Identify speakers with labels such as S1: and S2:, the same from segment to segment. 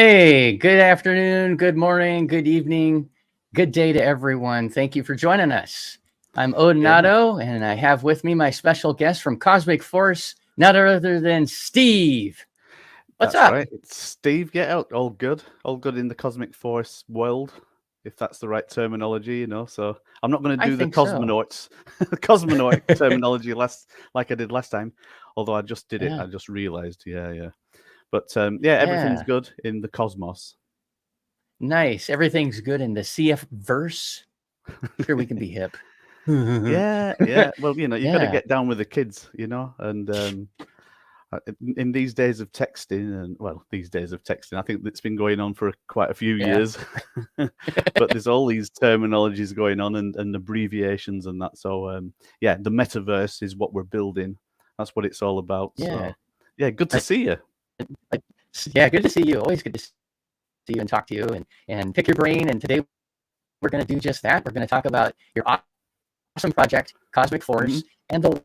S1: Hey, good afternoon, good morning, good evening, good day to everyone. Thank you for joining us. I'm Odinato, and I have with me my special guest from Cosmic Force, none other than Steve. What's
S2: That's
S1: up?
S2: right. It's Steve. Yeah, all good. All good in the Cosmic Force world, if that's the right terminology, So I'm not going to
S1: I
S2: do the
S1: think so.
S2: cosmonaut terminology like I did last time. Although I just did it.
S1: Yeah.
S2: I just realized. Yeah. But everything's
S1: Yeah.
S2: good in the cosmos.
S1: Nice. Everything's good in the CF verse. Sure, we can be hip.
S2: Yeah. Well, you've got to
S1: Yeah.
S2: get down with the kids, and in these days of texting, I think it's been going on for quite a few
S1: Yeah.
S2: years. But there's all these terminologies going on and abbreviations and that. So the metaverse is what we're building. That's what it's all about.
S1: Yeah.
S2: So yeah, good to see you.
S1: Yeah, good to see you. Always good to see you and talk to you and pick your brain. And today we're going to do just that. We're going to talk about your awesome project, Cosmic Force, and the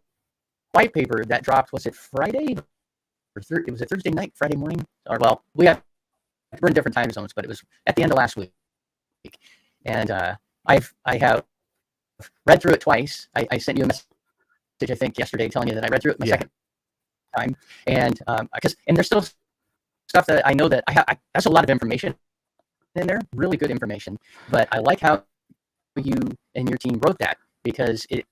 S1: white paper that dropped. Was it Friday? Or was it Thursday night, Friday morning? Or well, we're in different time zones, but it was at the end of last week. And I have read through it twice. I sent you a message, I think, yesterday telling you that I read through it my second time. And and there's still stuff that I know that that's a lot of information in there, really good information. But I like how you and your team wrote that because it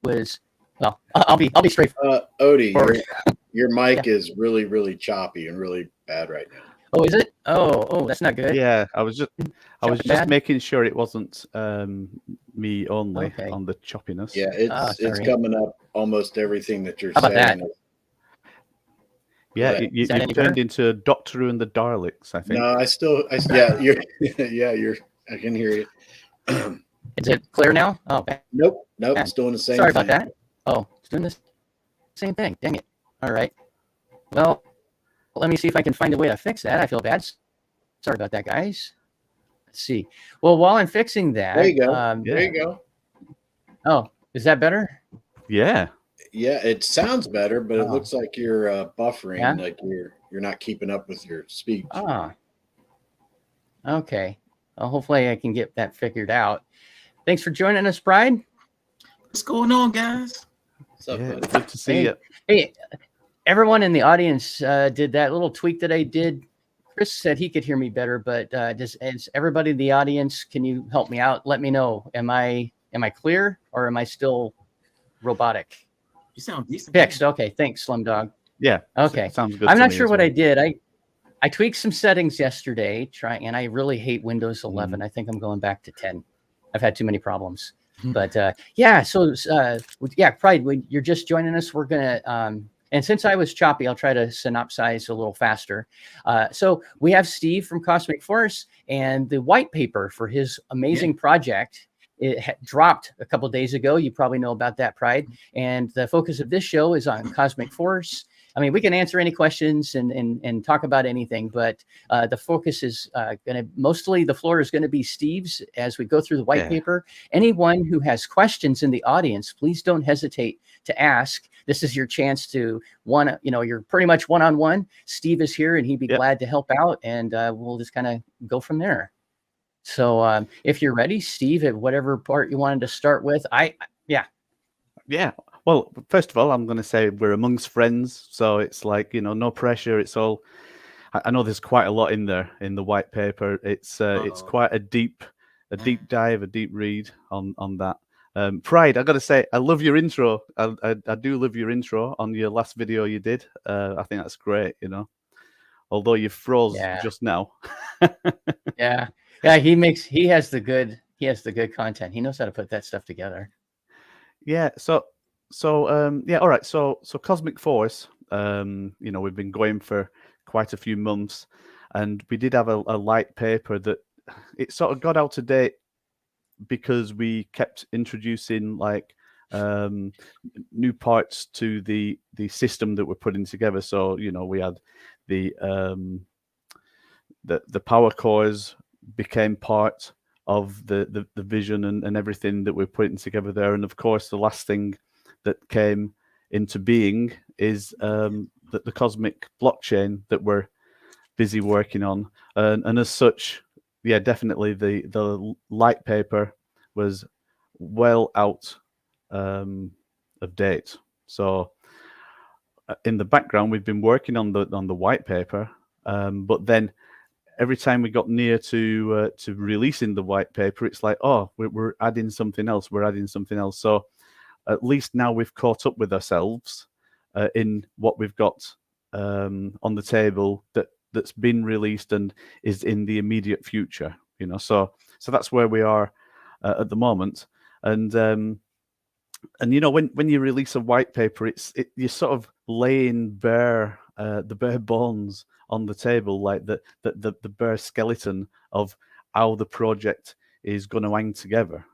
S1: was, well, I'll be straight.
S3: Odie, your mic is really, really choppy and really bad right now.
S1: Oh, is it? Oh, that's not good.
S2: Yeah, I was just making sure it wasn't me only on the choppiness.
S3: Yeah, it's coming up almost everything that you're
S1: How about
S3: saying.
S1: That?
S2: Yeah, you turned into Doctor Who and the Daleks, I think.
S3: No, I can hear you.
S1: Is it clear now? Oh,
S3: nope, it's doing the same
S1: Sorry
S3: thing.
S1: about that. Oh, it's doing the same thing. Dang it. All right. Well, let me see if I can find a way to fix that. I feel bad. Sorry about that, guys. Let's see. Well, while I'm fixing that.
S3: There you go. There you go.
S1: Oh, is that better?
S2: Yeah.
S3: Yeah, it sounds better, but it looks like you're buffering, like you're not keeping up with your speech.
S1: Okay. Well, hopefully I can get that figured out. Thanks for joining us, Bride.
S4: What's going on, guys?
S3: What's up,
S2: buddy? Good to see you.
S1: Hey, everyone in the audience did that little tweak that I did. Chris said he could hear me better, but as everybody in the audience, can you help me out? Let me know. Am I clear or am I still robotic?
S4: You sound decent.
S1: Fixed. Okay. Thanks, Slim Dog.
S2: Yeah.
S1: Okay.
S2: Sounds good.
S1: I'm not sure what I did. I tweaked some settings yesterday, and I really hate Windows 11. I think I'm going back to 10. I've had too many problems. But Pride, when you're just joining us, we're going to, and since I was choppy, I'll try to synopsize a little faster. So we have Steve from Cosmic Force and the white paper for his amazing project. It dropped a couple of days ago. You probably know about that, Pride. And the focus of this show is on Cosmic Force. I mean, we can answer any questions and talk about anything, but the focus is going to mostly the floor is going to be Steve's as we go through the white paper. Anyone who has questions in the audience, please don't hesitate to ask. This is your chance to you're pretty much one-on-one. Steve is here and he'd be glad to help out, and we'll just kind of go from there. So if you're ready, Steve, at whatever part you wanted to start with,
S2: Yeah. Well, first of all, I'm going to say we're amongst friends, so it's like, no pressure. It's all. I know there's quite a lot in there in the white paper. It's quite a deep dive, a deep read on that. Pride, I got to say, I love your intro. I do love your intro on your last video you did. I think that's great. Although you froze just now.
S1: Yeah. He has the good content. He knows how to put that stuff together.
S2: Yeah. So all right. So Cosmic Force, we've been going for quite a few months, and we did have a light paper that it sort of got out of date because we kept introducing like new parts to the system that we're putting together. So we had the power cores became part of the vision and everything that we're putting together there. And of course, the last thing that came into being is the cosmic blockchain that we're busy working on. And as such, yeah, definitely the light paper was well out of date. So in the background, we've been working on the white paper, but then every time we got near to releasing the white paper, it's like, oh, we're adding something else. We're adding something else. So at least now we've caught up with ourselves in what we've got on the table that's been released and is in the immediate future. So that's where we are at the moment. And when you release a white paper, you're sort of laying bare the bare bones on the table, like the bare skeleton of how the project is going to hang together,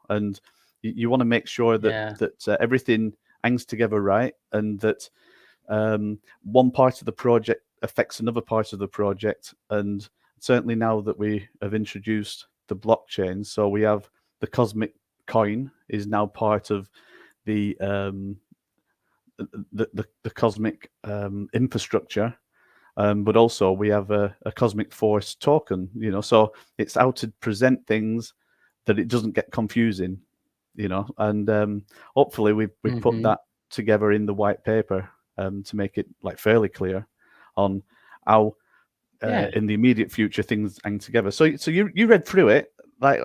S2: and you want to make sure that everything hangs together right, and that one part of the project affects another part of the project. And certainly now that we have introduced the blockchain, so we have the cosmic coin is now part of the cosmic infrastructure, but also we have a cosmic force token. So it's how to present things that it doesn't get confusing. And hopefully we put that together in the white paper to make it like fairly clear on how in the immediate future things hang together. So you read through it, like.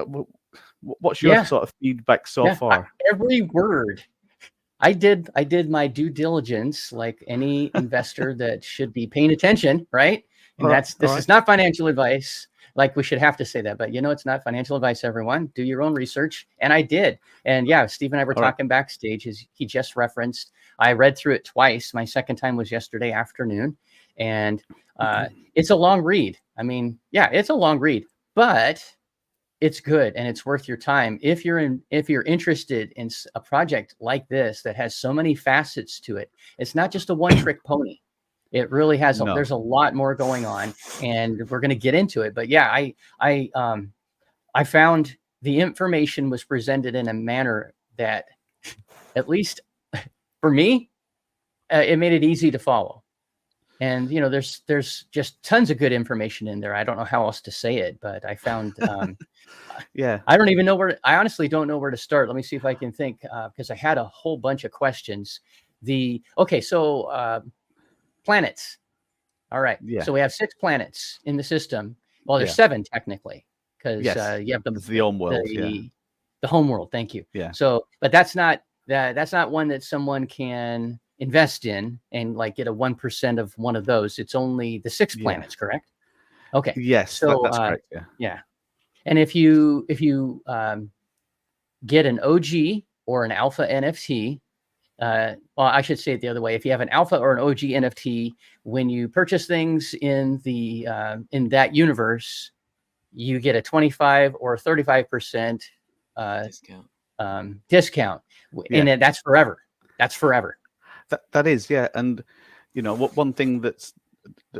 S2: What's your sort of feedback so far?
S1: Every word. I did my due diligence, like any investor that should be paying attention, right? And this is not financial advice. Like, we should have to say that, but it's not financial advice, everyone. Do your own research. And I did. And yeah, Steve and I were talking backstage, as he just referenced. I read through it twice. My second time was yesterday afternoon. And it's a long read. I mean, it's a long read, but it's good and it's worth your time if you're interested in a project like this that has so many facets to it. It's not just a one-trick pony. It really has. There's a lot more going on, and we're going to get into it. But yeah, I found the information was presented in a manner that, at least for me, it made it easy to follow. And there's just tons of good information in there. I don't know how else to say it, but I found I don't even know I honestly don't know where to start. Let me see if I can think, because I had a whole bunch of questions. So planets. All right. Yeah. So we have 6 planets in the system. Well, there's 7 technically, because you have
S2: the home world.
S1: The home world. Thank you.
S2: Yeah.
S1: So, but that's not one that someone can invest in and like get a 1% of one of those. It's only the 6 planets, correct? Okay.
S2: Yes. So that's correct. Yeah.
S1: Yeah. And if you get an OG or an alpha NFT, well, I should say it the other way. If you have an alpha or an OG NFT, when you purchase things in that universe, you get a 25 or 35% discount. And that's forever. That's forever.
S2: That is, yeah. And one thing that's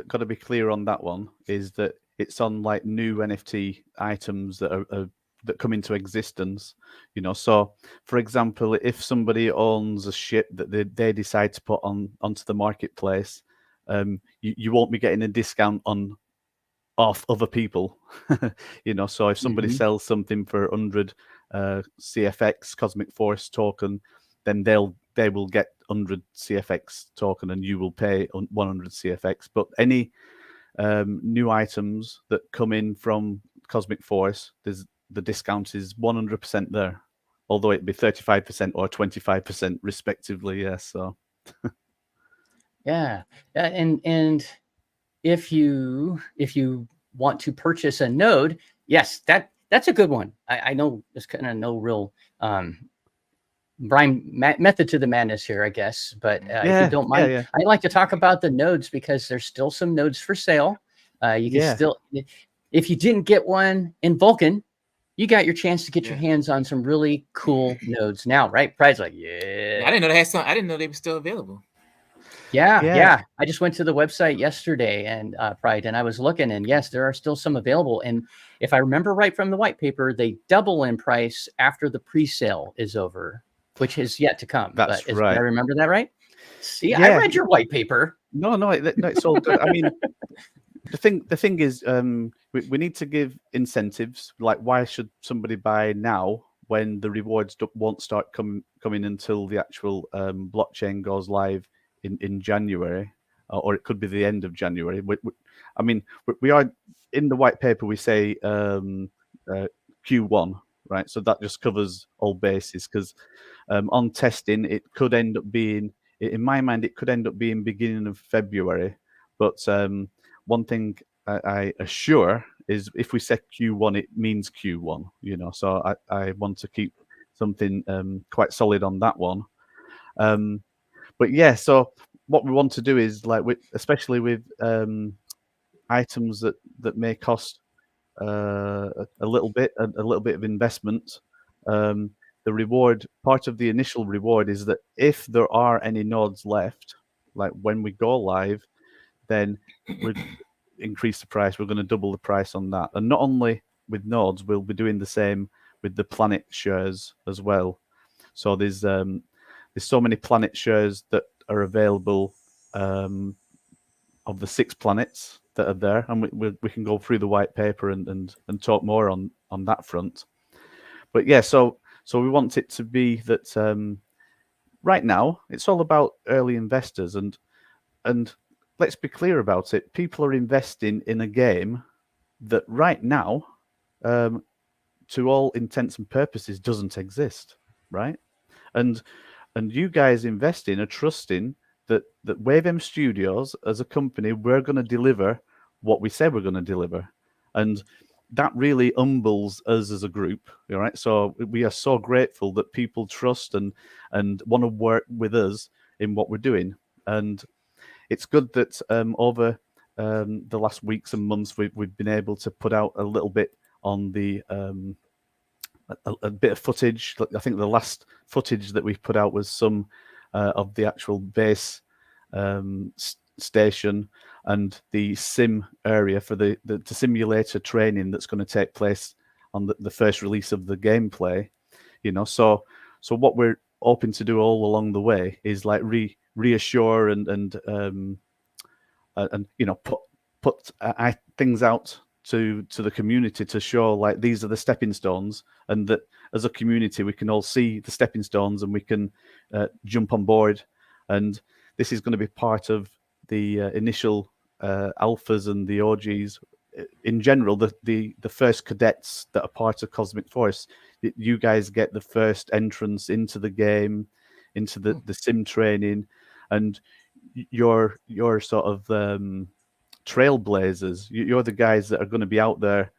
S2: got to be clear on that one is that it's on like new NFT items that come into existence. So for example, if somebody owns a ship that they decide to put onto the marketplace, you won't be getting a discount off other people. So if somebody sells something for 100 CFX Cosmic Force token, then they will get 100 CFX token and you will pay 100 CFX. But any new items that come in from Cosmic Force, the discount is 100% there, although it'd be 35% or 25% respectively. Yeah. So
S1: yeah. And if you want to purchase a node, yes, that's a good one. I know there's kind of no real method to the madness here, I guess. But if you don't mind, I'd like to talk about the nodes, because there's still some nodes for sale. You can still, if you didn't get one in Vulcan, you got your chance to get your hands on some really cool nodes now, right? Pride's like,
S4: I didn't know they had some. I didn't know they were still available.
S1: Yeah. I just went to the website yesterday, and Pride, and I was looking, and yes, there are still some available. And if I remember right from the white paper, they double in price after the pre-sale is over, which is yet to come.
S2: That's right.
S1: I remember that right? See, I read your white paper.
S2: No, it's all good. I mean, the thing is, we need to give incentives. Like, why should somebody buy now when the rewards won't start coming until the actual blockchain goes live in January, or it could be the end of January. I mean, we are in the white paper. We say Q1, right? So that just covers all bases, because on testing it could end up being, in my mind, it could end up being beginning of February. But one thing I assure is, if we say Q1, it means Q1, you know. So I want to keep something quite solid on that one. But yeah, so what we want to do is, like, especially with items that may cost a little bit of investment. The reward, part of the initial reward, is that if there are any nodes left, like when we go live, then we increase the price. We're going to double the price on that. And not only with nodes, we'll be doing the same with the planet shares as well. So there's so many planet shares that are available of the 6 planets that are there, and we can go through the white paper and talk more on that front. But yeah, so we want it to be that right now it's all about early investors, and let's be clear about it. People are investing in a game that right now, to all intents and purposes, doesn't exist, right? And you guys investing are trusting that WaveM Studios as a company, we're going to deliver what we say we're going to deliver. And that really humbles us as a group, all right? So we are so grateful that people trust and want to work with us in what we're doing. And it's good that over the last weeks and months, we've been able to put out a little bit on the a bit of footage. I think the last footage that we've put out was some of the actual base station and the sim area for the simulator training that's going to take place on the first release of the gameplay. You know, so what we're hoping to do all along the way is, like, reassure and you know, put things out to the community to show, like, these are the stepping stones, and that as a community we can all see the stepping stones and we can jump on board. And this is going to be part of the initial alphas and the OGs. In general, the first cadets that are part of Cosmic Force, you guys get the first entrance into the game, into the sim training, and you're sort of trailblazers. You're the guys that are going to be out there,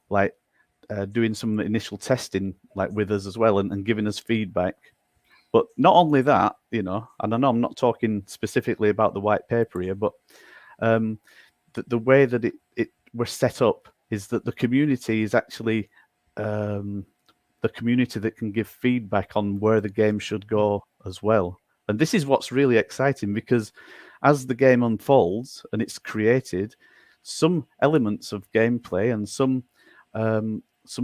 S2: like, doing some initial testing, like, with us as well, and giving us feedback. But not only that, you know, and I know I'm not talking specifically about the white paper here, but the way that it we're set up is that the community is actually the community that can give feedback on where the game should go as well. And this is what's really exciting, because as the game unfolds and it's created, some elements of gameplay and some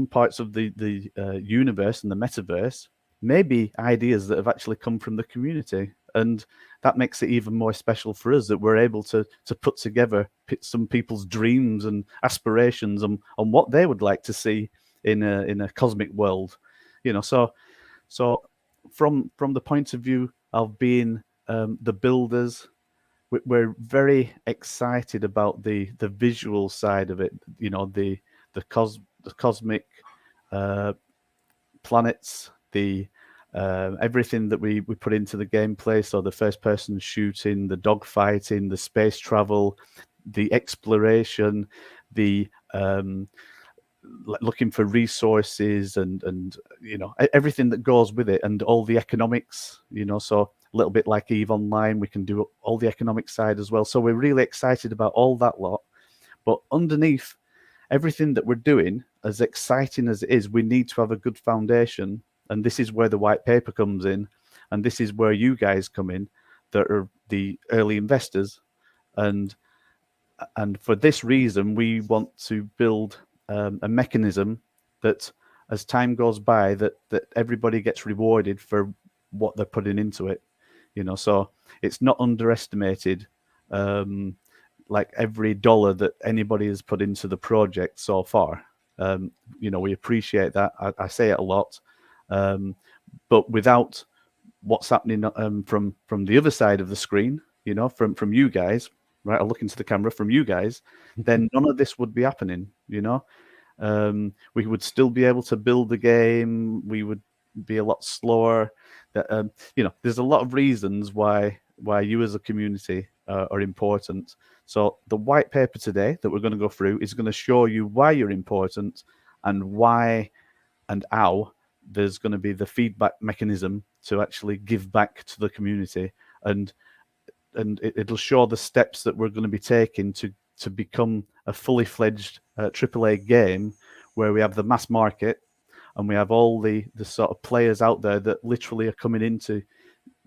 S2: parts of the universe and the metaverse may be ideas that have actually come from the community. And that makes it even more special for us, that we're able to put together some people's dreams and aspirations on what they would like to see in a cosmic world. You know, so from the point of view of being the builders, we're very excited about the visual side of it. You know, the cosmic planets, the everything that we put into the gameplay. So the first person shooting, the dogfighting, the space travel, the exploration, the looking for resources, and you know, everything that goes with it, and all the economics, you know. So a little bit like EVE Online, we can do all the economic side as well. So we're really excited about all that lot. But underneath everything that we're doing, as exciting as it is, we need to have a good foundation. And this is where the white paper comes in. And this is where you guys come in, that are the early investors. And for this reason, we want to build a mechanism that, as time goes by, that everybody gets rewarded for what they're putting into it. You know, so it's not underestimated. like every dollar that anybody has put into the project so far. We appreciate that. I say it a lot, but without what's happening from the other side of the screen, from you guys, right? I'll look into the camera from you guys, then none of this would be happening. We would still be able to build the game. We would be a lot slower. There's a lot of reasons why you as a community are important. So the white paper today that we're going to go through is going to show you why you're important and why and how there's going to be the feedback mechanism to actually give back to the community, and it'll show the steps that we're going to be taking to become a fully fledged AAA game where we have the mass market and we have all the sort of players out there that literally are coming into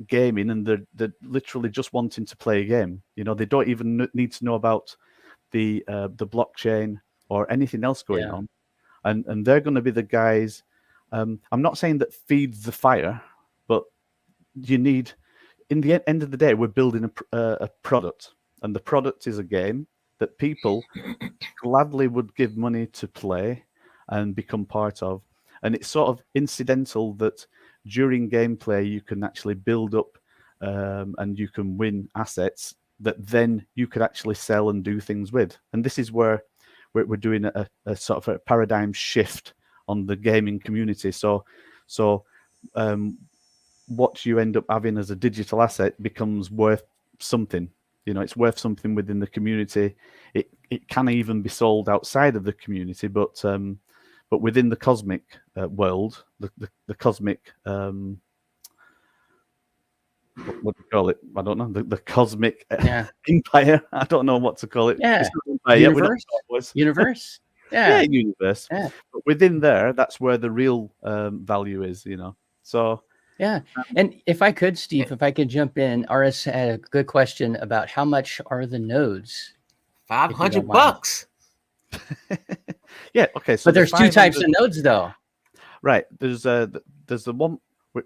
S2: gaming and they're literally just wanting to play a game. They don't even need to know about the blockchain or anything else going on, and they're going to be the guys. I'm not saying that feeds the fire, but you need. In the end of the day, we're building a product, and the product is a game that people gladly would give money to play and become part of. And it's sort of incidental that during gameplay you can actually build up and you can win assets that then you could actually sell and do things with. And this is where we're doing a sort of a paradigm shift on the gaming community. So what you end up having as a digital asset becomes worth something. It's worth something within the community. It can even be sold outside of the community, but within the cosmic world, the cosmic what do you call it? I don't know. The cosmic empire. I don't know what to call it.
S1: Yeah.
S2: It's not empire yet.
S1: Universe.
S2: Yeah, universe.
S1: Yeah.
S2: But within there, that's where the real value is. So.
S1: Yeah. And if I could, Steve, if I could jump in, RS had a good question about how much are the nodes?
S4: $500.
S2: Yeah. Okay. So
S1: but there's two types of nodes, though.
S2: Right. There's the one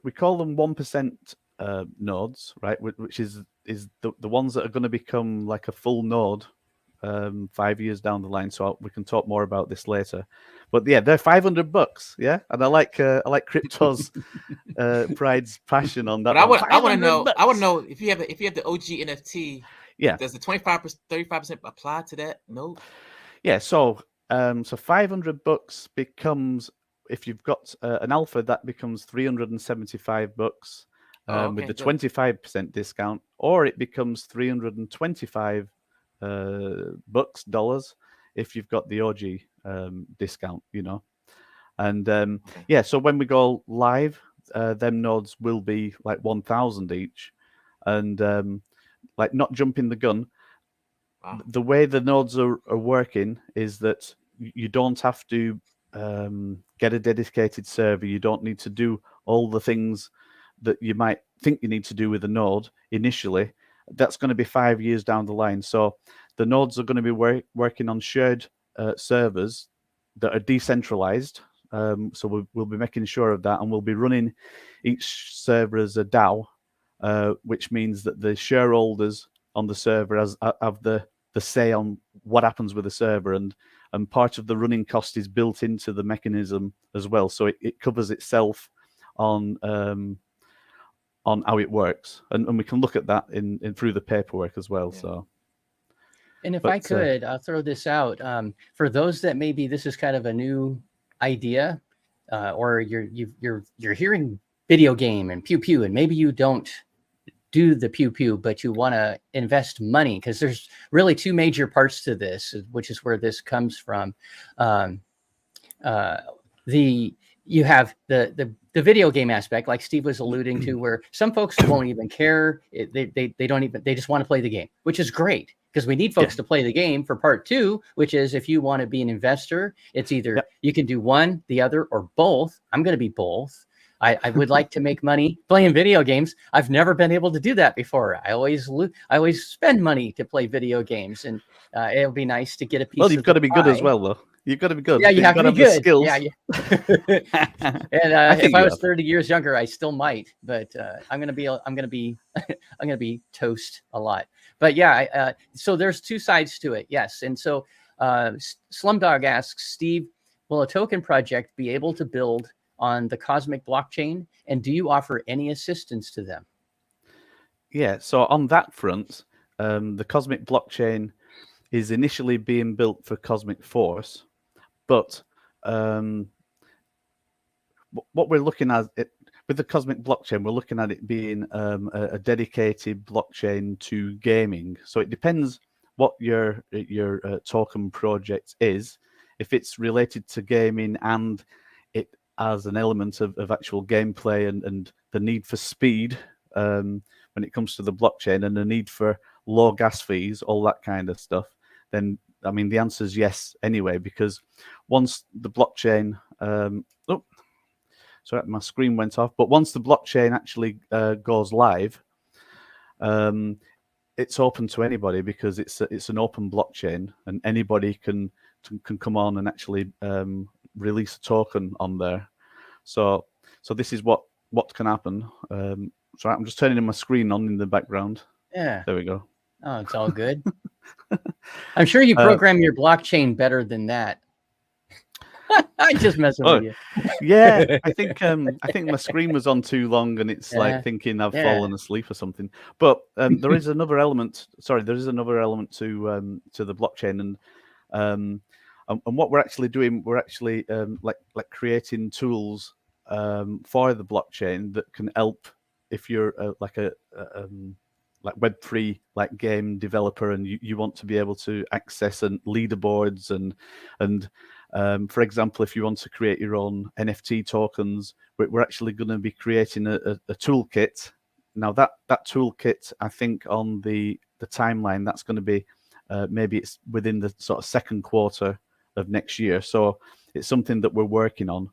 S2: we call them 1% nodes, right? Which is the ones that are going to become like a full node 5 years down the line. So we can talk more about this later. But yeah, they're $500. Yeah, and I like Crypto's pride's passion on that.
S4: But I want to know if you have the OG NFT.
S2: Yeah.
S4: Does the 35% apply to that node?
S2: Yeah. So $500 becomes, if you've got an alpha, that becomes $375 with the 25% discount, or it becomes $325 dollars if you've got the OG discount, and so when we go live, them nodes will be like 1,000 each, and like, not jumping the gun. Wow. The way the nodes are working is that you don't have to get a dedicated server. You don't need to do all the things that you might think you need to do with a node initially. That's going to be 5 years down the line. So the nodes are going to be working on shared servers that are decentralized. So we'll be making sure of that, and we'll be running each server as a DAO, which means that the shareholders on the server have the say on what happens with the server, and part of the running cost is built into the mechanism as well. So it covers itself on how it works, and we can look at that in through the paperwork as well. Yeah. So.
S1: And if I could, I'll throw this out for those that maybe this is kind of a new idea, or you're hearing video game and pew pew, and maybe you don't do the pew pew, but you want to invest money, because there's really two major parts to this, which is where this comes from. You have the video game aspect, like Steve was alluding to, where some folks won't even care. They don't even, they just want to play the game, which is great, because we need folks to play the game for part two, which is if you want to be an investor, it's either you can do one, the other, or both. I'm going to be both. I would like to make money playing video games. I've never been able to do that before. I always spend money to play video games, and it'll be nice to get a piece.
S2: Well, you've got to be good as well, though. You've got to be good.
S1: Yeah, you have to be good. Skills. Yeah. And if I was 30 years younger, I still might. But I'm gonna be toast a lot. But yeah, so there's two sides to it. Yes. And so Slumdog asks, Steve, will a token project be able to build on the Cosmic blockchain? And do you offer any assistance to them?
S2: Yeah, so on that front, the Cosmic blockchain is initially being built for Cosmic Force, but what we're looking at with the Cosmic blockchain, we're looking at it being a dedicated blockchain to gaming. So it depends what your token project is. If it's related to gaming and it has an element of actual gameplay and the need for speed when it comes to the blockchain and the need for low gas fees, all that kind of stuff, then I mean the answer is yes anyway, because once the blockchain sorry, my screen went off. But once the blockchain actually goes live, it's open to anybody because it's an open blockchain, and anybody can come on and actually release a token on there. So this is what can happen. Sorry, I'm just turning my screen on in the background.
S1: Yeah.
S2: There we go.
S1: Oh, it's all good. I'm sure you program your blockchain better than that. I just messing with you.
S2: Yeah, I think my screen was on too long, and it's like thinking I've fallen asleep or something. But there is another element. Sorry, there is another element to the blockchain, and what we're actually doing, we're actually like creating tools for the blockchain that can help if you're like Web3 like game developer, and you want to be able to access and leaderboards and for example, if you want to create your own NFT tokens, we're actually going to be creating a toolkit. Now that toolkit, I think on the timeline, that's going to be maybe it's within the sort of second quarter of next year. So it's something that we're working on.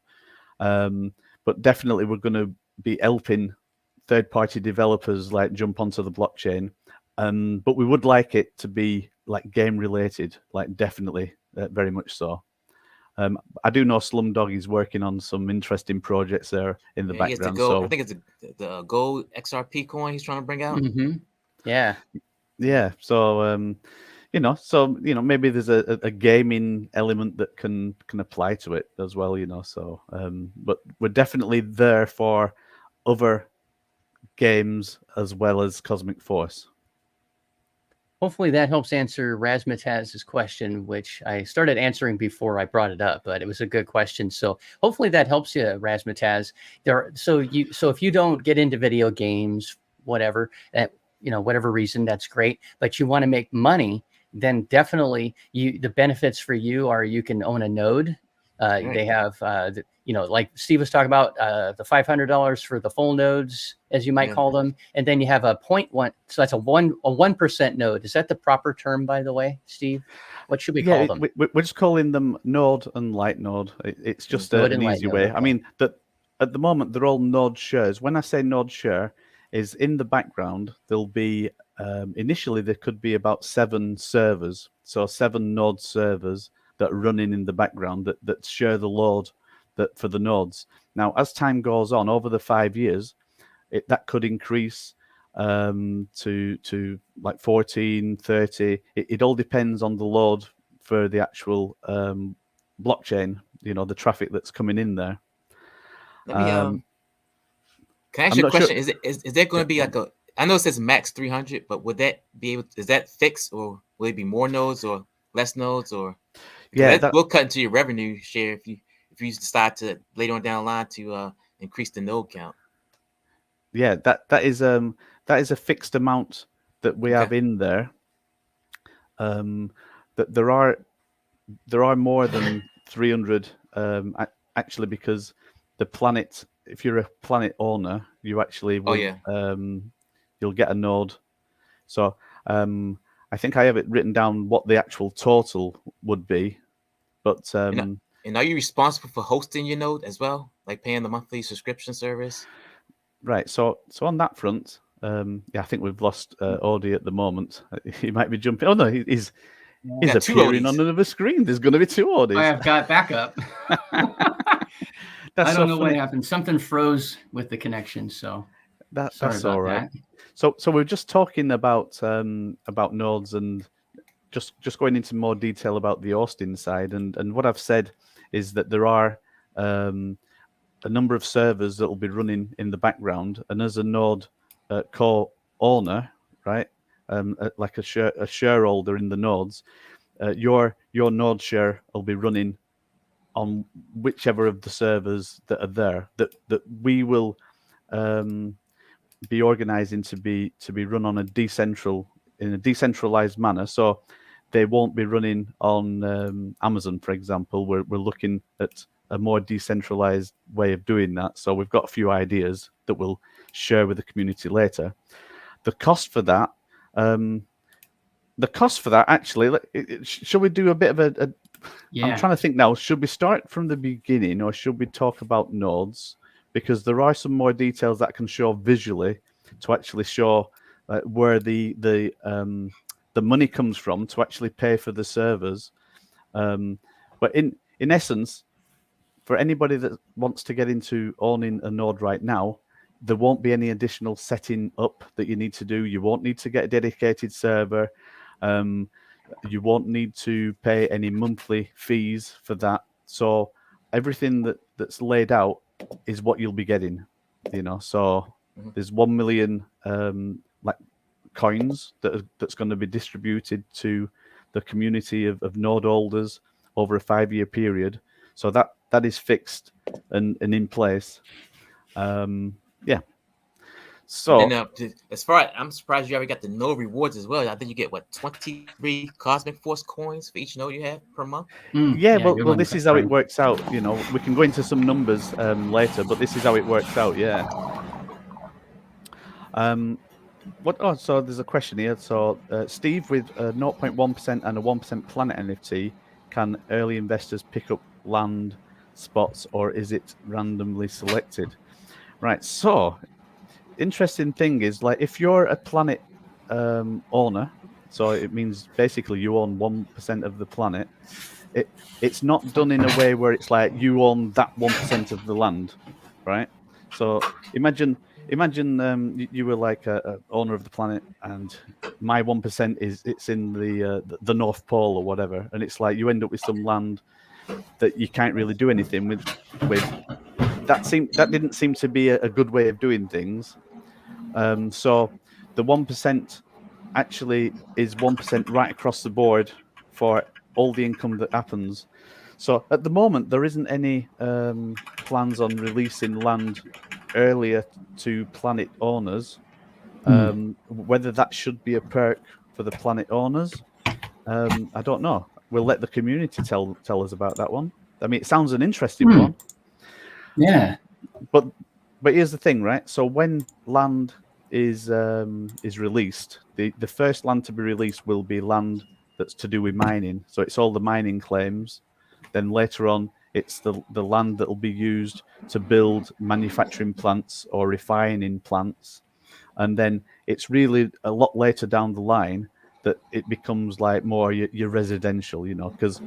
S2: But definitely we're going to be helping third-party developers like jump onto the blockchain. But we would like it to be like game related, like definitely very much so. I do know Slumdog is working on some interesting projects there in the background. So
S4: I think it's the gold XRP coin he's trying to bring out.
S1: Mm-hmm. Yeah.
S2: So maybe there's a gaming element that can apply to it as well. So but we're definitely there for other games as well as Cosmic Force.
S1: Hopefully that helps answer Razmataz's question, which I started answering before I brought it up, but it was a good question. So hopefully that helps you, Razmataz. So if you don't get into video games, whatever reason, that's great. But you want to make money, then definitely the benefits for you are you can own a node. Right. They have like Steve was talking about the $500 for the full nodes, as you might call them, and then you have a 0.1. So that's a 1% node. Is that the proper term, by the way, Steve? What should we call them?
S2: We're just calling them node and light node. It's just an easy way. Okay. I mean that at the moment they're all node shares. When I say node share, is in the background there'll be initially there could be about 7 servers, so 7 node servers that are running in the background that share the load for the nodes. Now, as time goes on, over the 5 years, that could increase to like 14, 30. It all depends on the load for the actual blockchain, the traffic that's coming in there.
S4: Let me, can I ask you a question? Sure. Is there going to be like I know it says max 300, but would that be able, is that fixed, or will it be more nodes or less nodes, or? Yeah, that will cut into your revenue share if you decide to later on down the line to increase the node count.
S2: Yeah, that is a fixed amount that we have in there. That there are more than 300 actually, because the planet, if you're a planet owner, you actually will, you'll get a node. So I think I have it written down what the actual total would be. But
S4: and are you responsible for hosting your node as well, like paying the monthly subscription service?
S2: Right. So on that front, I think we've lost Odie at the moment. He might be jumping. Oh no, he's appearing on another screen. There's going to be 2 Odies.
S1: I have got backup. I don't know what happened. Something froze with the connection. So
S2: That's all right. So we're just talking about nodes and just going into more detail about the hosting side. And what I've said is that there are a number of servers that will be running in the background, and as a node co-owner, right, like a shareholder in the nodes, your node share will be running on whichever of the servers that are there that we will be organizing to be run on in a decentralized manner. So they won't be running on Amazon, for example. We're looking at a more decentralized way of doing that. So we've got a few ideas that we'll share with the community later. The cost for that, actually, shall we do a bit of a I'm trying to think now, should we start from the beginning or should we talk about nodes? Because there are some more details that can show visually to actually show where the money comes from to actually pay for the servers. But in essence, for anybody that wants to get into owning a node right now, there won't be any additional setting up that you need to do. You won't need to get a dedicated server. You won't need to pay any monthly fees for that. So everything that's laid out is what you'll be getting, So there's 1 million like coins that's going to be distributed to the community of node holders over a 5-year period. So that is fixed and in place. Yeah. So,
S4: and as far as I'm surprised you already got the node rewards as well. I think you get 23 Cosmic Force coins for each node you have per month.
S2: Well, this is how it works out. We can go into some numbers later, but this is how it works out. Yeah. So there's a question here. So Steve, with 0.1% and a 1% Planet NFT, can early investors pick up land spots, or is it randomly selected? Right. So interesting thing is, like, if you're a Planet owner, so it means basically you own 1% of the planet. It's not done in a way where it's like you own that 1% of the land, right? So imagine you were like a owner of the planet, and my 1% it's in the North Pole or whatever, and it's like you end up with some land that you can't really do anything with. That didn't seem to be a good way of doing things. So the 1% actually is 1% right across the board for all the income that happens. So at the moment, there isn't any plans on releasing land earlier to planet owners. Whether that should be a perk for the planet owners, I don't know. We'll let the community tell us about that one. I mean, it sounds an interesting one.
S1: Yeah.
S2: But here's the thing, right? So when land is released, the first land to be released will be land that's to do with mining. So it's all the mining claims. Then later on, it's the land that will be used to build manufacturing plants or refining plants. And then it's really a lot later down the line that it becomes like more your residential, because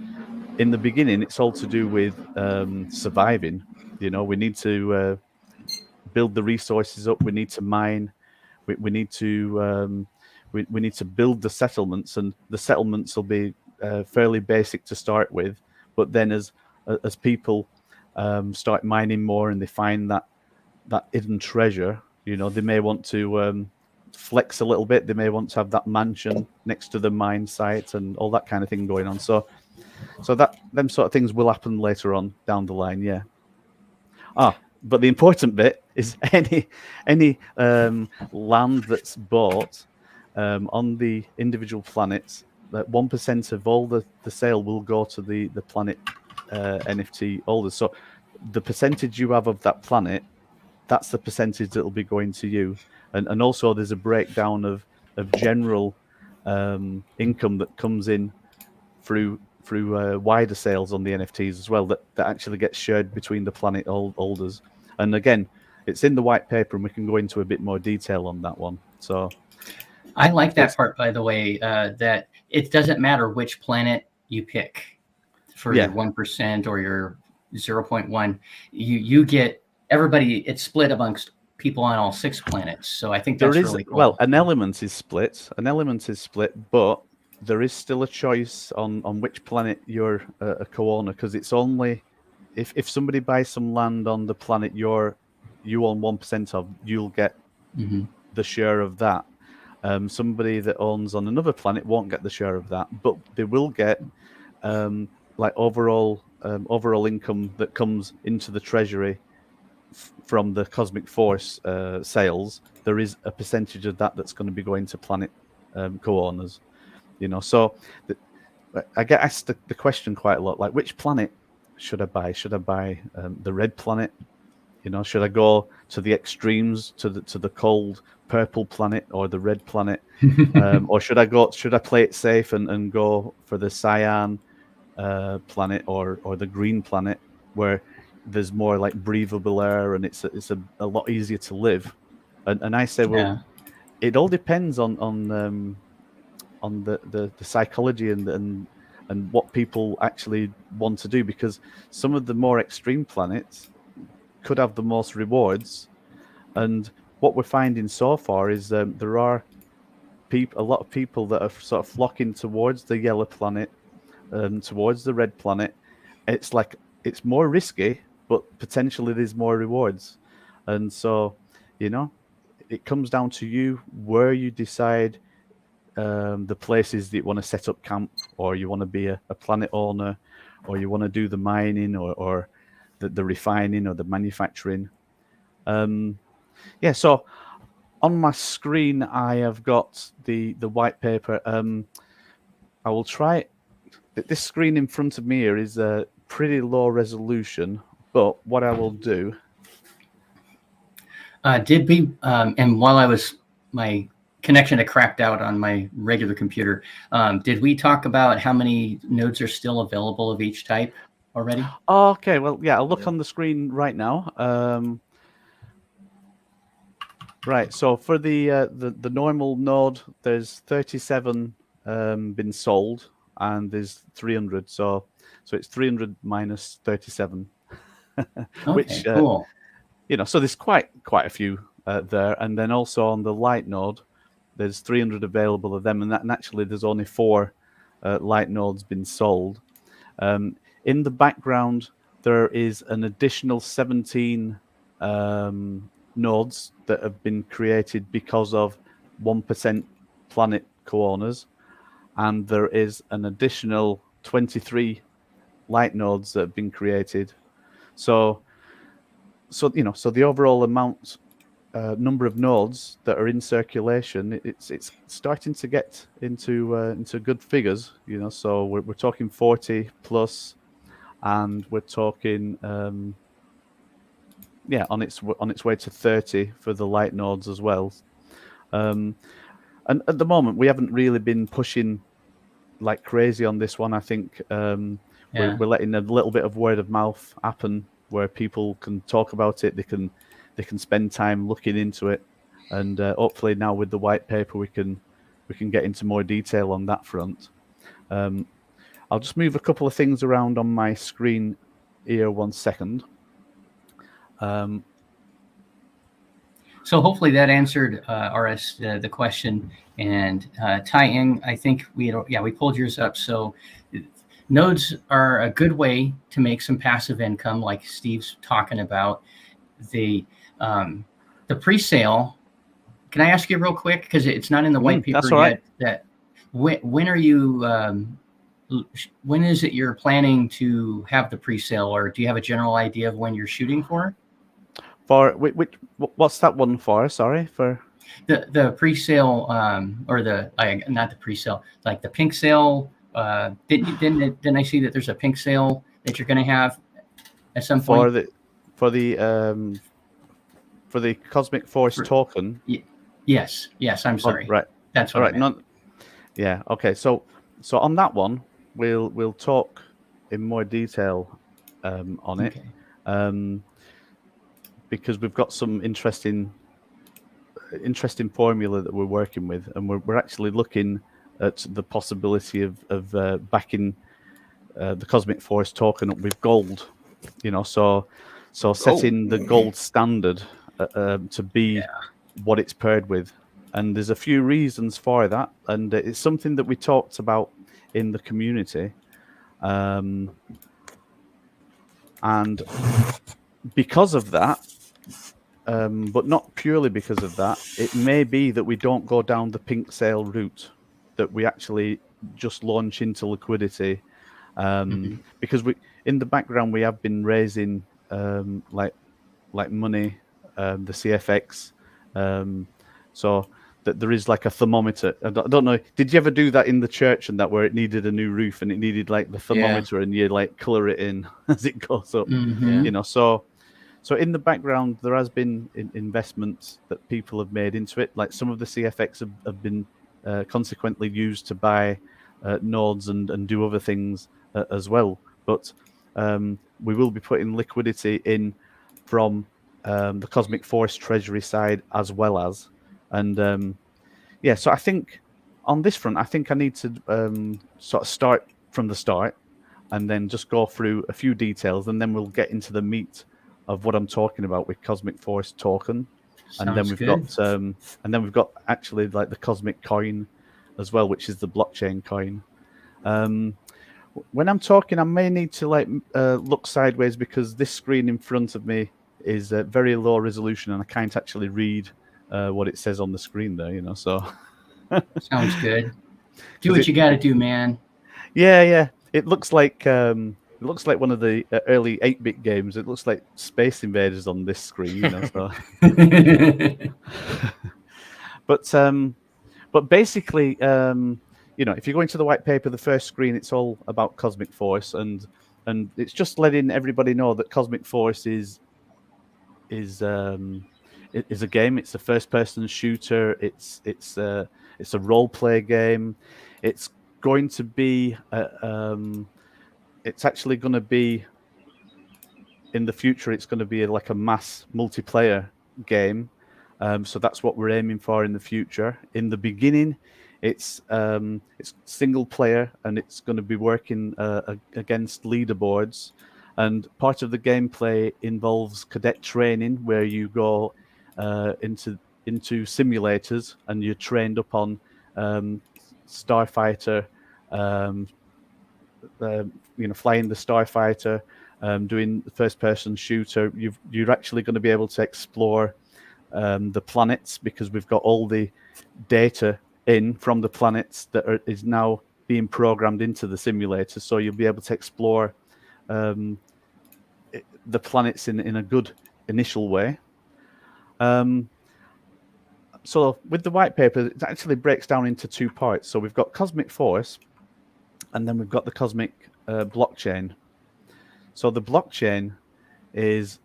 S2: in the beginning, it's all to do with surviving. We need to build the resources up. We need to mine. We need to we need to build the settlements, and the settlements will be fairly basic to start with. But then as people start mining more and they find that hidden treasure, they may want to flex a little bit. They may want to have that mansion next to the mine site and all that kind of thing going on. So that them sort of things will happen later on down the line. Yeah. But the important bit is any land that's bought on the individual planets, that 1% of all the sale will go to the planet NFT holders. So the percentage you have of that planet, that's the percentage that will be going to you. And also there's a breakdown of general income that comes in through wider sales on the NFTs as well, that actually gets shared between the planet holders. And again, it's in the white paper, and we can go into a bit more detail on that one. So
S1: I like that part, by the way, that it doesn't matter which planet you pick for your 1% or your 0.1. You get everybody. It's split amongst people on all 6 planets. So I think
S2: There
S1: that's
S2: is
S1: really cool.
S2: well, an element is split. An element is split, but there is still a choice on which planet you're a co-owner, because it's only if somebody buys some land on the planet you own 1% of, you'll get the share of that. Somebody that owns on another planet won't get the share of that, but they will get like overall income that comes into the treasury from the Cosmic Force sales. There is a percentage of that that's going to be going to planet co-owners. So I get asked the question quite a lot, like, which planet should I buy? Should I buy the red planet? Should I go to the extremes, to the cold purple planet or the red planet, or should I play it safe and go for the cyan planet or the green planet, where there's more like breathable air and it's a lot easier to live? And I say, well, it all depends on the psychology and what people actually want to do, because some of the more extreme planets could have the most rewards. And what we're finding so far is there are a lot of people that are sort of flocking towards the yellow planet and towards the red planet. It's like it's more risky, but potentially there's more rewards. And so, it comes down to you where you decide the places that you want to set up camp, or you want to be a planet owner, or you want to do the mining or the refining or the manufacturing. So on my screen I have got the white paper. I will try it. This screen in front of me here is a pretty low resolution, but what I will do.
S1: And while my connection had cracked out on my regular computer, did we talk about how many nodes are still available of each type already?
S2: Oh, okay, well, yeah, I'll look on the screen right now. Right, so for the normal node, there's 37 been sold, and there's 300. So it's 300 minus 37, which
S1: cool.
S2: So there's quite a few there. And then also on the light node, there's 300 available of them, and actually there's only 4 light nodes been sold. In the background, there is an additional 17 nodes that have been created because of 1% planet co-owners, and there is an additional 23 light nodes that have been created. So the overall number of nodes that are in circulation, it's starting to get into good figures. So we're talking 40 plus, and we're talking on its way to 30 for the light nodes as well. And at the moment we haven't really been pushing like crazy on this one. I think we're letting a little bit of word of mouth happen, where people can talk about it, they can spend time looking into it, and hopefully now with the white paper we can get into more detail on that front. I'll just move a couple of things around on my screen here 1 second.
S1: So hopefully that answered RS the question. And Tai-Ing, I think we pulled yours up. So nodes are a good way to make some passive income, like Steve's talking about. The pre-sale. Can I ask you real quick, because it's not in the white paper yet? That when are you? When is it you're planning to have the pre-sale, or do you have a general idea of when you're shooting for?
S2: For what's that one for? Sorry, for
S1: the pre-sale, or not the pre-sale, like the pink sale. Didn't I see that there's a pink sale that you're going to have at some point?
S2: For the Cosmic Force token.
S1: Yes. I'm sorry.
S2: Oh, right.
S1: That's what I meant.
S2: Yeah. Okay. So on that one, we'll talk in more detail on it, because we've got some interesting formula that we're working with, and we're actually looking at the possibility of backing the Cosmic Force token up with gold. So setting the gold standard to be what it's paired with. And there's a few reasons for that, and it's something that we talked about in the community. And because of that, but not purely because of that, it may be that we don't go down the pink sale route, that we actually just launch into liquidity, because we, in the background, we have been raising like money, the CFX, so that there is like a thermometer. I don't know. Did you ever do that in the church and that, where it needed a new roof and it needed like the thermometer and you like color it in as it goes up? You know, so in the background there has been investments that people have made into it. Like some of the CFX have been consequently used to buy nodes and do other things as well. But we will be putting liquidity in from the Cosmic Force treasury side as well as, and yeah. So I think on this front, I think I need to sort of start from the start and then just go through a few details, and then we'll get into the meat of what I'm talking about with Cosmic Force token. And then we've got actually like the Cosmic coin as well, which is the blockchain coin. When I'm talking, I may need to like look sideways because this screen in front of me is very low resolution and I can't actually read what it says on the screen there, you know. So
S1: sounds good. Do what you got to do, man.
S2: Yeah. It looks like one of the early 8-bit games. It looks like Space Invaders on this screen, you know. So, but basically, you know, if you go into the white paper, the first screen, it's all about Cosmic Force, and it's just letting everybody know that Cosmic Force is a game. It's a first-person shooter. It's a role play game. It's going to be it's actually going to be in the future. It's going to be like a mass multiplayer game. So that's what we're aiming for in the future. In the beginning, it's single player, and it's going to be working against leaderboards. And part of the gameplay involves cadet training, where you go into simulators and you're trained up on Starfighter, flying the Starfighter, doing the first-person shooter. You're actually going to be able to explore the planets, because we've got all the data in from the planets that is now being programmed into the simulator. So you'll be able to explore the planets in a good initial way. So with the white paper, it actually breaks down into 2 parts. So we've got Cosmic Force, and then we've got the Cosmic blockchain. So the blockchain is,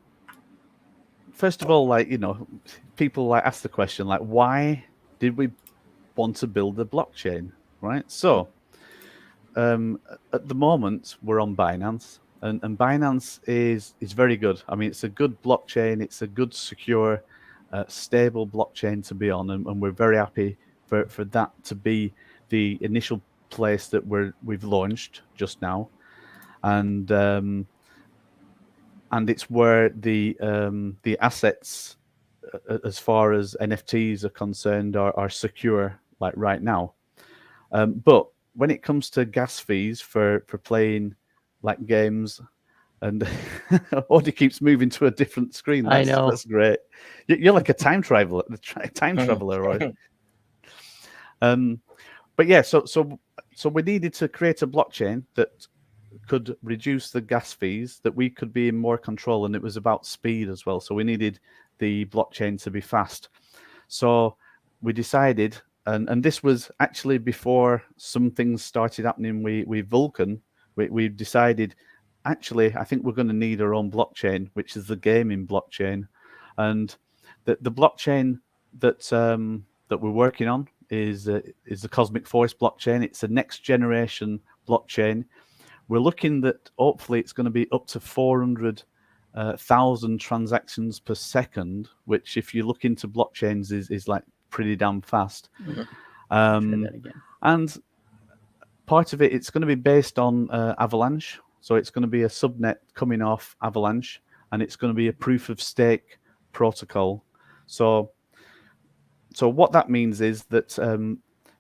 S2: first of all, like, you know, people like ask the question, like, why did we want to build a blockchain, right? So at the moment we're on Binance, and Binance is very good. I mean, it's a good blockchain. It's a good, secure, stable blockchain to be on, and we're very happy for that to be the initial place that we've launched just now, and it's where the assets, as far as NFTs are concerned, are secure, like right now. But when it comes to gas fees for playing like games, and Audie keeps moving to a different screen.
S1: I know.
S2: That's great. You're like a time traveler, right? But yeah, so we needed to create a blockchain that could reduce the gas fees, that we could be in more control, and it was about speed as well. So we needed the blockchain to be fast. So we decided, and this was actually before some things started happening with Vulcan. We decided, actually, I think we're going to need our own blockchain, which is the gaming blockchain, and the blockchain that we're working on is the Cosmic Force blockchain. It's a next generation blockchain. We're looking that hopefully it's going to be up to 400,000 transactions per second, which, if you look into blockchains, is like pretty damn fast. And part of it's going to be based on Avalanche. So it's going to be a subnet coming off Avalanche, and it's going to be a proof of stake protocol. So what that means is that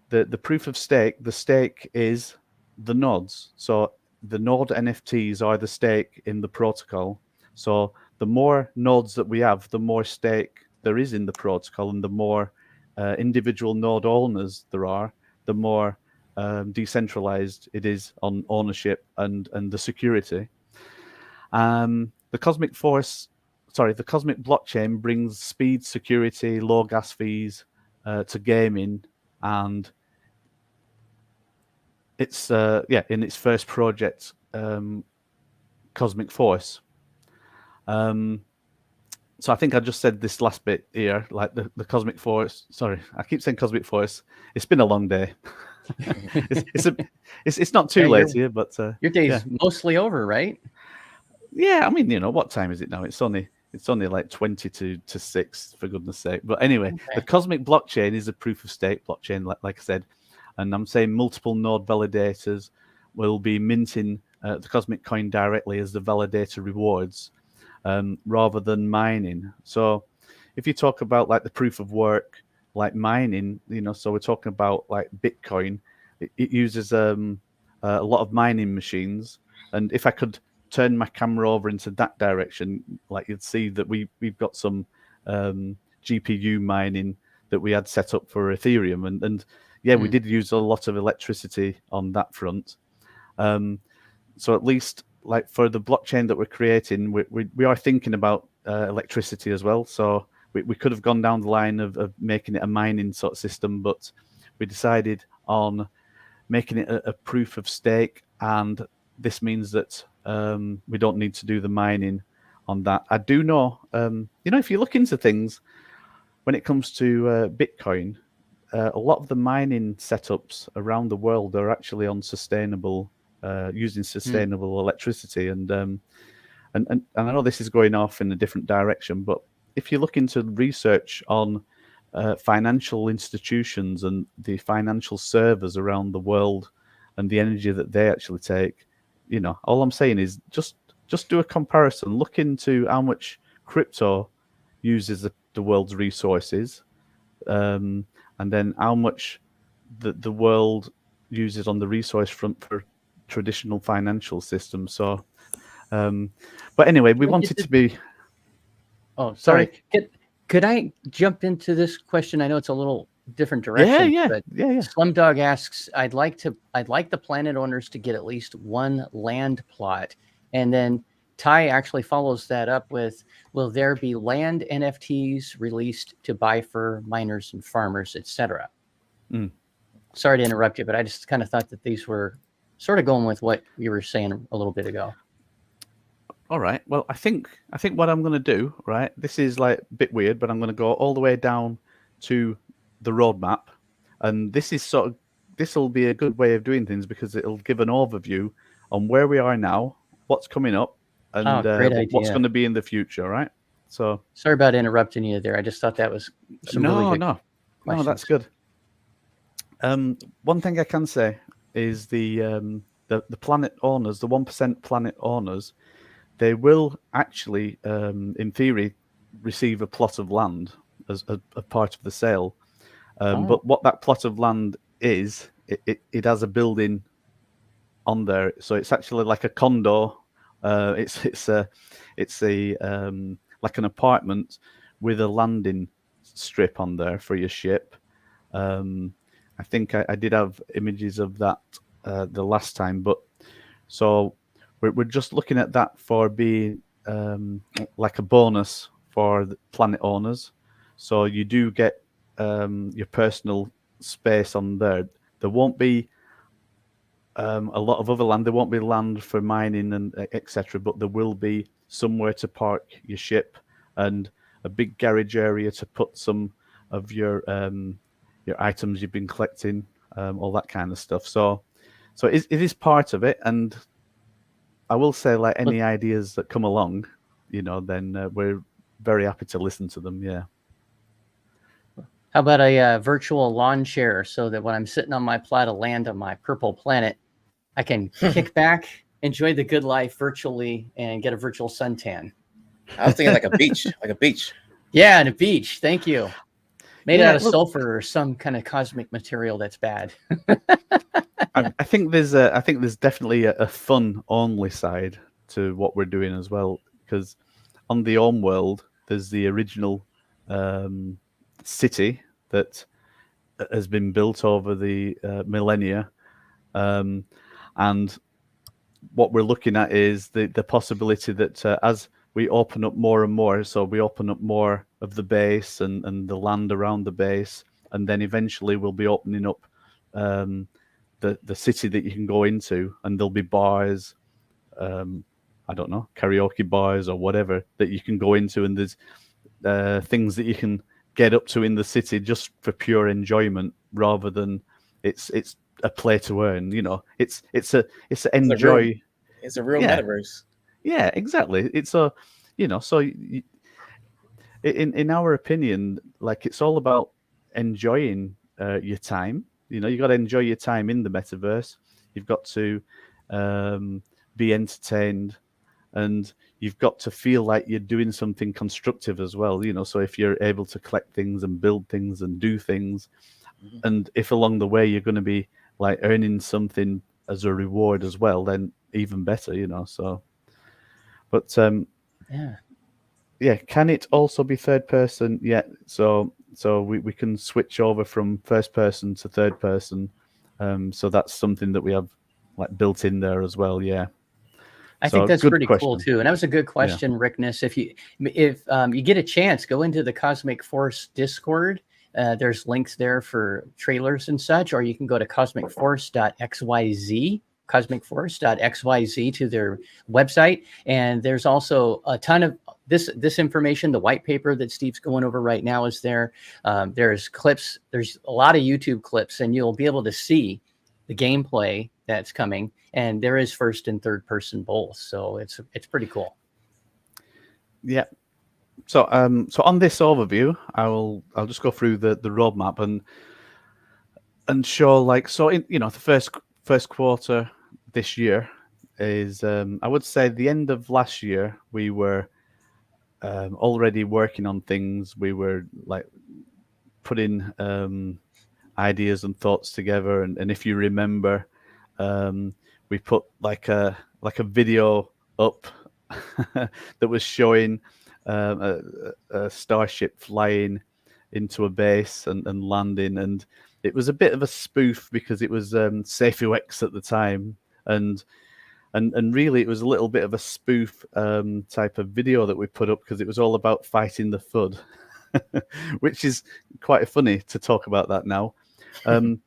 S2: the proof of stake, the stake is the nodes. So the node NFTs are the stake in the protocol. So the more nodes that we have, the more stake there is in the protocol, and the more individual node owners there are, the more decentralized it is on ownership and the security. The cosmic blockchain brings speed, security, low gas fees to gaming, and it's in its first project, Cosmic Force. So I think I just said this last bit here, like the Cosmic Force. Sorry, I keep saying Cosmic Force. It's been a long day. it's not too late here, but
S1: your day's mostly over, right?
S2: Yeah, I mean, what time is it now? It's only like 20 to 6, for goodness sake. But anyway, the Cosmic blockchain is a proof of stake blockchain, like I said, and I'm saying multiple node validators will be minting the Cosmic coin directly as the validator rewards, rather than mining. So if you talk about like the proof of work, like mining, so we're talking about like Bitcoin, it uses a lot of mining machines. And if I could turn my camera over into that direction, like you'd see that we've got some GPU mining that we had set up for Ethereum, and we did use a lot of electricity on that front. So at least like for the blockchain that we're creating, we are thinking about electricity as well. So we could have gone down the line of making it a mining sort of system, but we decided on making it a proof of stake, and this means that we don't need to do the mining on that. I do know, if you look into things, when it comes to Bitcoin, a lot of the mining setups around the world are actually on sustainable, using sustainable electricity. And I know this is going off in a different direction, but if you look into research on financial institutions and the financial servers around the world and the energy that they actually take, all I'm saying is just do a comparison. Look into how much crypto uses the world's resources, and then how much the world uses on the resource front for traditional financial systems. So, but anyway, we wanted to be.
S1: Oh, sorry. Could I jump into this question? I know it's a little different direction.
S2: Yeah.
S1: Slumdog asks, I'd like the planet owners to get at least one land plot. And then Ty actually follows that up with, will there be land NFTs released to buy for miners and farmers, etc.? Sorry to interrupt you, but I just kind of thought that these were sort of going with what you were saying a little bit ago.
S2: All right. Well, I think what I'm going to do, right, this is like a bit weird, but I'm going to go all the way down to the roadmap. And this will be a good way of doing things, because it'll give an overview on where we are now, what's coming up, and what's going to be in the future, right? So
S1: sorry about interrupting you there. I just thought that was some really good questions.
S2: No, that's good. One thing I can say is the planet owners, the 1% planet owners, they will actually, in theory, receive a plot of land as a part of the sale. But what that plot of land is, it has a building on there, so it's actually like a condo. It's like an apartment with a landing strip on there for your ship. I think I did have images of that the last time, but so we're just looking at that for being like a bonus for the planet owners. So you do get your personal space on there. There won't be a lot of other land. There won't be land for mining and etc. But there will be somewhere to park your ship and a big garage area to put some of your items you've been collecting, all that kind of stuff. So it is part of it. And I will say, like any ideas that come along, then we're very happy to listen to them. Yeah.
S1: How about a virtual lawn chair, so that when I'm sitting on my plot of land on my purple planet, I can kick back, enjoy the good life virtually, and get a virtual suntan?
S5: I was thinking like a beach,
S1: Yeah, and a beach. Thank you. Made
S2: Yeah,
S1: out of
S2: look,
S1: sulfur or some kind of cosmic material that's bad.
S2: I think there's definitely a fun only side to what we're doing as well, because on the home world there's the original city that has been built over the millennia, and what we're looking at is the possibility that as we open up more and more, so we open up more of the base and the land around the base, and then eventually we'll be opening up the city that you can go into, and there'll be bars, I don't know, karaoke bars or whatever that you can go into, and there's things that you can get up to in the city just for pure enjoyment, rather than it's a play to earn. You know, it's enjoy.
S5: It's a real
S2: Yeah.
S5: metaverse.
S2: Yeah, exactly. It's a, you know, so in our opinion, like, it's all about enjoying your time. You know, you got to enjoy your time in the metaverse. You've got to be entertained, and you've got to feel like you're doing something constructive as well. You know, so if you're able to collect things and build things and do things, and if along the way you're going to be like earning something as a reward as well, then even better. You know, so. But yeah, can it also be third person? Yeah, so we can switch over from first person to third person. So that's something that we have like built in there as well. Yeah,
S1: I think that's pretty cool too. And that was a good question,
S2: Yeah.
S1: Rickness. If you get a chance, go into the Cosmic Force Discord. There's links there for trailers and such, or you can go to cosmicforce.xyz, cosmicforce.xyz, to their website. And there's also a ton of this information. The white paper that Steve's going over right now is there. There's clips. There's a lot of YouTube clips, and you'll be able to see the gameplay that's coming. And there is first and third person both. So it's pretty cool.
S2: Yeah. So on this overview, I'll just go through the roadmap and show, like, so in, you know, the first quarter this year is I would say the end of last year we were already working on things. We were like putting ideas and thoughts together, and if you remember, we put like a video up that was showing a starship flying into a base and landing, and it was a bit of a spoof because it was SafeUX at the time, and really it was a little bit of a spoof type of video that we put up, because it was all about fighting the FUD, which is quite funny to talk about that now. And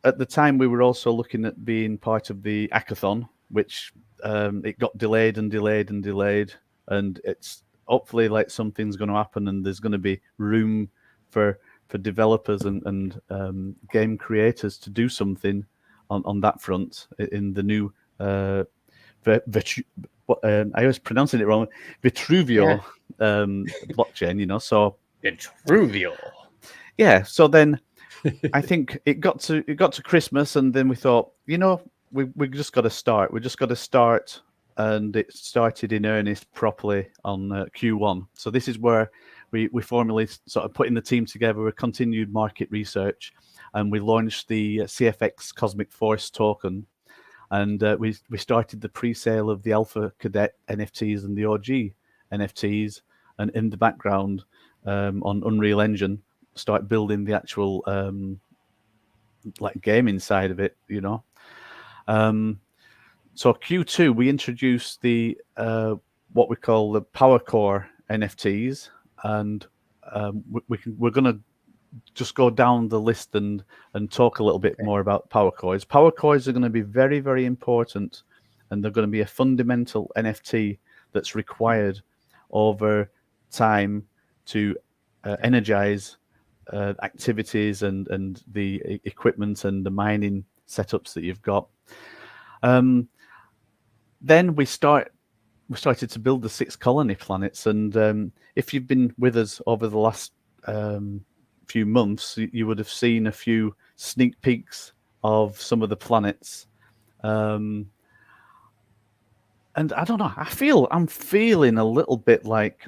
S2: at the time we were also looking at being part of the hackathon, which it got delayed and delayed and delayed, and it's hopefully like something's going to happen, and there's going to be room for developers and game creators to do something on that front in the new I was pronouncing it wrong, Vitruvio blockchain, you know. So
S1: Vitruvio.
S2: Yeah. So then I think it got to Christmas, and then we thought, you know, we just got to start. We just got to start, and it started in earnest properly on Q1. So this is where we formally sort of putting the team together. We continued market research, and we launched the CFX Cosmic Force token, and we started the pre-sale of the Alpha Cadet NFTs and the OG NFTs, and in the background on Unreal Engine, start building the actual like gaming side of it, you know. So Q2 we introduced the what we call the Power Core NFTs, and we're going to just go down the list and talk a little bit more about Power Cores. Power Cores are going to be very, very important, and they're going to be a fundamental NFT that's required over time to energize activities and the equipment and the mining setups that you've got. Then we started to build the 6 colony planets, and if you've been with us over the last few months, you would have seen a few sneak peeks of some of the planets. And I don't know, I'm feeling a little bit like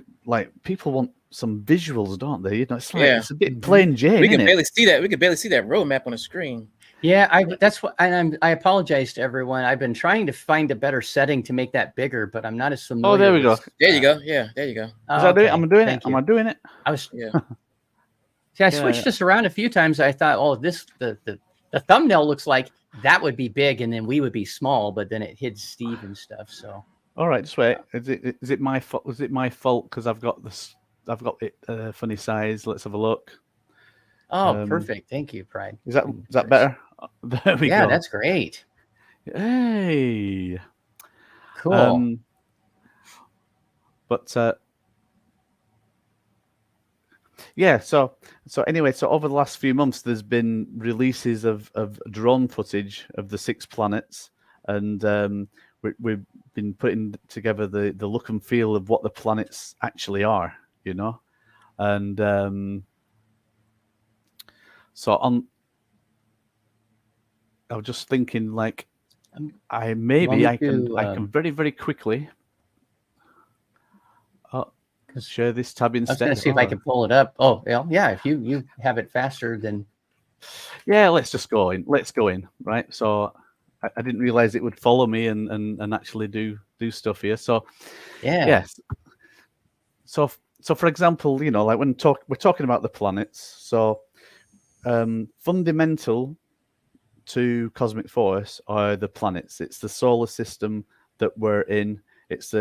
S2: people want some visuals, don't they? You know, it's like
S5: Yeah.
S2: it's a bit plain Jane.
S5: We can
S2: isn't it?
S5: barely see that. We can barely see that roadmap on the screen.
S1: Yeah, that's what, and I apologize to everyone. I've been trying to find a better setting to make that bigger, but I'm not as familiar.
S2: Oh, there we go.
S5: There you go. Yeah, there you go.
S2: Is that it? Am I doing it?
S1: Thank you.
S2: Am I doing it?
S1: I was.
S5: Yeah.
S1: See, I switched this around a few times. I thought, oh, the thumbnail looks like that would be big, and then we would be small, but then it hid Steve and stuff. So.
S2: All right, just wait. Is it my fault? Was it my fault because I've got this? I've got it funny size. Let's have a look.
S1: Oh, perfect. Thank you, Pride.
S2: Is that better? There we go.
S1: Yeah, that's great.
S2: Hey.
S1: Cool.
S2: Yeah. So anyway, so over the last few months, there's been releases of drone footage of the 6 planets, and we've been putting together the look and feel of what the planets actually are, you know, and so I was just thinking, like, I can very, very quickly share this tab instead.
S1: I was going to see if I can pull it up. Oh, yeah. If you have it faster, then
S2: yeah, let's just go in. Let's go in, right? So I didn't realize it would follow me and actually do stuff here. So
S1: yeah.
S2: Yes. So for example, you know, like when we're talking about the planets. So fundamental to cosmic force are the planets. It's the solar system that we're in. It's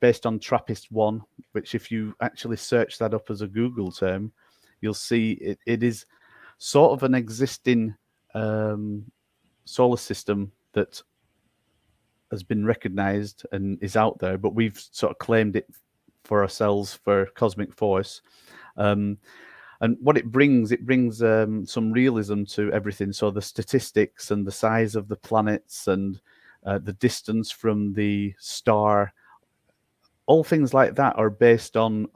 S2: based on TRAPPIST-1, which if you actually search that up as a Google term, you'll see it is sort of an existing solar system that has been recognized and is out there, but we've sort of claimed it for ourselves for cosmic force. And what it brings some realism to everything. So the statistics and the size of the planets and the distance from the star, all things like that are based on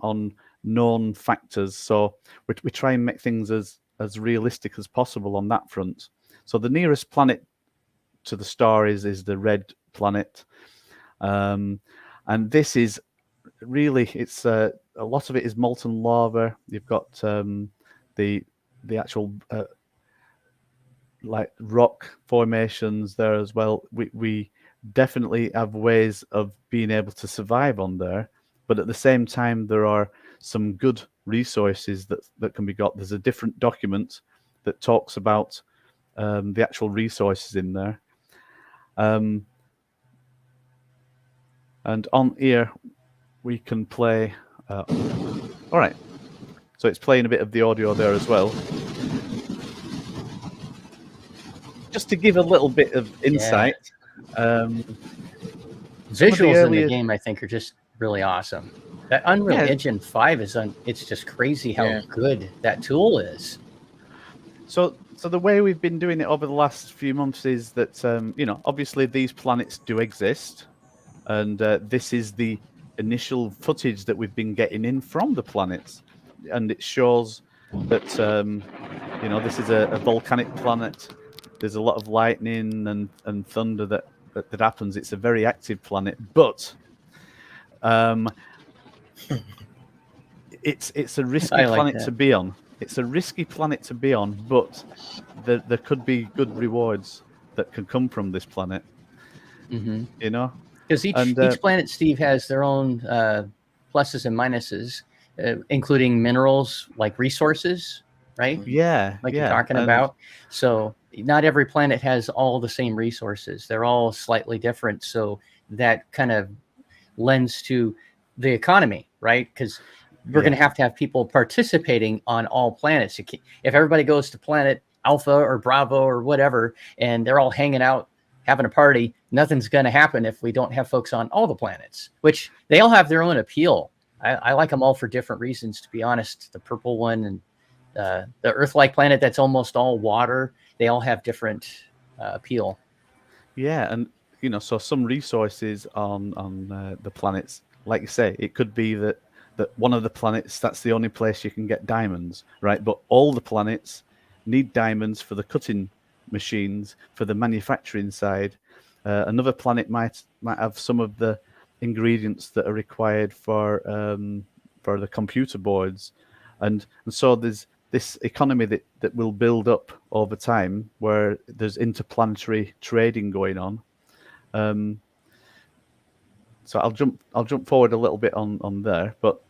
S2: known factors. So we try and make things as realistic as possible on that front. So the nearest planet to the star is the red planet, and this is really, it's a lot of it is molten lava. You've got the actual like rock formations there as well. We definitely have ways of being able to survive on there, but at the same time there are some good resources that can be got. There's a different document that talks about the actual resources in there, and on here we can play. All right, so it's playing a bit of the audio there as well, just to give a little bit of insight.
S1: Visuals in the game, I think, are just really awesome. That Unreal Engine 5 it's just crazy how good that tool is.
S2: So the way we've been doing it over the last few months is that you know, obviously these planets do exist, and this is the initial footage that we've been getting in from the planets, and it shows that you know, this is a volcanic planet. There's a lot of lightning and thunder that happens. It's a very active planet, but it's a risky planet to be on. It's a risky planet to be on, but there could be good rewards that can come from this planet.
S1: Mm-hmm.
S2: You know,
S1: because each planet, Steve, has their own pluses and minuses, including minerals like resources, right?
S2: Yeah,
S1: like you're talking about. So not every planet has all the same resources. They're all slightly different. So that kind of lends to the economy, right? Because we're going to have people participating on all planets. If everybody goes to planet Alpha or Bravo or whatever, and they're all hanging out, having a party, nothing's going to happen if we don't have folks on all the planets, which they all have their own appeal. I like them all for different reasons, to be honest. The purple one and the Earth-like planet that's almost all water, they all have different appeal.
S2: Yeah, and you know, so some resources on the planets, like you say, it could be that one of the planets, that's the only place you can get diamonds, right? But all the planets need diamonds for the cutting machines, for the manufacturing side. Another planet might have some of the ingredients that are required for for the computer boards, and so there's this economy that will build up over time where there's interplanetary trading going on. So I'll jump forward a little bit on there, but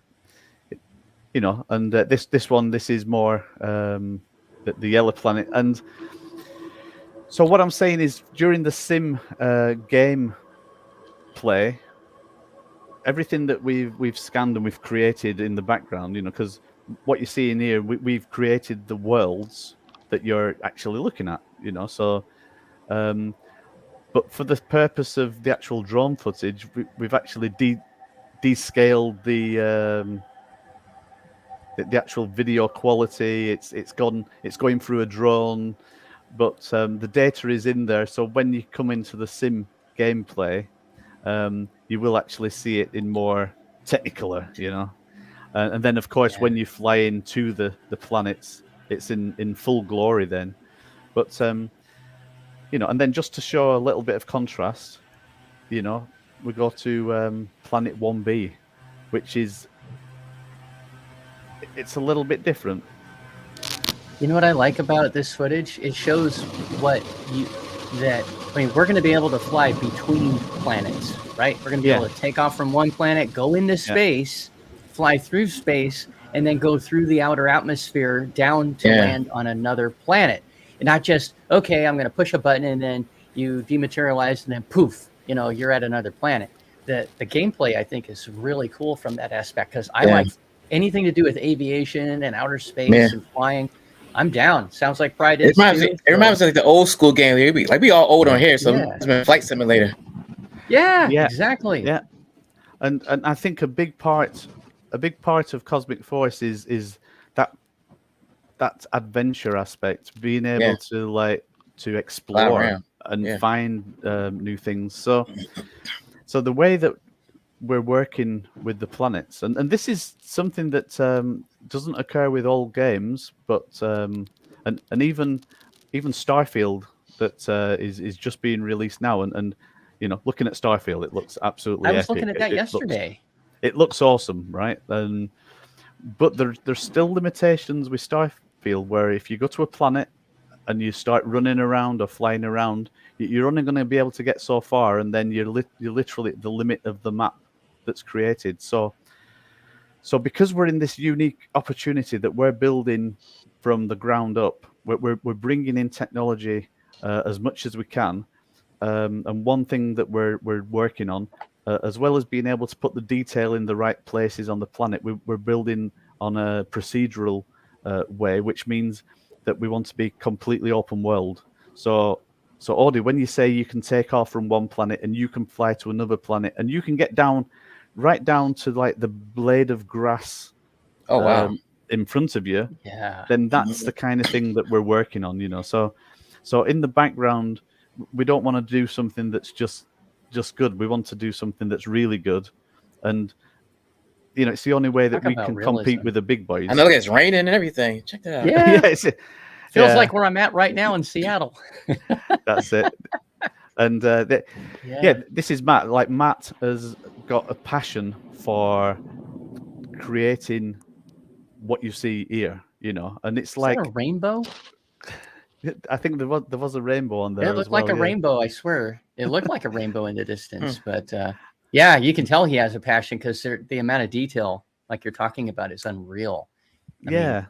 S2: and this is more the yellow planet. And so what I'm saying is during the sim game play, everything that we've scanned and we've created in the background, because what you see in here, we've created the worlds that you're actually looking at, so but for the purpose of the actual drone footage, we've actually descaled the actual video quality. It's going through a drone, but the data is in there, so when you come into the sim gameplay, you will actually see it in more technicolor, and then of course when you fly into the planets, it's in full glory then. But and then just to show a little bit of contrast, we go to planet 1B, which is it's a little bit different.
S1: You know what I like about this footage? It shows we're going to be able to fly between planets, right? We're going to be able to take off from one planet, go into space, fly through space, and then go through the outer atmosphere down to land on another planet. And not just, okay, I'm going to push a button and then you dematerialize and then poof, you're at another planet. The gameplay, I think, is really cool from that aspect, because I like anything to do with aviation and outer space and flying. I'm down. Sounds like Pride is.
S5: It reminds me of like the old school game. We all old on here, so it's been Flight Simulator.
S1: Yeah, exactly.
S2: Yeah, and I think a big part of Cosmic Force is that adventure aspect, being able to explore and find new things. So the way that we're working with the planets, and this is something that doesn't occur with all games, but and even Starfield that is just being released now, and looking at Starfield, it looks absolutely
S1: I was
S2: epic.
S1: looking at that yesterday.
S2: It looks awesome, right? But there's still limitations with Starfield, where if you go to a planet and you start running around or flying around, you're only going to be able to get so far, and then you're literally at the limit of the map that's created. So because we're in this unique opportunity that we're building from the ground up, we're bringing in technology as much as we can. And one thing that we're working on, as well as being able to put the detail in the right places on the planet, we're building on a procedural way, which means that we want to be completely open world. So Audie, when you say you can take off from one planet and you can fly to another planet and you can get right down to like the blade of grass in front of you, then that's the kind of thing that we're working on, so in the background, we don't want to do something that's just good. We want to do something that's really good, and it's the only way that we can compete with the big boys.
S5: I know it's raining and everything. Check that out.
S1: Yeah, feels like where I'm at right now in Seattle.
S2: That's it. And this is Matt. Like, Matt has got a passion for creating what you see here, and it's
S1: like a rainbow.
S2: I think there was a rainbow on there.
S1: It looked like a rainbow. I swear, it looked like a rainbow in the distance. But you can tell he has a passion, because the amount of detail, like you're talking about, is unreal. I mean,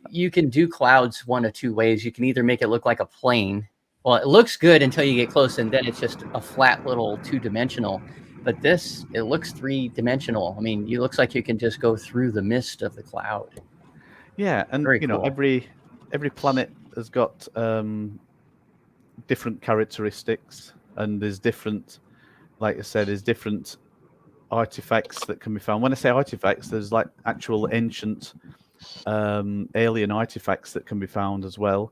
S1: you can do clouds one of two ways. You can either make it look like a plane. Well, it looks good until you get close, and then it's just a flat little 2-dimensional. But it looks 3-dimensional. I mean, it looks like you can just go through the mist of the cloud.
S2: Yeah, and
S1: very cool.
S2: Every planet has got different characteristics, and there's different, like I said, there's different artifacts that can be found. When I say artifacts, there's like actual ancient alien artifacts that can be found as well.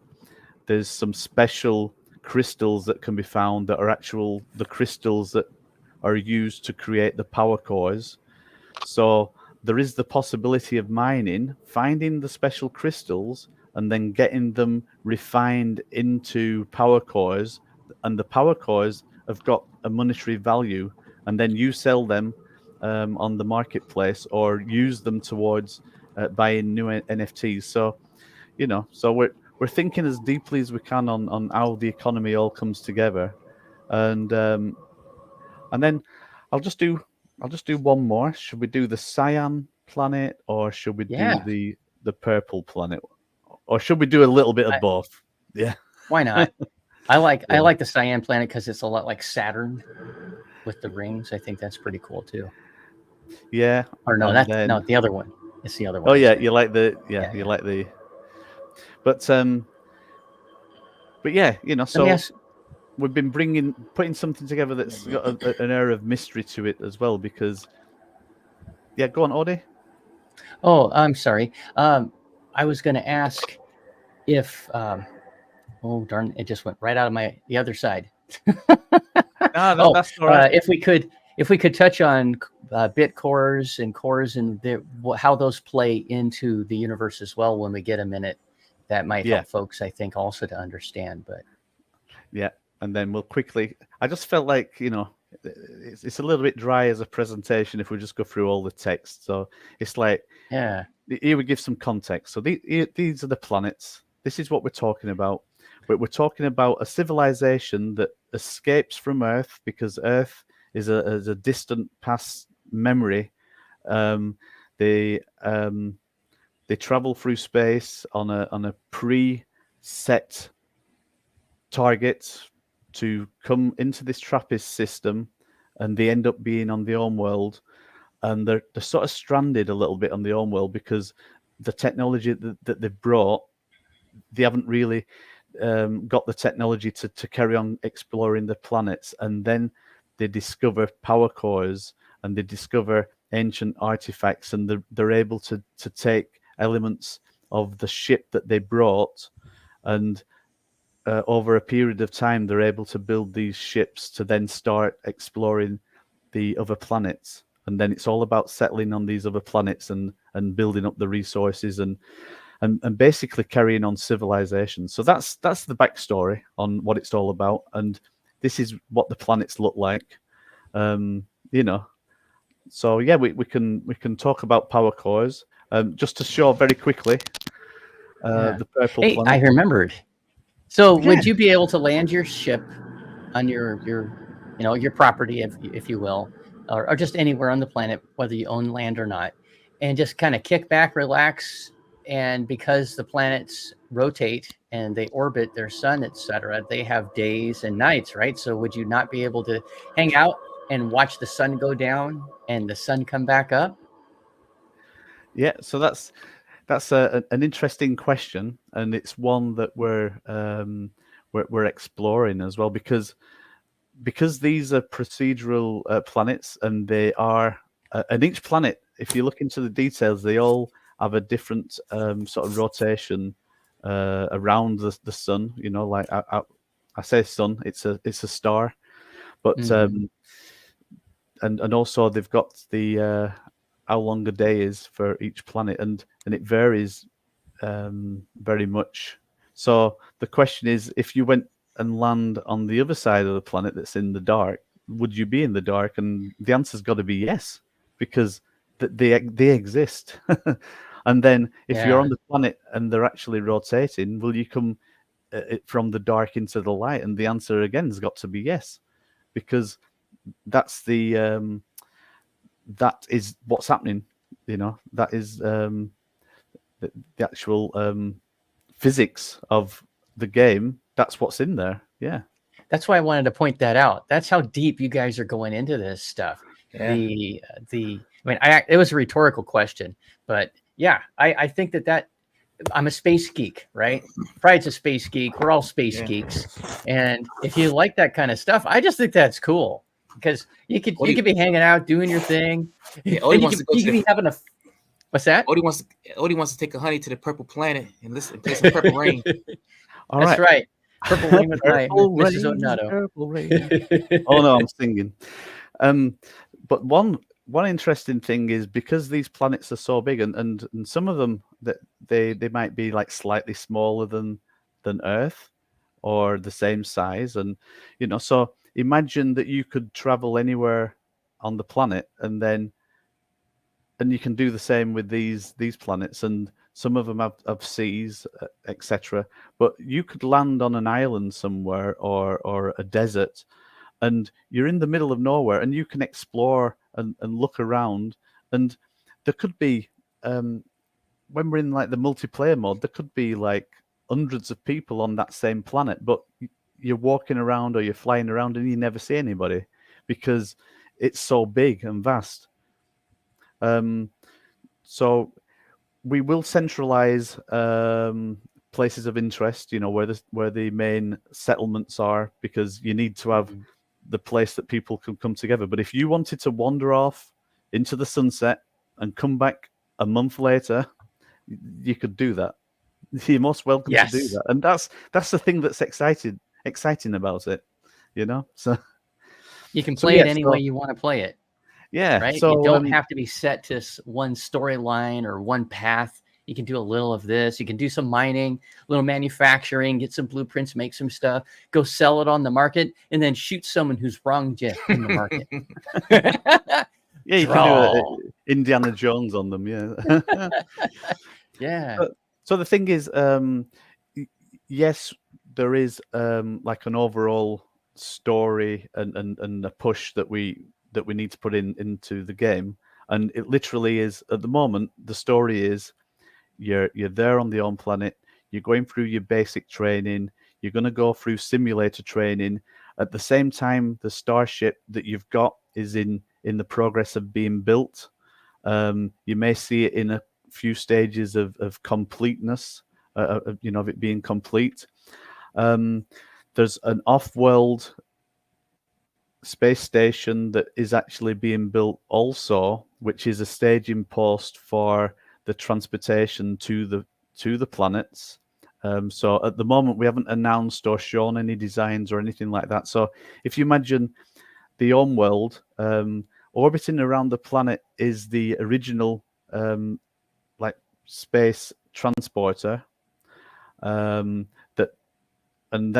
S2: There's some special crystals that can be found that are the crystals that are used to create the power cores. So there is the possibility of mining, finding the special crystals, and then getting them refined into power cores, and the power cores have got a monetary value, and then you sell them on the marketplace or use them towards buying new NFTs. So, so we're thinking as deeply as we can on how the economy all comes together, and then I'll just do one more. Should we do the cyan planet, or should we do the purple planet, or should we do a little bit of both? Yeah.
S1: Why not? I like the cyan planet because it's a lot like Saturn with the rings. I think that's pretty cool too.
S2: Yeah.
S1: Or no, no, the other one. It's the other one.
S2: Oh yeah, you like the you like the. But yeah, so we've been putting something together that's got an air of mystery to it as well, because go on, Audie.
S1: Oh, I'm sorry. I was going to ask if oh darn, it just went right out of the other side.
S2: That's all right.
S1: If we could touch on bit cores and cores and how those play into the universe as well when we get a minute, that might help folks, I think, also to understand. But
S2: and then we'll quickly. I just felt like it's a little bit dry as a presentation if we just go through all the text. So it's like here we give some context. So these are the planets. This is what we're talking about. But we're talking about a civilization that escapes from Earth because Earth is a distant past memory. They travel through space on a pre-set target to come into this TRAPPIST system, and they end up being on the home world, and they're sort of stranded a little bit on the home world because the technology that they've brought, they haven't really got the technology to carry on exploring the planets. And then they discover power cores and they discover ancient artifacts, and they're able to take elements of the ship that they brought, and over a period of time they're able to build these ships to then start exploring the other planets. And then it's all about settling on these other planets and building up the resources and basically carrying on civilization. So that's the backstory on what it's all about, and this is what the planets look like. So we can talk about power cores. Just to show very quickly, the purple planet.
S1: I remembered. So would you be able to land your ship on your property, if you will, or just anywhere on the planet, whether you own land or not, and just kind of kick back, relax, and because the planets rotate and they orbit their sun, etc., they have days and nights, right? So would you not be able to hang out and watch the sun go down and the sun come back up?
S2: Yeah, so that's an interesting question, and it's one that we're exploring as well, because these are procedural planets, and they are and each planet, if you look into the details, they all have a different sort of rotation around the sun. Like I say sun, it's a star, but and also they've got the how long a day is for each planet, and it varies very much. So the question is, if you went and land on the other side of the planet that's in the dark, would you be in the dark? And the answer's got to be yes, because they exist. And then if you're on the planet and they're actually rotating, will you come from the dark into the light? And the answer again has got to be yes, because that's that is what's happening. That is the actual physics of the game. That's what's in there. Yeah.
S1: That's why I wanted to point that out. That's how deep you guys are going into this stuff.
S5: Yeah.
S1: It was a rhetorical question, but yeah, I think that I'm a space geek, right? Pride's a space geek. We're all space geeks. And if you like that kind of stuff, I just think that's cool, because you could be hanging out doing your thing.
S5: Yeah,
S1: you could be having a what's that?
S5: Odie wants to take a honey to the purple planet and play some Purple Rain.
S2: All
S1: That's right. Purple Rain with Mrs. Onato.
S2: Purple Rain. Oh no, I'm singing. But one interesting thing is, because these planets are so big, and some of them that they might be like slightly smaller than Earth, or the same size, and so imagine that you could travel anywhere on the planet, and you can do the same with these planets, and some of them have seas, etc. But you could land on an island somewhere or a desert, and you're in the middle of nowhere, and you can explore and look around, and there could be when we're in like the multiplayer mode, there could be like hundreds of people on that same planet, but you're walking around or you're flying around and you never see anybody because it's so big and vast. So we will centralize places of interest, where the main settlements are, because you need to have the place that people can come together. But if you wanted to wander off into the sunset and come back a month later, you could do that. You're most welcome to do that, and that's the thing that's exciting about it, So
S1: you can play it any way you want to play it.
S2: Yeah,
S1: right.
S2: So
S1: you don't have to be set to one storyline or one path. You can do a little of this. You can do some mining, a little manufacturing, get some blueprints, make some stuff, go sell it on the market, and then shoot someone who's wronged you in the market.
S2: Yeah, you can do Indiana Jones on them. Yeah.
S1: Yeah.
S2: So the thing is, yes, there is like an overall story and a push that we need to put into the game, and it literally is at the moment. The story is you're there on the home planet. You're going through your basic training. You're going to go through simulator training. At the same time, the starship that you've got is in the progress of being built. You may see it in a few stages of completeness, of it being complete. There's an off-world space station that is actually being built also, which is a staging post for the transportation to the planets. So at the moment, we haven't announced or shown any designs or anything like that. So if you imagine the home world, orbiting around the planet is the original like space transporter. That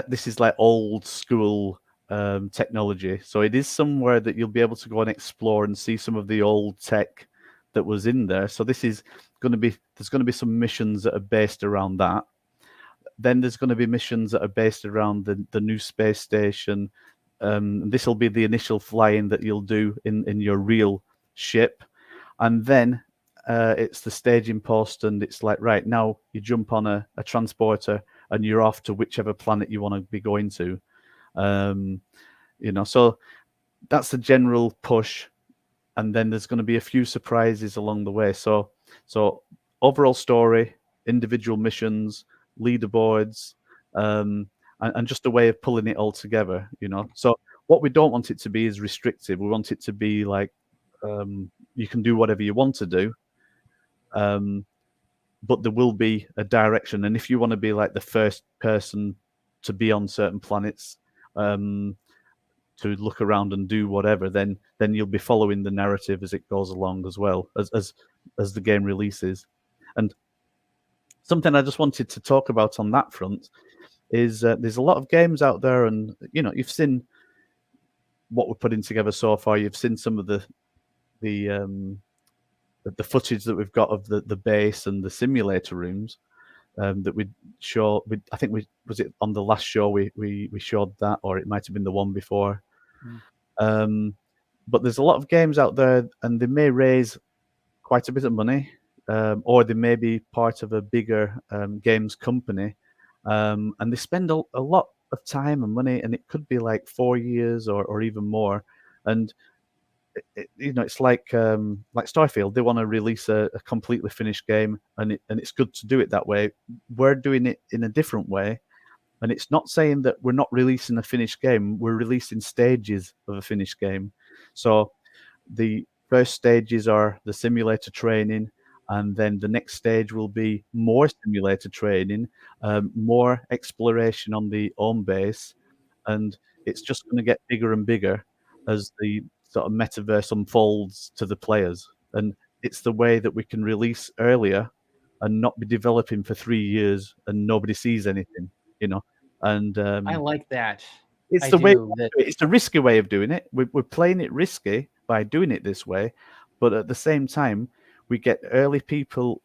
S2: this is like old school technology. So it is somewhere that you'll be able to go and explore and see some of the old tech that was in there. So there's going to be some missions that are based around that. Then there's going to be missions that are based around the new space station. This will be the initial flying that you'll do in your real ship. And then it's the staging post, and it's like, right, now you jump on a transporter and you're off to whichever planet you want to be going to. So that's the general push. And then there's going to be a few surprises along the way. So overall story, individual missions, leaderboards, and just a way of pulling it all together, So what we don't want it to be is restrictive. We want it to be like you can do whatever you want to do, but there will be a direction. And if you want to be like the first person to be on certain planets, to look around and do whatever, then you'll be following the narrative as it goes along as well as the game releases. And something I just wanted to talk about on that front is there's a lot of games out there, and you've seen what we're putting together so far. You've seen some of the footage that we've got of the base and the simulator rooms that we show. I think was it on the last show we showed that, or it might have been the one before. But there's a lot of games out there, and they may raise quite a bit of money, or they may be part of a bigger games company, and they spend a lot of time and money, and it could be like 4 years or even more. And it's like Starfield. They want to release a completely finished game, and it's good to do it that way. We're doing it in a different way, and it's not saying that we're not releasing a finished game. We're releasing stages of a finished game. So the first stages are the simulator training, and then the next stage will be more simulator training, more exploration on the home base, and it's just going to get bigger and bigger as the sort of metaverse unfolds to the players. And it's the way that we can release earlier and not be developing for 3 years and nobody sees anything, And
S1: I like that.
S2: It's the way. It's a risky way of doing it. We're playing it risky, by doing it this way, but at the same time, we get early people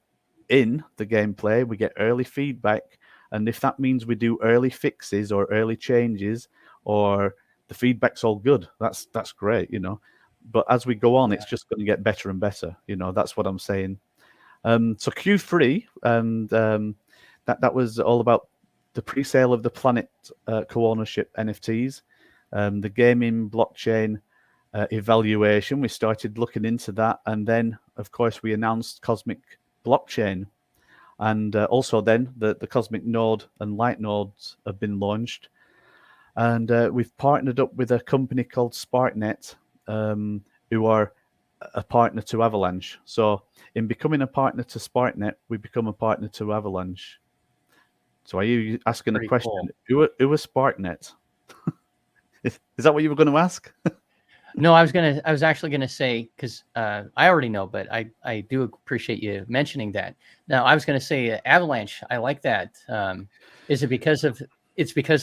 S2: in the gameplay, we get early feedback, and if that means we do early fixes or early changes, or the feedback's all good, that's great, you know. But as we go on, it's just going to get better and better, you know. That's what I'm saying. So Q3, and that was all about the pre-sale of the Planet co-ownership NFTs, the gaming blockchain evaluation. We started looking into that, and then, of course, we announced Cosmic Blockchain, and also then the Cosmic Node and Light nodes have been launched, and we've partnered up with a company called SparkNet, who are a partner to Avalanche. So in becoming a partner to SparkNet, we become a partner to Avalanche. So are you asking a question? Cool. Who is SparkNet? Is that what you were going to ask?
S1: No, I was actually going to say, because I already know, but I do appreciate you mentioning that. Now, I was going to say Avalanche. I like that. Is it because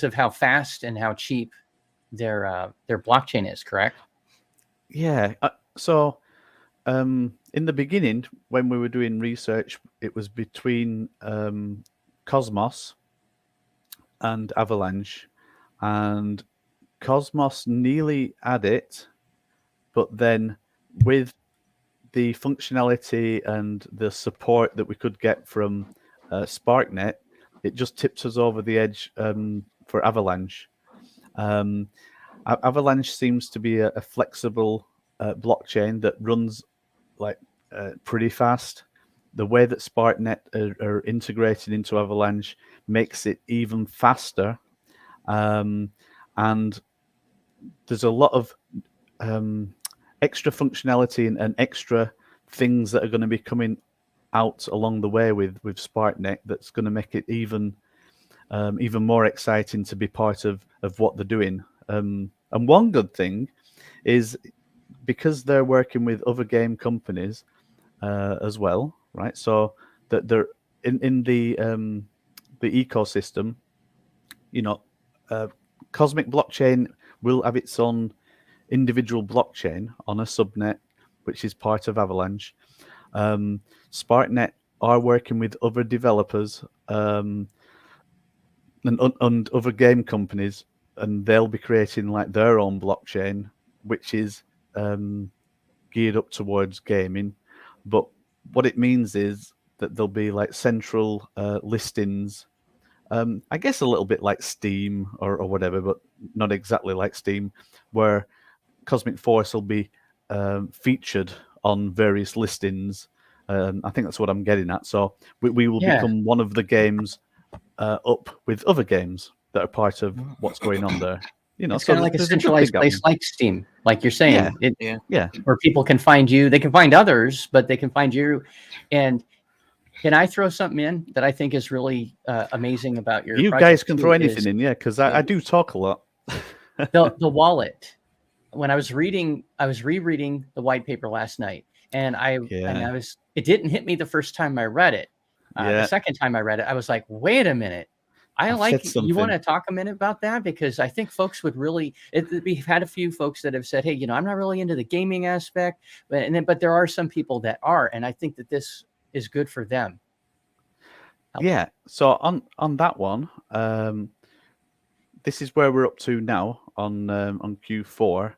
S1: of how fast and how cheap their blockchain is, correct?
S2: Yeah. So in the beginning, when we were doing research, it was between Cosmos and Avalanche, and Cosmos nearly had it, but then with the functionality and the support that we could get from SparkNet, it just tips us over the edge for Avalanche. Avalanche seems to be a flexible blockchain that runs like pretty fast. The way that SparkNet are integrated into Avalanche makes it even faster, and there's a lot of extra functionality and extra things that are going to be coming out along the way with SparkNet that's going to make it even more exciting to be part of what they're doing. And one good thing is because they're working with other game companies as well, right? So that they're in the ecosystem. You know, Cosmic Blockchain will have its own individual blockchain on a subnet, which is part of Avalanche. SparkNet are working with other developers and other game companies, and they'll be creating like their own blockchain, which is geared up towards gaming. But what it means is that there'll be like central listings. I guess a little bit like Steam or whatever, but not exactly like Steam, where Cosmic Force will be featured on various listings. I think that's what I'm getting at. So we will become one of the games up with other games that are part of what's going on there. You know,
S1: it's kind of like a centralized place like Steam, like you're saying.
S2: Yeah.
S1: Where people can find you. They can find others, but they can find you. And can I throw something in that I think is really amazing about your?
S2: You guys can throw anything in, because I do talk a lot.
S1: the wallet. When I was rereading the white paper last night, and it didn't hit me the first time I read it. The second time I read it, I was like, wait a minute. You want to talk a minute about that? Because I think folks would really, we've had a few folks that have said, hey, I'm not really into the gaming aspect, but there are some people that are, and I think that this is good for them.
S2: Yeah. So on that one, this is where we're up to now on Q4.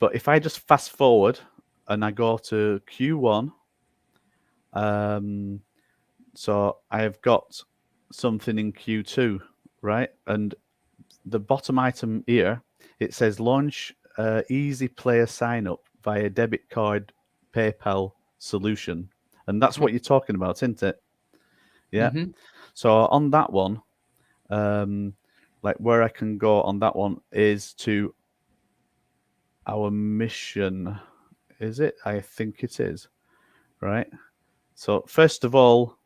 S2: But if I just fast forward and I go to Q1, so I have got something in Q2, right? And the bottom item here, it says launch easy player sign up via debit card PayPal solution. And that's what you're talking about, isn't it? Yeah. Mm-hmm. So on that one, like where I can go on that one is to our mission. Is it? I think it is. Right. So first of all,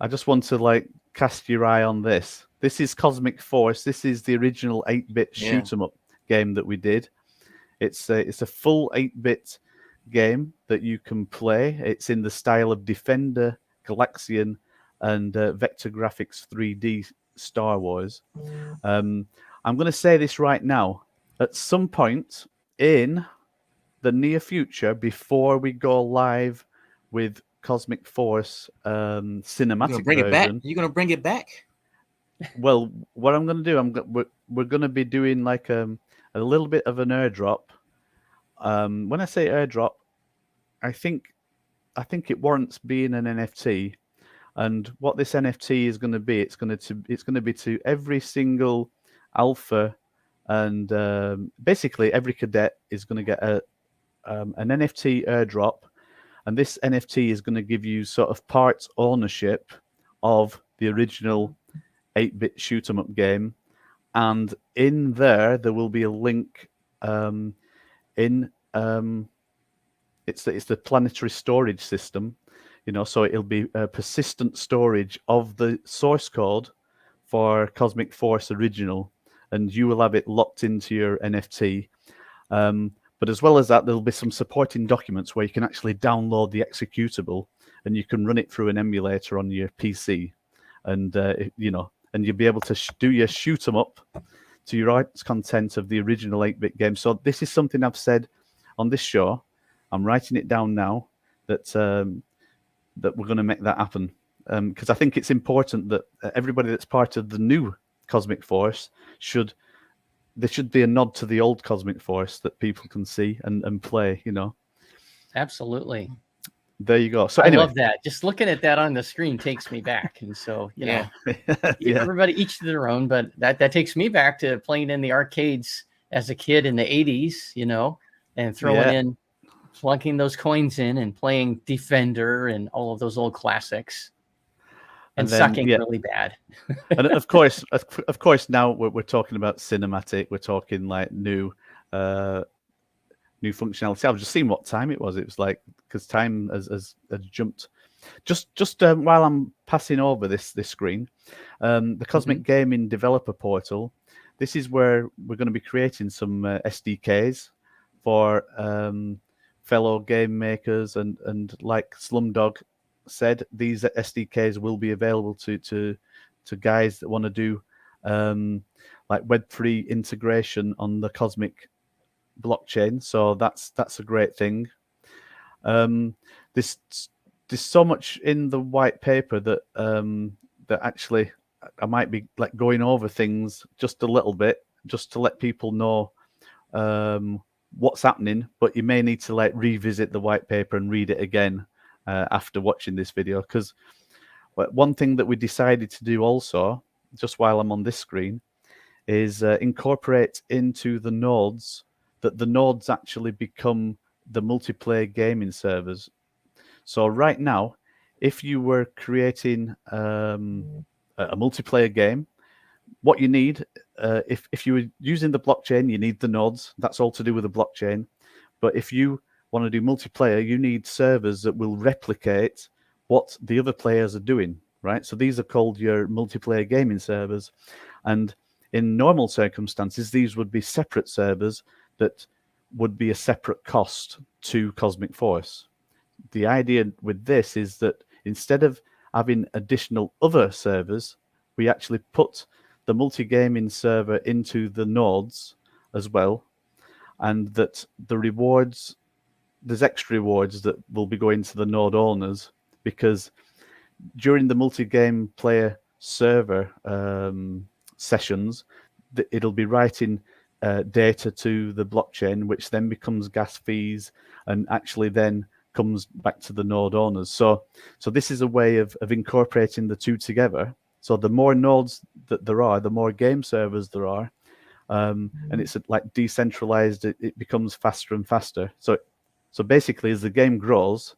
S2: I just want to like cast your eye on this. This is Cosmic Force. This is the original 8-bit shoot 'em up game that we did. It's a full 8-bit game that you can play. It's in the style of Defender, Galaxian, and Vector Graphics 3D Star Wars. I'm going to say this right now. At some point in the near future, before we go live with Cosmic Force cinematic version.
S4: You're gonna bring it back?
S2: Well, what I'm going to do, we're going to be doing like a little bit of an airdrop. When I say airdrop, I think it warrants being an NFT. And what this NFT is going to be, it's going to be to every single alpha, and basically every cadet is going to get an NFT airdrop, and this NFT is going to give you sort of part ownership of the original 8-bit shoot 'em up game, and in there will be a link it's the planetary storage system, so it'll be a persistent storage of the source code for Cosmic Force original, and you will have it locked into your NFT. But as well as that, there'll be some supporting documents where you can actually download the executable, and you can run it through an emulator on your PC, and and you'll be able to do your shoot 'em up to your rights content of the original 8-bit game. So this is something I've said on this show. I'm writing it down now that that we're going to make that happen, because I think it's important that everybody that's part of the new Cosmic Force should be a nod to the old Cosmic Force that people can see and play.
S1: Absolutely.
S2: There you go. So anyway,
S1: I love that. Just looking at that on the screen takes me back. And so,
S2: yeah.
S1: Everybody each to their own, but that takes me back to playing in the arcades as a kid in the 80s, and throwing in, plunking those coins in and playing Defender and all of those old classics, and then, sucking really bad.
S2: And of course, now we're talking about cinematic. We're talking like new functionality. I've just seen what time it was. It was like, because time has jumped. Just while I'm passing over this screen, the Cosmic Gaming Developer Portal. This is where we're going to be creating some SDKs for fellow game makers, and like Slumdog said, these SDKs will be available to guys that want to do like Web3 integration on the Cosmic blockchain. So that's a great thing. There's so much in the white paper that that actually I might be like going over things just a little bit, just to let people know what's happening, but you may need to like revisit the white paper and read it again after watching this video, because one thing that we decided to do also, just while I'm on this screen, is incorporate into the nodes that the nodes actually become the multiplayer gaming servers. So right now, if you were creating a multiplayer game, what you need, if you were using the blockchain, you need the nodes. That's all to do with the blockchain. But if you want to do multiplayer, you need servers that will replicate what the other players are doing, right? So these are called your multiplayer gaming servers. And in normal circumstances, these would be separate servers that would be a separate cost to Cosmic Force. The idea with this is that instead of having additional other servers, we actually put the multi-gaming server into the nodes as well, and that the rewards, there's extra rewards that will be going to the node owners, because during the multi-game player server sessions, it'll be writing data to the blockchain, which then becomes gas fees and actually then comes back to the node owners. So this is a way of incorporating the two together. So the more nodes that there are, the more game servers there are, and it's like decentralized. It becomes faster and faster. So basically, as the game grows,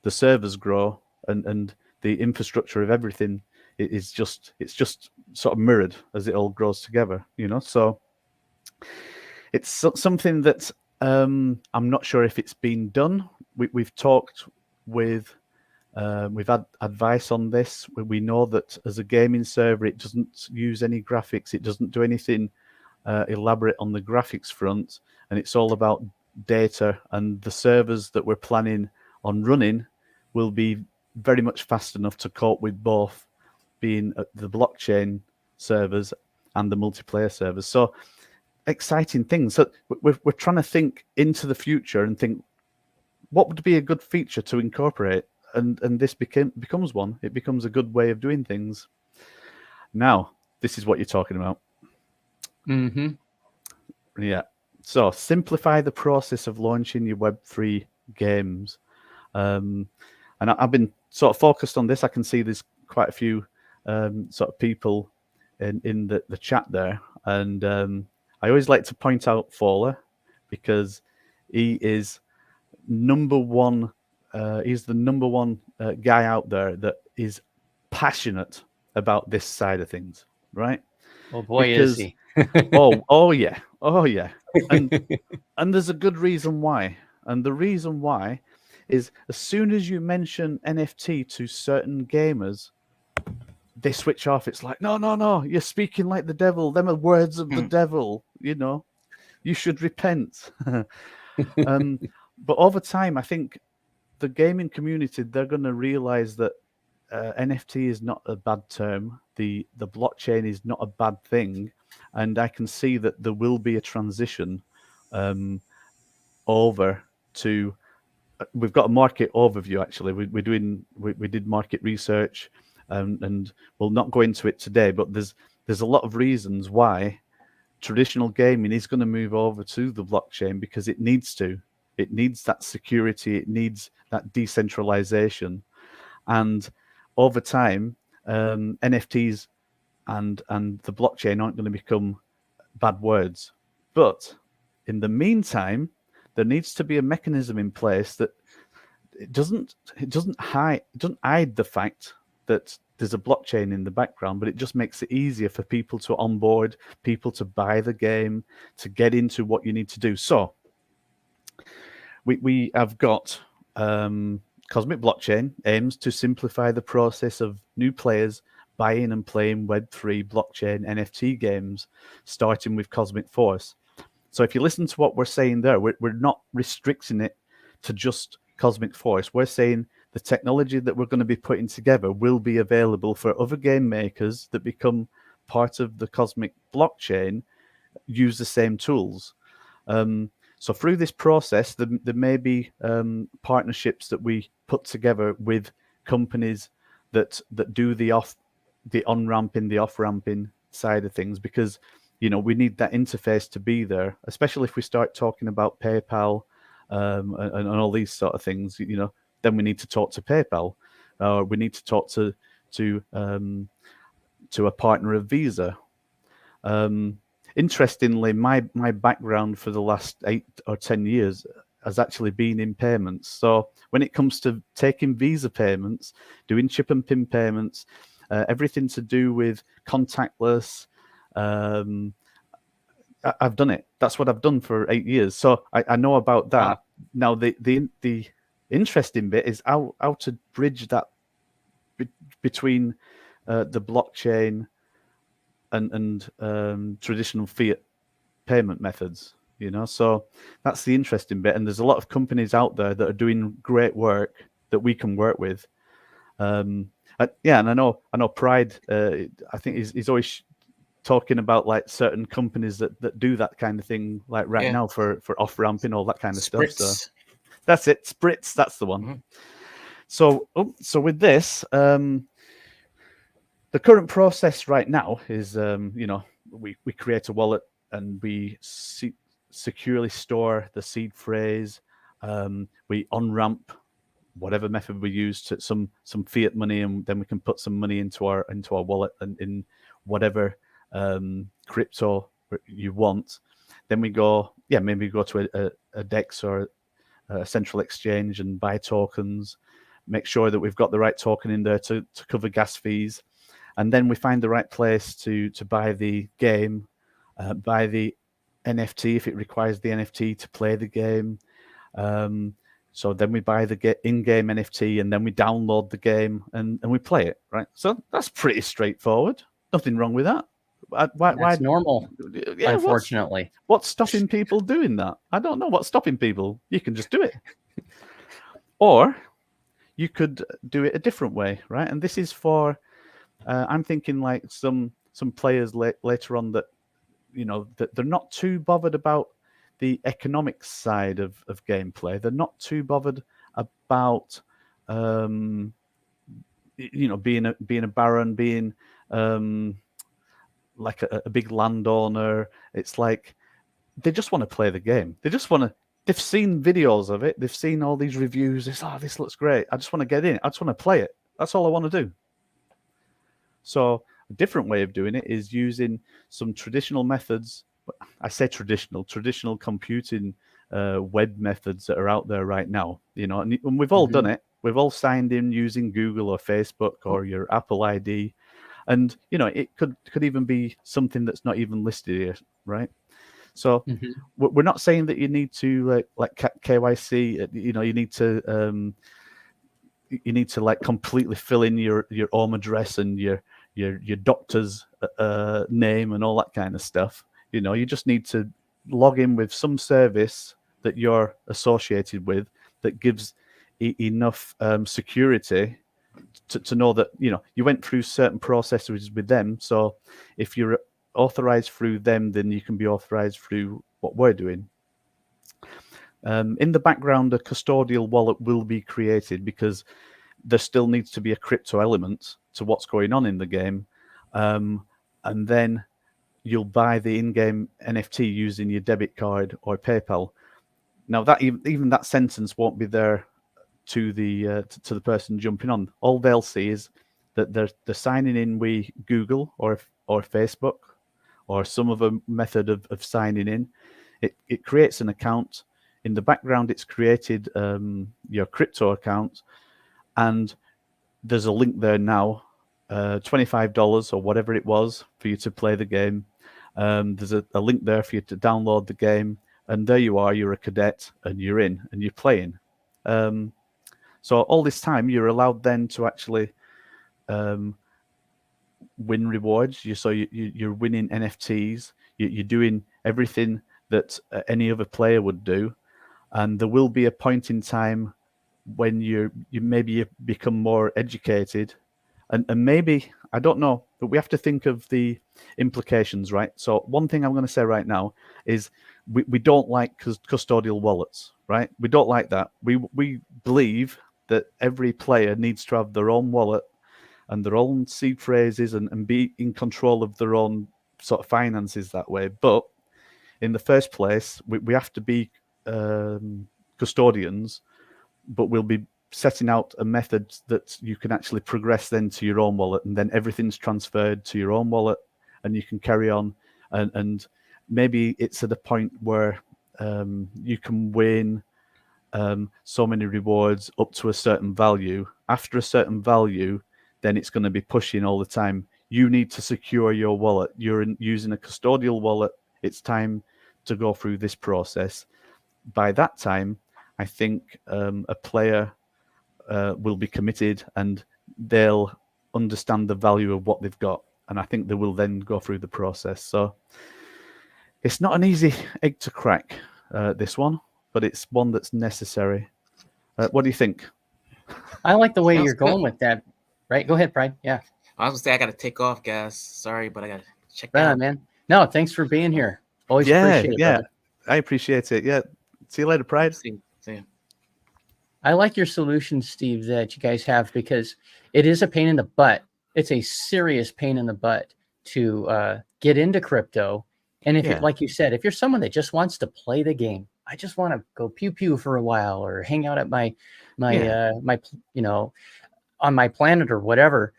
S2: the servers grow, and the infrastructure of everything it's just sort of mirrored as it all grows together. So it's something that I'm not sure if it's been done. We've talked with. We've had advice on this. We know that as a gaming server, it doesn't use any graphics. It doesn't do anything elaborate on the graphics front, and it's all about data. And the servers that we're planning on running will be very much fast enough to cope with both being the blockchain servers and the multiplayer servers. So exciting things. So we're trying to think into the future and think what would be a good feature to incorporate, and this becomes one. It becomes a good way of doing things. Now, this is what you're talking about.
S1: Mm-hmm.
S2: Yeah. So simplify the process of launching your Web3 games. And I've been sort of focused on this. I can see there's quite a few sort of people in the chat there. And I always like to point out Fowler because he is number one. He's the number one guy out there that is passionate about this side of things, right?
S1: Oh boy,
S2: because,
S1: is he!
S2: oh yeah, and there's a good reason why. And the reason why is as soon as you mention NFT to certain gamers, they switch off. It's like, no, you're speaking like the devil. Them are words of the devil. You know, you should repent. But over time, I think the gaming community, they're going to realize that NFT is not a bad term. The blockchain is not a bad thing, and I can see that there will be a transition over to. We've got a market overview actually. We did market research, and we'll not go into it today. But there's a lot of reasons why traditional gaming is going to move over to the blockchain because it needs to. It needs that security. It needs that decentralization, and over time, NFTs and the blockchain aren't going to become bad words. But in the meantime, there needs to be a mechanism in place that it doesn't hide the fact that there's a blockchain in the background, but it just makes it easier for people to onboard, people to buy the game, to get into what you need to do. So we have got Cosmic Blockchain aims to simplify the process of new players buying and playing Web3 blockchain NFT games, starting with Cosmic Force. So if you listen to what we're saying there, we're not restricting it to just Cosmic Force. We're saying the technology that we're going to be putting together will be available for other game makers that become part of the Cosmic blockchain, use the same tools. So through this process, there may be partnerships that we put together with companies that do the on-ramping, the off-ramping side of things, because we need that interface to be there, especially if we start talking about PayPal and all these sort of things. Then we need to talk to PayPal. We need to talk to a partner of Visa. Interestingly, my background for the last 8 or 10 years has actually been in payments. So when it comes to taking Visa payments, doing chip and PIN payments, everything to do with contactless, I've done it. That's what I've done for 8 years. So I know about that. Wow. Now the interesting bit is how to bridge that between the blockchain and traditional fiat payment methods. So that's the interesting bit. And there's a lot of companies out there that are doing great work that we can work with. And I know Pride. I think he's always talking about like certain companies that do that kind of thing, like now for off ramping, all that kind of stuff. So that's it. Spritz, that's the one. Mm-hmm. So with this, the current process right now is, we create a wallet and we securely store the seed phrase. We on-ramp whatever method we use to some fiat money, and then we can put some money into our wallet and in whatever crypto you want. Then we go, maybe go to a DEX or a central exchange and buy tokens, make sure that we've got the right token in there to cover gas fees. And then we find the right place to buy the game, buy the NFT if it requires the NFT to play the game. So then we buy the in-game NFT and then we download the game and we play it, right? So that's pretty straightforward. Nothing wrong with that. Why
S1: normal, unfortunately.
S2: What's stopping people doing that? I don't know what's stopping people. You can just do it. Or you could do it a different way, right? And this is for... I'm thinking like some players later on that that they're not too bothered about the economic side of gameplay. They're not too bothered about being a baron, being like a big landowner. It's like they just want to play the game. They just want to. They've seen videos of it. They've seen all these reviews. It's this looks great. I just want to get in. I just want to play it. That's all I want to do. So a different way of doing it is using some traditional methods. I say traditional computing web methods that are out there right now. And we've all done it. We've all signed in using Google or Facebook or your Apple ID, and it could even be something that's not even listed here, right? So we're not saying that you need to like KYC. You need to like completely fill in your home address and your doctor's name and all that kind of stuff. You just need to log in with some service that you're associated with that gives enough security to know that you went through certain processes with them. So if you're authorized through them, then you can be authorized through what we're doing. In the background, a custodial wallet will be created because there still needs to be a crypto element to what's going on in the game, and then you'll buy the in-game NFT using your debit card or PayPal. Now, that even that sentence won't be there to the person jumping on. All they'll see is that they're signing in with Google or Facebook or some other method of signing in. It creates an account. In the background, it's created your crypto account, and there's a link there now, $25 or whatever it was for you to play the game. There's a link there for you to download the game, and there you are. You're a cadet, and you're in, and you're playing. So all this time, you're allowed then to actually win rewards. You're winning NFTs. You're doing everything that any other player would do, and there will be a point in time when you become more educated, and maybe, I don't know, but we have to think of the implications, right? So one thing I'm going to say right now is we don't like custodial wallets, right? We don't like that. We believe that every player needs to have their own wallet and their own seed phrases and be in control of their own sort of finances that way. But in the first place, we have to be custodians, but we'll be setting out a method that you can actually progress then to your own wallet, and then everything's transferred to your own wallet, and you can carry on. And maybe it's at a point where you can win so many rewards up to a certain value. After a certain value, then it's going to be pushing all the time. You need to secure your wallet. You're using a custodial wallet. It's time to go through this process. By that time, I think a player will be committed, and they'll understand the value of what they've got. And I think they will then go through the process. So it's not an easy egg to crack, this one, but it's one that's necessary. What do you think?
S1: I like the way
S4: Sounds
S1: you're going with that. Right? Go ahead, Pride. Yeah.
S4: I was gonna say I gotta take off, guys. Sorry, but I gotta check
S1: Right
S4: out.
S1: on, man. No, thanks for being here. Always appreciate it. Brother.
S2: I appreciate it. Yeah. See you later, Pride.
S4: See ya.
S1: I like your solution, Steve, that you guys have, because it is a pain in the butt. It's a serious pain in the butt to get into crypto. And if it, like you said, if you're someone that just wants to play the game, I just want to go pew pew for a while or hang out at my on my planet or whatever.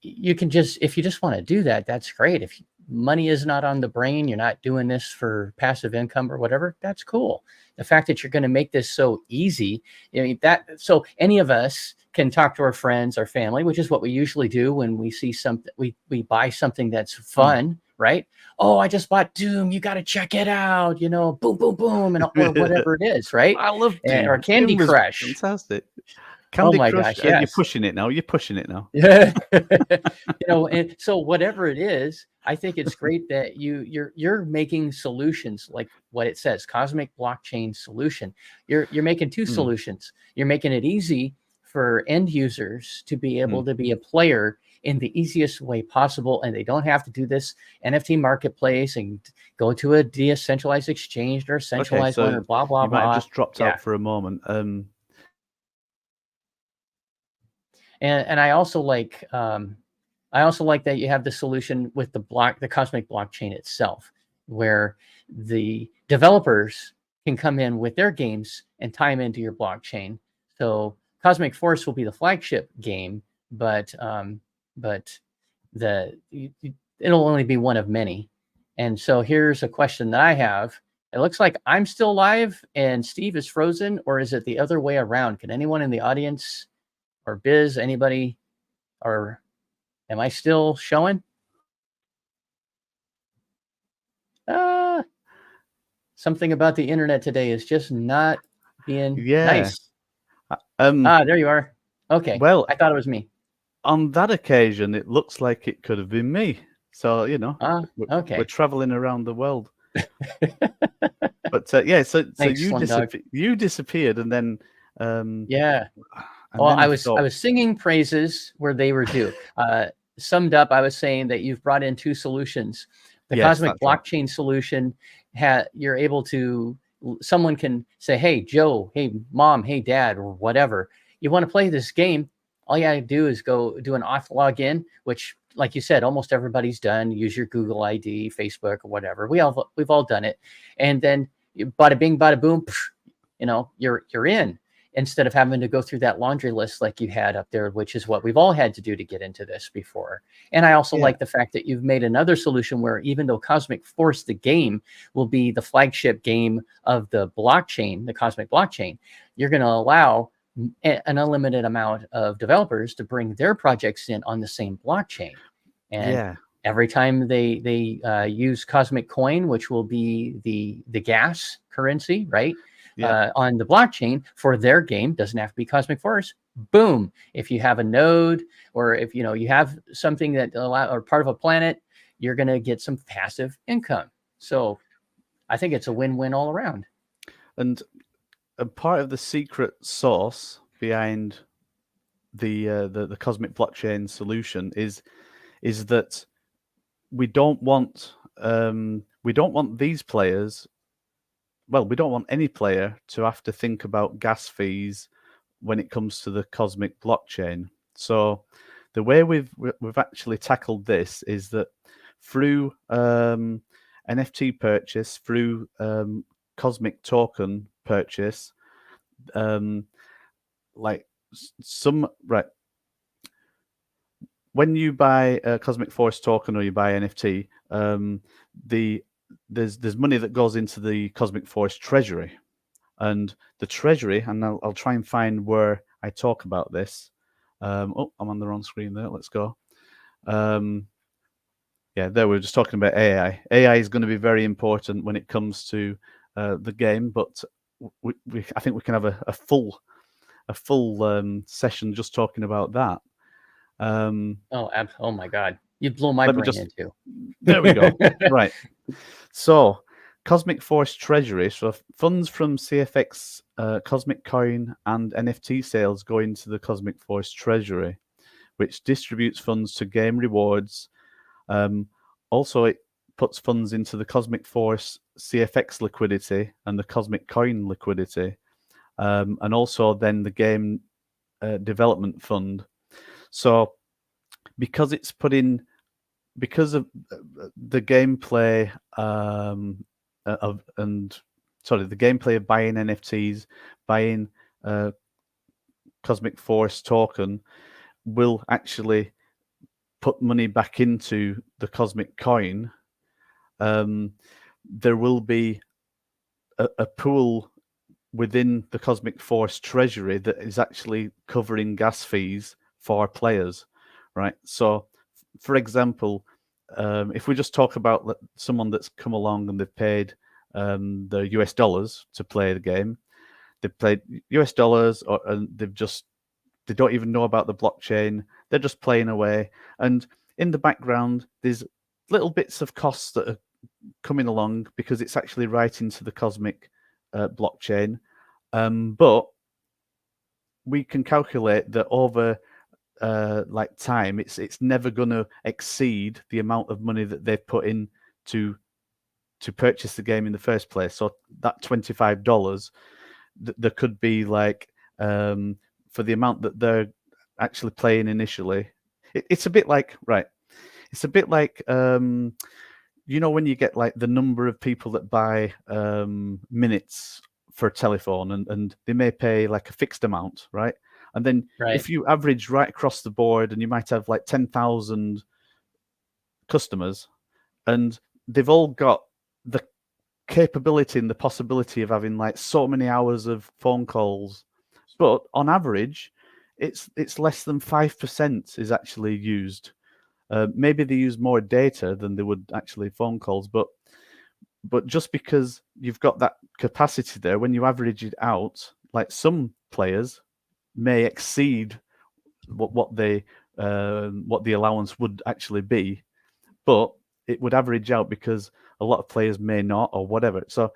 S1: You can just, if you just want to do that, that's great. If money is not on the brain, you're not doing this for passive income or whatever, that's cool. The fact that you're going to make this so easy, so any of us can talk to our friends, our family, which is what we usually do when we see something, we buy something that's fun, right? Oh, I just bought Doom. You got to check it out, boom, boom, boom, and or whatever it is, right?
S2: I love Doom.
S1: Or Candy Crush.
S2: Fantastic. Candy Crush,
S1: gosh, yes.
S2: You're pushing it now.
S1: Yeah. And so whatever it is, I think it's great that you're making solutions like what it says, cosmic blockchain solution. You're making two solutions. You're making it easy for end users to be able to be a player in the easiest way possible, and they don't have to do this NFT marketplace and go to a decentralized exchange or a centralized one or blah blah
S2: you
S1: blah.
S2: might have just dropped out for a moment.
S1: And I also like that you have the solution with the Cosmic blockchain itself, where the developers can come in with their games and tie them into your blockchain. So Cosmic Force will be the flagship game, but it'll only be one of many. And so here's a question that I have. It looks like I'm still live and Steve is frozen, or is it the other way around? Can anyone in the audience or Biz, anybody, or am I still showing? Something about the internet today is just not being nice. There you are. Okay.
S2: Well,
S1: I thought it was me.
S2: On that occasion, it looks like it could have been me. So, we're traveling around the world. But
S1: Thanks,
S2: you disappeared, and then
S1: well, I was singing praises where they were due. Summed up, I was saying that you've brought in two solutions. The Cosmic blockchain solution, you're able to, someone can say, hey, Joe, hey, mom, hey, dad, or whatever. You want to play this game? All you got to do is go do an auth login, which, like you said, almost everybody's done. Use your Google ID, Facebook, or whatever. We've all done it. And then bada bing, bada boom, you're in, instead of having to go through that laundry list like you had up there, which is what we've all had to do to get into this before. And I also like the fact that you've made another solution where, even though Cosmic Force, the game, will be the flagship game of the blockchain, the Cosmic blockchain, you're going to allow an unlimited amount of developers to bring their projects in on the same blockchain. And every time they use Cosmic Coin, which will be the gas currency, right? On the blockchain for their game, doesn't have to be Cosmic Force. Boom! If you have a node, or if you have something that or part of a planet, you're going to get some passive income. So I think it's a win-win all around.
S2: And a part of the secret sauce behind the Cosmic blockchain solution is that we don't want these players. Well, we don't want any player to have to think about gas fees when it comes to the Cosmic blockchain. So the way we've actually tackled this is that through NFT purchase, through Cosmic token purchase, when you buy a Cosmic Force token or you buy NFT, there's money that goes into the Cosmic Force treasury, and the treasury, and I'll try and find where I talk about this. I'm on the wrong screen there. Let's go. There we're just talking about AI. AI is going to be very important when it comes to the game, but I think we can have a full session just talking about that.
S1: Oh my God, you blow my brain into.
S2: There we go. Right. So, Cosmic Force Treasury, so funds from CFX, Cosmic Coin, and NFT sales go into the Cosmic Force Treasury, which distributes funds to game rewards. Also, it puts funds into the Cosmic Force CFX liquidity and the Cosmic Coin liquidity, and also then the game development fund. So, because it's put in, because of the gameplay the gameplay of buying NFTs, buying Cosmic Force token will actually put money back into the Cosmic Coin. There will be a pool within the Cosmic Force treasury that is actually covering gas fees for players, right? So, for example, if we just talk about someone that's come along and they've paid the US dollars to play the game, they've played US dollars, and they don't even know about the blockchain. They're just playing away, and in the background, there's little bits of costs that are coming along because it's actually right into the Cosmic blockchain. But we can calculate that over like time, it's never going to exceed the amount of money that they've put in to purchase the game in the first place. So that $25, there could be like for the amount that they're actually playing initially. It's a bit like It's a bit like you know, when you get like the number of people that buy minutes for a telephone, and they may pay like a fixed amount, right? And then if you average right across the board, and you might have like 10,000 customers, and they've all got the capability and the possibility of having like so many hours of phone calls, but on average, it's less than 5% is actually used. Maybe they use more data than they would actually phone calls, but just because you've got that capacity there, when you average it out, like some players may exceed what the allowance would actually be, but it would average out because a lot of players may not, or whatever. So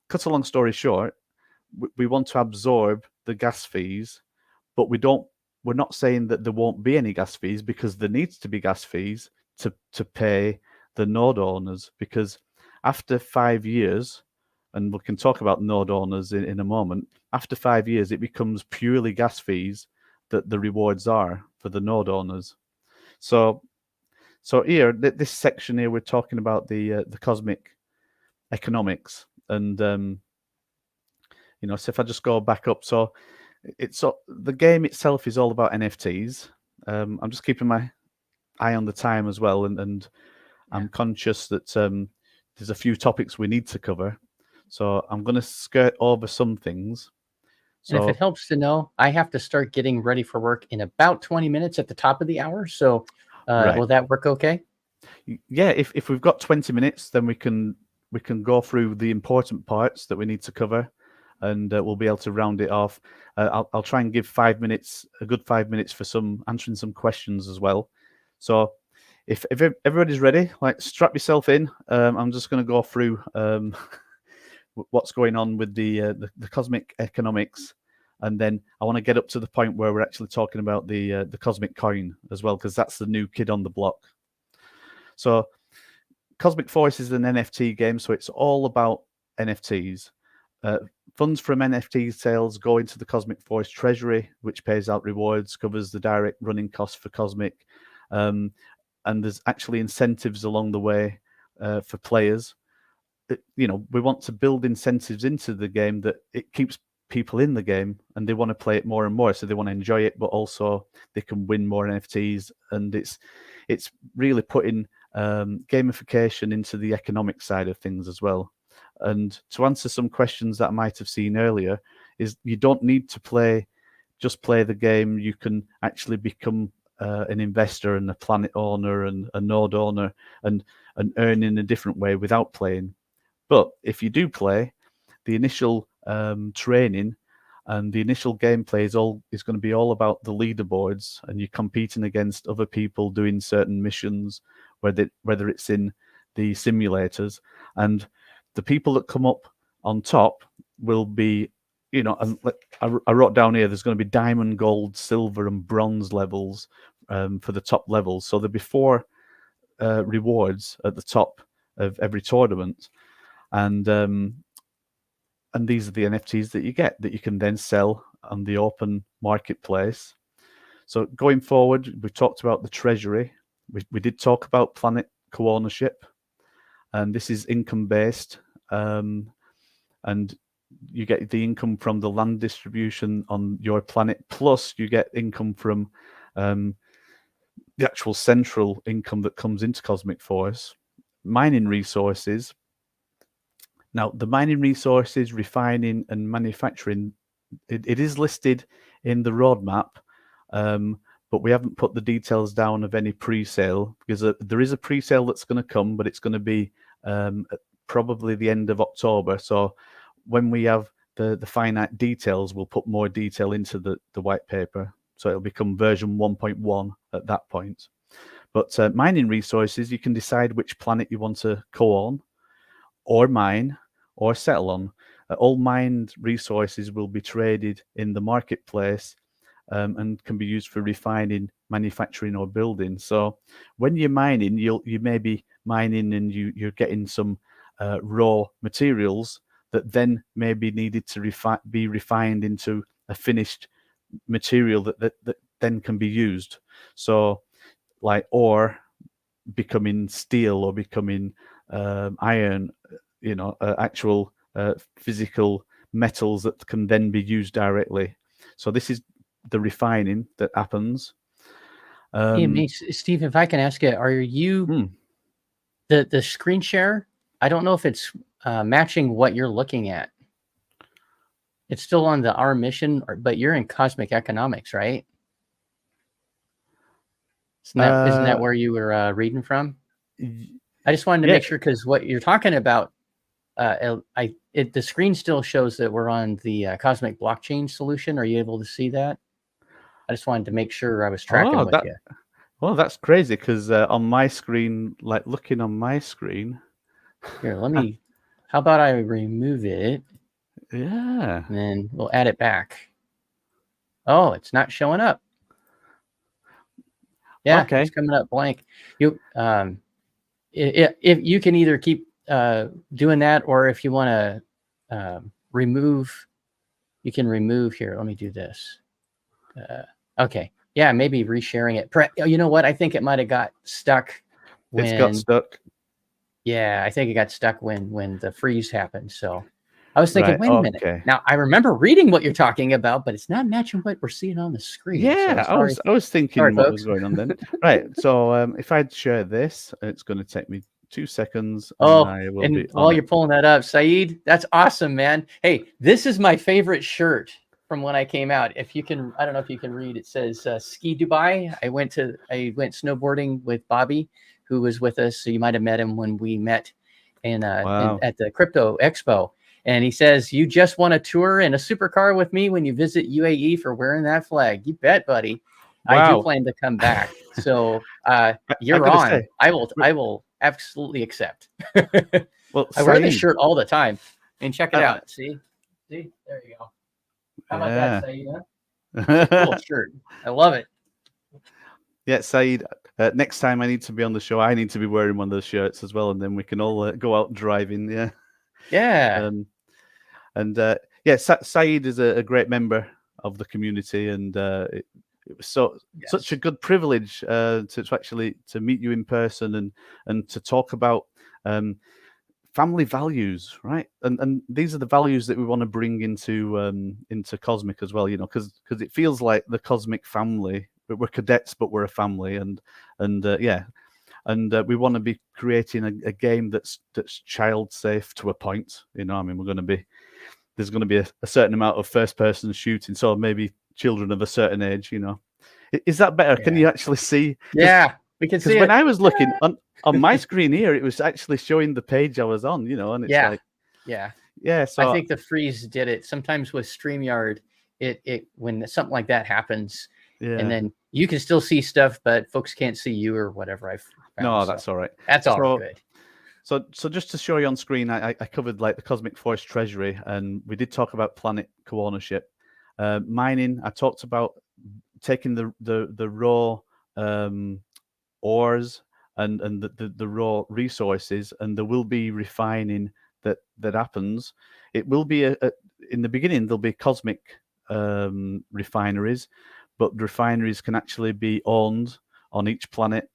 S2: cut a long story short, we want to absorb the gas fees, but we're not saying that there won't be any gas fees, because there needs to be gas fees to pay the node owners, because after 5 years, and we can talk about node owners in a moment, after 5 years, it becomes purely gas fees that the rewards are for the node owners. So here, this section here, we're talking about the cosmic economics, and you know, so if I just go back up, so the game itself is all about NFTs. I'm just keeping my eye on the time as well, and I'm conscious that there's a few topics we need to cover, so I'm going to skirt over some things. So,
S1: and if it helps to know, I have to start getting ready for work in about 20 minutes at the top of the hour. So will that work okay?
S2: Yeah, if we've got 20 minutes, then we can go through the important parts that we need to cover, and we'll be able to round it off. I'll try and give 5 minutes, a good 5 minutes for answering some questions as well. So if everybody's ready, like, strap yourself in. I'm just going to go through what's going on with the cosmic economics, and then I want to get up to the point where we're actually talking about the cosmic coin as well, because that's the new kid on the block. So Cosmic Force is an NFT game, so it's all about NFTs. Funds from NFT sales go into the Cosmic Force treasury, which pays out rewards, covers the direct running costs for Cosmic, and there's actually incentives along the way for players. You know, we want to build incentives into the game that it keeps people in the game, and they want to play it more and more, so they want to enjoy it, but also they can win more NFTs, and it's really putting gamification into the economic side of things as well. And to answer some questions that I might have seen earlier, is you don't need to just play the game. You can actually become an investor and a planet owner and a node owner and earn in a different way without playing. But if you do play, the initial training and the initial gameplay is going to be all about the leaderboards, and you're competing against other people doing certain missions, whether it's in the simulators, and the people that come up on top will be, you know, and I wrote down here, there's going to be diamond, gold, silver, and bronze levels for the top levels. So there'll be 4 rewards at the top of every tournament, and these are the NFTs that you get that you can then sell on the open marketplace. So going forward, we talked about the treasury. We did talk about planet co-ownership, and this is income based, and you get the income from the land distribution on your planet, plus you get income from the actual central income that comes into Cosmic Force. Mining resources. Now, the mining resources, refining, and manufacturing, it is listed in the roadmap, but we haven't put the details down of any pre-sale, because there is a pre-sale that's going to come, but it's going to be probably the end of October. So when we have the finite details, we'll put more detail into the white paper. So it'll become version 1.1 at that point. But mining resources, you can decide which planet you want to co-own or mine or settle on. all mined resources will be traded in the marketplace and can be used for refining, manufacturing, or building. So when you're mining, you may be mining and you're getting some raw materials that then may be needed to be refined into a finished material that then can be used. So like ore becoming steel or becoming iron, actual physical metals that can then be used directly. So this is the refining that happens.
S1: Hey, Steve, if I can ask you, are you the screen share? I don't know if it's matching what you're looking at. It's still on our mission, but you're in cosmic economics, right? Isn't that where you were reading from? I just wanted to make sure, because what you're talking about, the screen still shows that we're on the cosmic blockchain solution. Are you able to see that? I just wanted to make sure I was tracking with you.
S2: Well, that's crazy, because on my screen, like looking on my screen.
S1: Here, how about I remove it?
S2: Yeah.
S1: And then we'll add it back. Oh, it's not showing up. Yeah, okay. It's coming up blank. If you can either keep doing that, or if you want to remove, you can remove here. Let me do this. Okay. Yeah, maybe resharing it. You know what? I think it might have got stuck.
S2: It's got stuck.
S1: Yeah, I think it got stuck when the freeze happened. So I was thinking, wait a minute. Now I remember reading what you're talking about, but it's not matching what we're seeing on the screen.
S2: Yeah, so I was thinking what was going on then. Right. So if I share this, it's going to take me 2 seconds.
S1: And while you're pulling that up, Saeed, that's awesome, man. Hey, this is my favorite shirt from when I came out. If you can, I don't know if you can read. It says Ski Dubai. I went snowboarding with Bobby, who was with us. So you might have met him when we met at the Crypto Expo. And he says, "You just won a tour in a supercar with me when you visit UAE for wearing that flag." You bet, buddy. Wow. I do plan to come back. So you're on. I will absolutely accept.
S2: Well,
S1: I wear this shirt all the time. And check it out. See, there you go. How about that, Saeed? Huh? Cool shirt. I love it.
S2: Yeah, Saeed. Next time I need to be on the show, I need to be wearing one of those shirts as well, and then we can all go out driving. Yeah.
S1: Yeah.
S2: Saeed is a great member of the community, and it was such a good privilege to actually meet you in person and to talk about family values, right? And these are the values that we want to bring into Cosmic as well, because it feels like the Cosmic family. We're cadets, but we're a family, and we want to be creating a game that's child safe to a point. We're going to be. There's going to be a certain amount of first-person shooting, so maybe children of a certain age, Is that better? Yeah. Can you actually see?
S1: Yeah, we can see it.
S2: Because when I was looking on my screen here, it was actually showing the page I was on, and it's
S1: yeah. So
S2: I
S1: think the freeze did it. Sometimes with StreamYard, it when something like that happens, and then you can still see stuff, but folks can't see you or whatever.
S2: That's all right.
S1: That's all good.
S2: So just to show you on screen, I covered like the Cosmic Forest Treasury, and we did talk about planet co-ownership. Mining, I talked about taking the raw ores and the raw resources, and there will be refining that happens. It will be in the beginning there'll be cosmic refineries, but the refineries can actually be owned on each planet,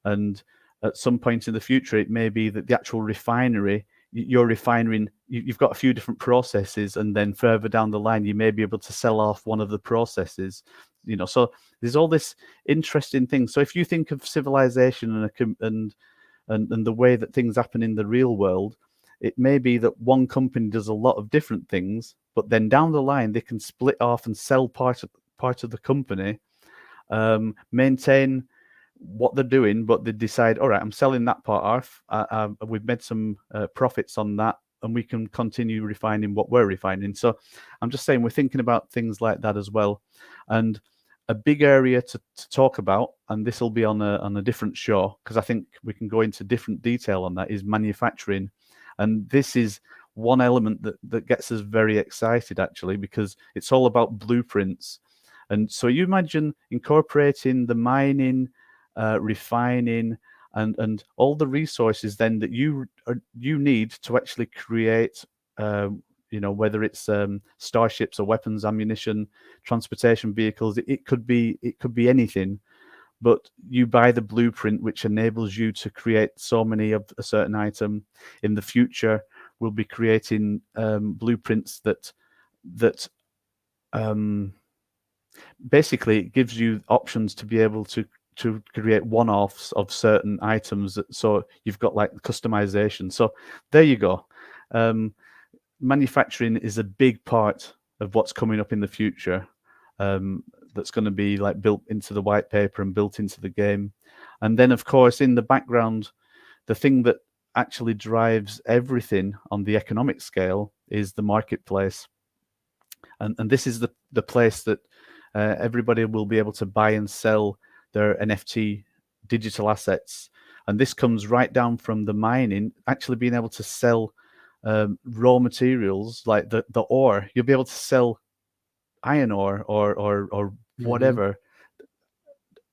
S2: and at some point in the future, it may be that the actual refinery, you're refining, you've got a few different processes, and then further down the line, you may be able to sell off one of the processes. So there's all this interesting thing. So if you think of civilization and the way that things happen in the real world, it may be that one company does a lot of different things, but then down the line, they can split off and sell part of the company, maintain what they're doing, but they decide, all right, I'm selling that part off. We've made some profits on that, and we can continue refining what we're refining. So I'm just saying we're thinking about things like that as well. And a big area to talk about, and this will be on a different show, because I think we can go into different detail on that, is manufacturing. And this is one element that gets us very excited, actually, because it's all about blueprints. And so you imagine incorporating the mining, refining, and all the resources then that you need to actually create, whether it's starships or weapons, ammunition, transportation vehicles. It could be anything, but you buy the blueprint, which enables you to create so many of a certain item. In the future, we'll be creating blueprints that basically it gives you options to be able to create one-offs of certain items. So you've got like customization. So there you go. Manufacturing is a big part of what's coming up in the future. That's going to be like built into the white paper and built into the game. And then, of course, in the background, the thing that actually drives everything on the economic scale is the marketplace. And this is the place that everybody will be able to buy and sell their NFT digital assets. And this comes right down from the mining, actually being able to sell raw materials like the ore. You'll be able to sell iron ore or whatever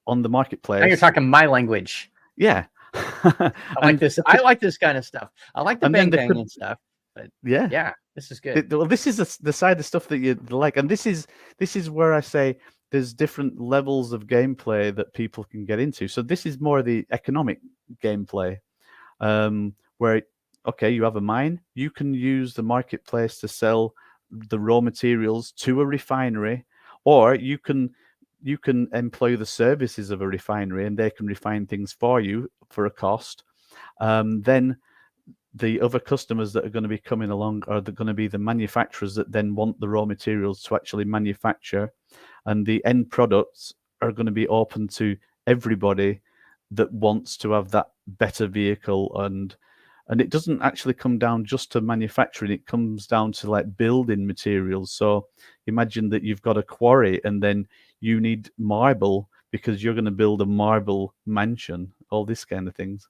S2: on the marketplace.
S1: Now you're talking my language.
S2: Yeah.
S1: I like this. I like this kind of stuff. I like the bang bang and stuff. But yeah, this is good.
S2: Well, this is the side of stuff that you like, and this is where I say there's different levels of gameplay that people can get into. So this is more the economic gameplay, where you have a mine, you can use the marketplace to sell the raw materials to a refinery, or you can employ the services of a refinery and they can refine things for you for a cost. Then the other customers that are going to be coming along are going to be the manufacturers that then want the raw materials to actually manufacture, and the end products are going to be open to everybody that wants to have that better vehicle. And it doesn't actually come down just to manufacturing, it comes down to like building materials. So imagine that you've got a quarry and then you need marble because you're going to build a marble mansion, all this kind of things.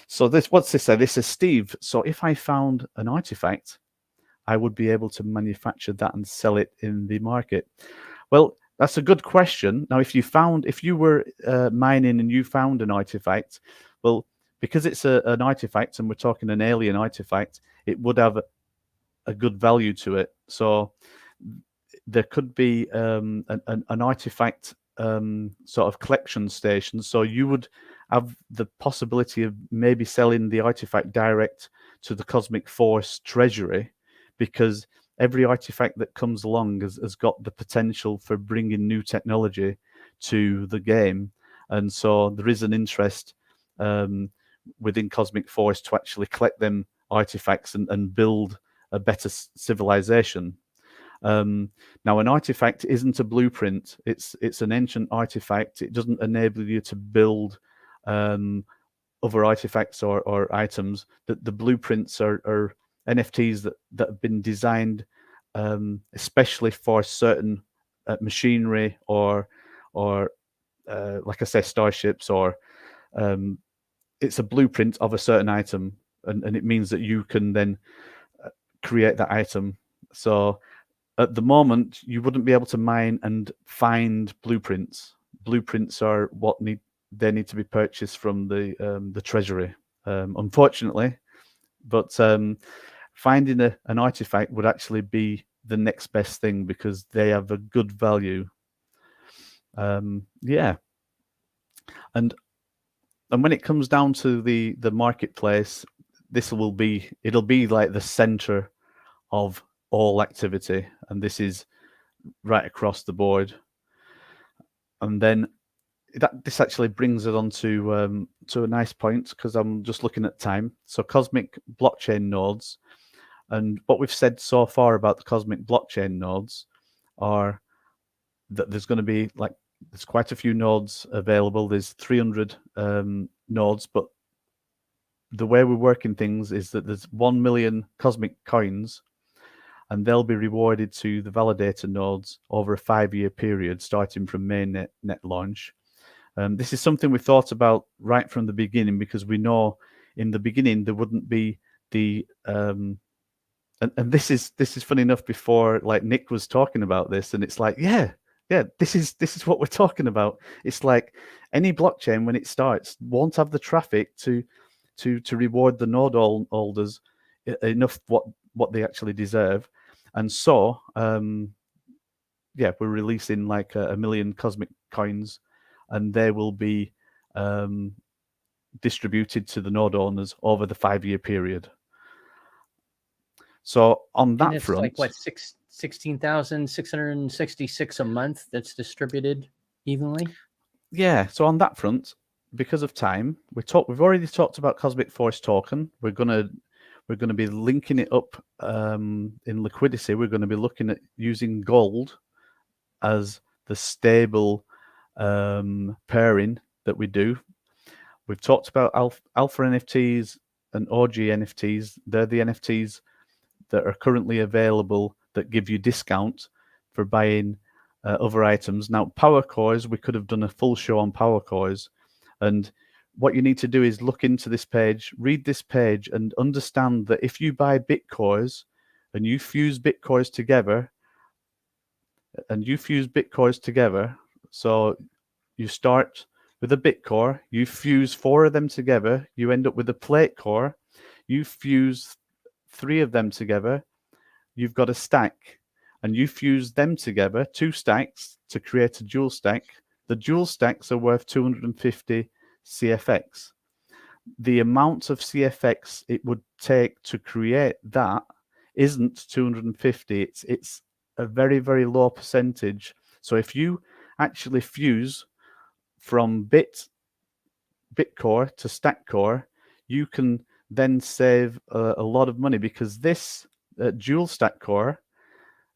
S2: So this, what's this say? This is Steve. So if I found an artifact, I would be able to manufacture that and sell it in the market. Well, that's a good question. Now, if you were mining and you found an artifact, well, because it's an artifact and we're talking an alien artifact, it would have a good value to it. So there could be an artifact sort of collection station. So you would have the possibility of maybe selling the artifact direct to the Cosmic Force treasury, because every artifact that comes along has got the potential for bringing new technology to the game. And so there is an interest within Cosmic Force to actually collect them artifacts and build a better civilization. Now, an artifact isn't a blueprint. It's an ancient artifact. It doesn't enable you to build other artifacts or items. That the blueprints are NFTs that have been designed especially for certain machinery or like I say, starships, or it's a blueprint of a certain item, and it means that you can then create that item. So at the moment, you wouldn't be able to mine and find blueprints. Blueprints are what need to be purchased from the treasury, unfortunately. But finding an artifact would actually be the next best thing because they have a good value. Yeah, and when it comes down to the marketplace, it'll be like the center of all activity, and this is right across the board. And then this actually brings it on to a nice point, because I'm just looking at time. So cosmic blockchain nodes, and what we've said so far about the cosmic blockchain nodes are that there's going to be there's quite a few nodes available. There's 300 nodes, but the way we're working things is that there's 1 million cosmic coins, and they'll be rewarded to the validator nodes over a 5-year period, starting from mainnet launch. This is something we thought about right from the beginning, because we know in the beginning there wouldn't be the and this is funny enough. Before, like, Nick was talking about this, and it's like, yeah, this is what we're talking about. It's like any blockchain when it starts won't have the traffic to reward the node holders enough what they actually deserve, and so we're releasing like 1 million cosmic coins, and they will be distributed to the node owners over the 5-year period. So on that front,
S1: like what, 16,666 a month that's distributed evenly.
S2: Yeah. So on that front, because of time, we've already talked about Cosmic Force token. We're gonna be linking it up in liquidity. We're going to be looking at using gold as the stable pairing that we do. We've talked about alpha NFTs and OG NFTs. They're the NFTs that are currently available that give you discount for buying other items. Now, power cores, we could have done a full show on power cores. And what you need to do is look into this page, read this page, and understand that if you buy Bitcoins and you fuse Bitcoins together, so you start with a Bitcore, you fuse 4 of them together, you end up with a plate core, you fuse 3 of them together, you've got a stack, and you fuse them together, 2 stacks, to create a dual stack. The dual stacks are worth 250 CFX. The amount of CFX it would take to create that isn't 250. It's a very, very low percentage. So if you actually fuse from Bitcore to stack core, you can then save a lot of money, because this dual stack core,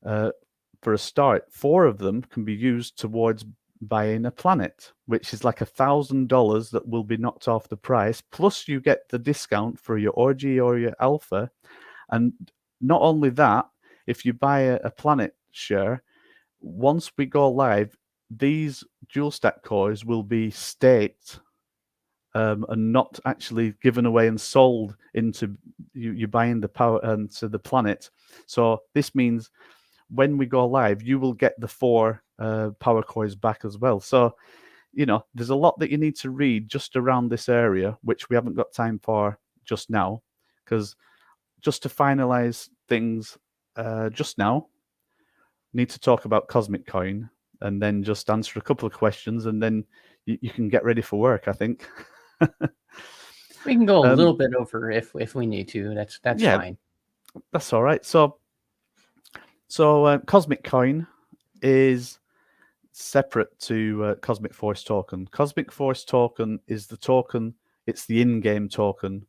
S2: for a start, 4 of them can be used towards buying a planet, which is like $1,000 that will be knocked off the price. Plus, you get the discount for your OG or your alpha. And not only that, if you buy a planet share, once we go live, these dual stack cores will be staked and not actually given away and sold into you buying the power to the planet. So this means when we go live, you will get the 4 power cores back as well. So, there's a lot that you need to read just around this area, which we haven't got time for just now, because just to finalize things just now, need to talk about Cosmic Coin and then just answer a couple of questions, and then you can get ready for work, I think.
S1: We can go a little bit over if we need to. That's fine.
S2: That's all right. So Cosmic Coin is separate to Cosmic Force token. Cosmic Force token is the token. It's the in-game token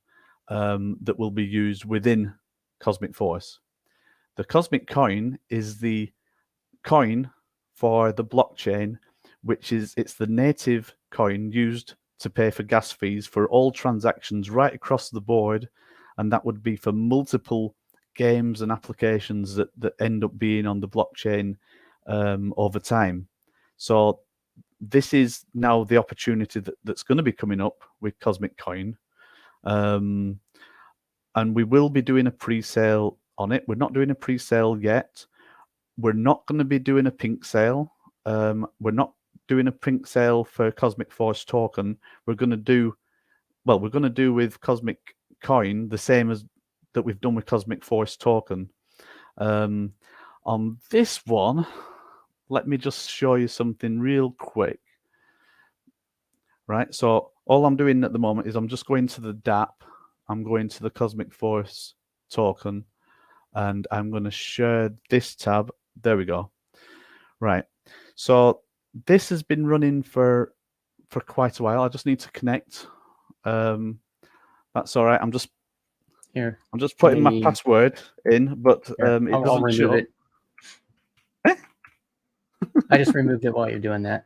S2: that will be used within Cosmic Force. The Cosmic Coin is the coin for the blockchain, it's the native coin used to pay for gas fees for all transactions right across the board, and that would be for multiple games and applications that end up being on the blockchain over time. So this is now the opportunity that's going to be coming up with Cosmic Coin, and we will be doing a pre-sale on it. We're not doing a pre-sale yet. We're not going to be doing a pink sale. We're not doing a pink sale for Cosmic Force token. We're going to do with Cosmic Coin the same as that we've done with Cosmic Force token. On this one, let me just show you something real quick. Right, so all I'm doing at the moment is I'm just going to the DApp. I'm going to the Cosmic Force token, and I'm going to share this tab. There we go. Right, so this has been running for quite a while. I just need to connect. That's all right. I'm just putting my password in, but it doesn't show.
S1: It. I just removed it while you're doing that.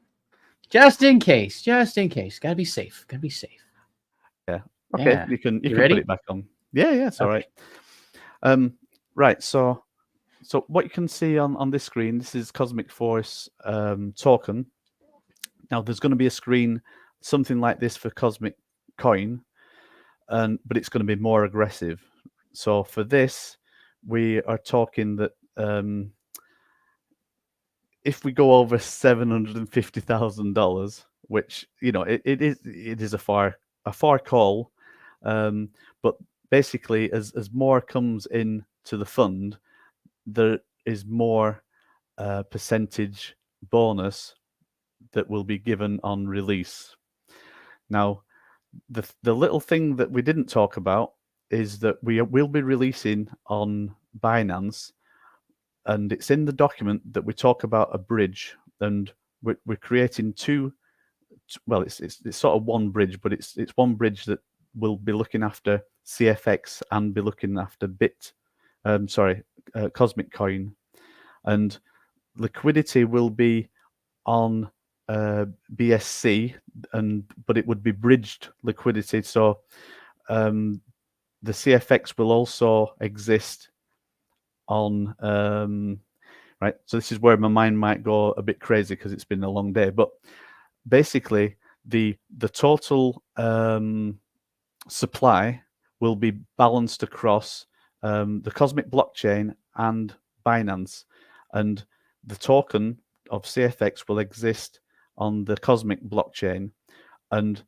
S1: Just in case. Gotta be safe.
S2: Yeah. Okay. Yeah. You can
S1: ready?
S2: Put it back on. Yeah. It's all right. Right. So what you can see on this screen, this is Cosmic Force token. Now there's going to be a screen something like this for Cosmic Coin, but it's going to be more aggressive. So for this, we are talking that if we go over $750,000, which it is a far call, but basically as more comes in to the fund, there is more percentage bonus that will be given on release. Now, the little thing that we didn't talk about is that we will be releasing on Binance, and it's in the document that we talk about a bridge, and we're creating two. Well, it's sort of one bridge, but it's one bridge that will be looking after CFX and be looking after Cosmic Coin, and liquidity will be on BSC, but it would be bridged liquidity. So the CFX will also exist on right. So this is where my mind might go a bit crazy because it's been a long day. But basically, the total supply will be balanced across the Cosmic blockchain and Binance, and the token of CFX will exist on the Cosmic blockchain. And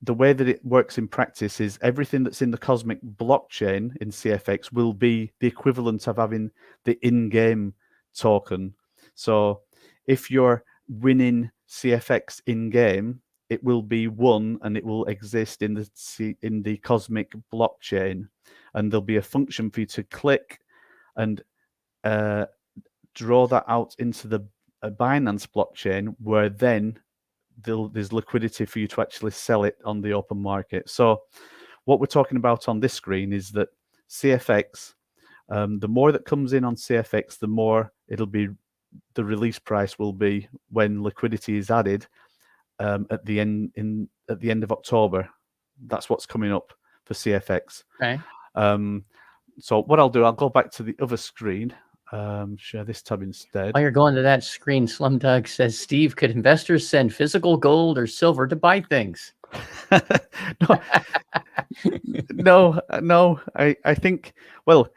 S2: the way that it works in practice is everything that's in the Cosmic blockchain in CFX will be the equivalent of having the in-game token. So if you're winning CFX in-game, it will be won and it will exist in the Cosmic blockchain, and there'll be a function for you to click and draw that out into the Binance blockchain, where then there's liquidity for you to actually sell it on the open market. So what we're talking about on this screen is that CFX, the more that comes in on CFX, the more it'll be the release price will be when liquidity is added at the end of October. That's what's coming up for CFX.
S1: Okay.
S2: So what I'll do, I'll go back to the other screen. Share this tab instead.
S1: While you're going to that screen, Slumdog says, Steve, could investors send physical gold or silver to buy things?
S2: No. I think, well,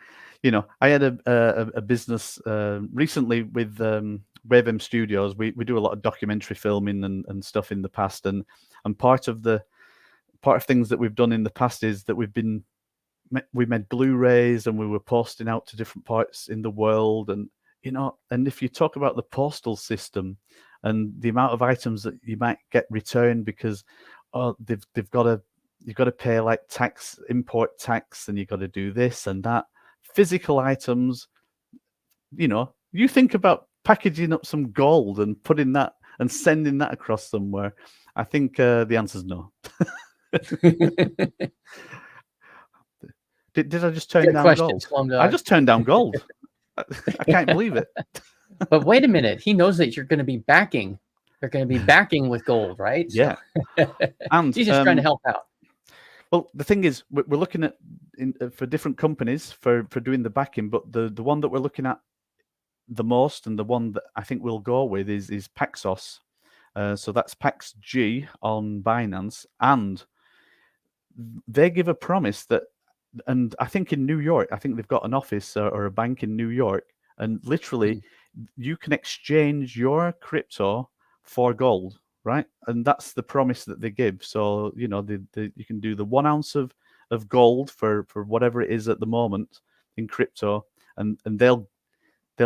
S2: I had a business recently with WaveM Studios. We do a lot of documentary filming and stuff in the past, and part of things that we've done in the past is that we made Blu-rays and we were posting out to different parts in the world, and and if you talk about the postal system and the amount of items that you might get returned because you've got to pay like tax, import tax, and you've got to do this and that. Physical items, you think about packaging up some gold and putting that and sending that across somewhere. I think the answer's no. Did I just turn
S1: Good
S2: down
S1: question,
S2: gold?
S1: Slumdog.
S2: I just turned down gold. I can't believe it.
S1: But wait a minute. He knows that you're going to be backing. They're going to be backing with gold, right?
S2: Yeah.
S1: And he's just trying to help out.
S2: Well, the thing is, we're looking at for different companies for doing the backing, but the one that we're looking at the most and the one that I think we'll go with is Paxos. So that's PaxG on Binance, and they give a promise that, and I think in New York, I think they've got an office or a bank in New York, and literally you can exchange your crypto for gold, right? And that's the promise that they give. So you can do the 1 ounce of gold for whatever it is at the moment in crypto, and they'll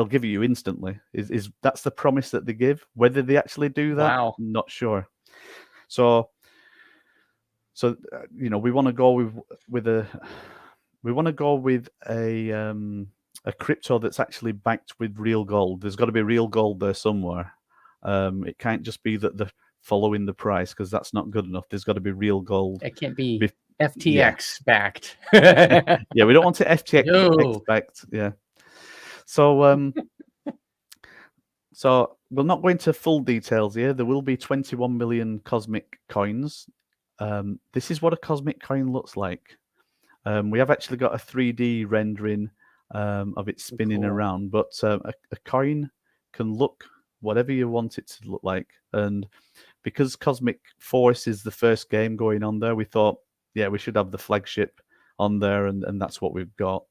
S2: give you instantly. Is that's the promise that they give? Whether they actually do that,
S1: Wow.
S2: I'm not sure. So we want to go with a crypto that's actually backed with real gold. There's got to be real gold there somewhere. It can't just be that they're following the price, because that's not good enough. There's got to be real gold.
S1: It can't be FTX backed.
S2: Yeah, we don't want it FTX backed. Yeah. So so we'll not go into full details here. There will be 21 million cosmic coins. This is what a cosmic coin looks like. We have actually got a 3D rendering of it spinning around, but a coin can look whatever you want it to look like. And because Cosmic Force is the first game going on there, we thought, yeah, we should have the flagship on there, and that's what we've got.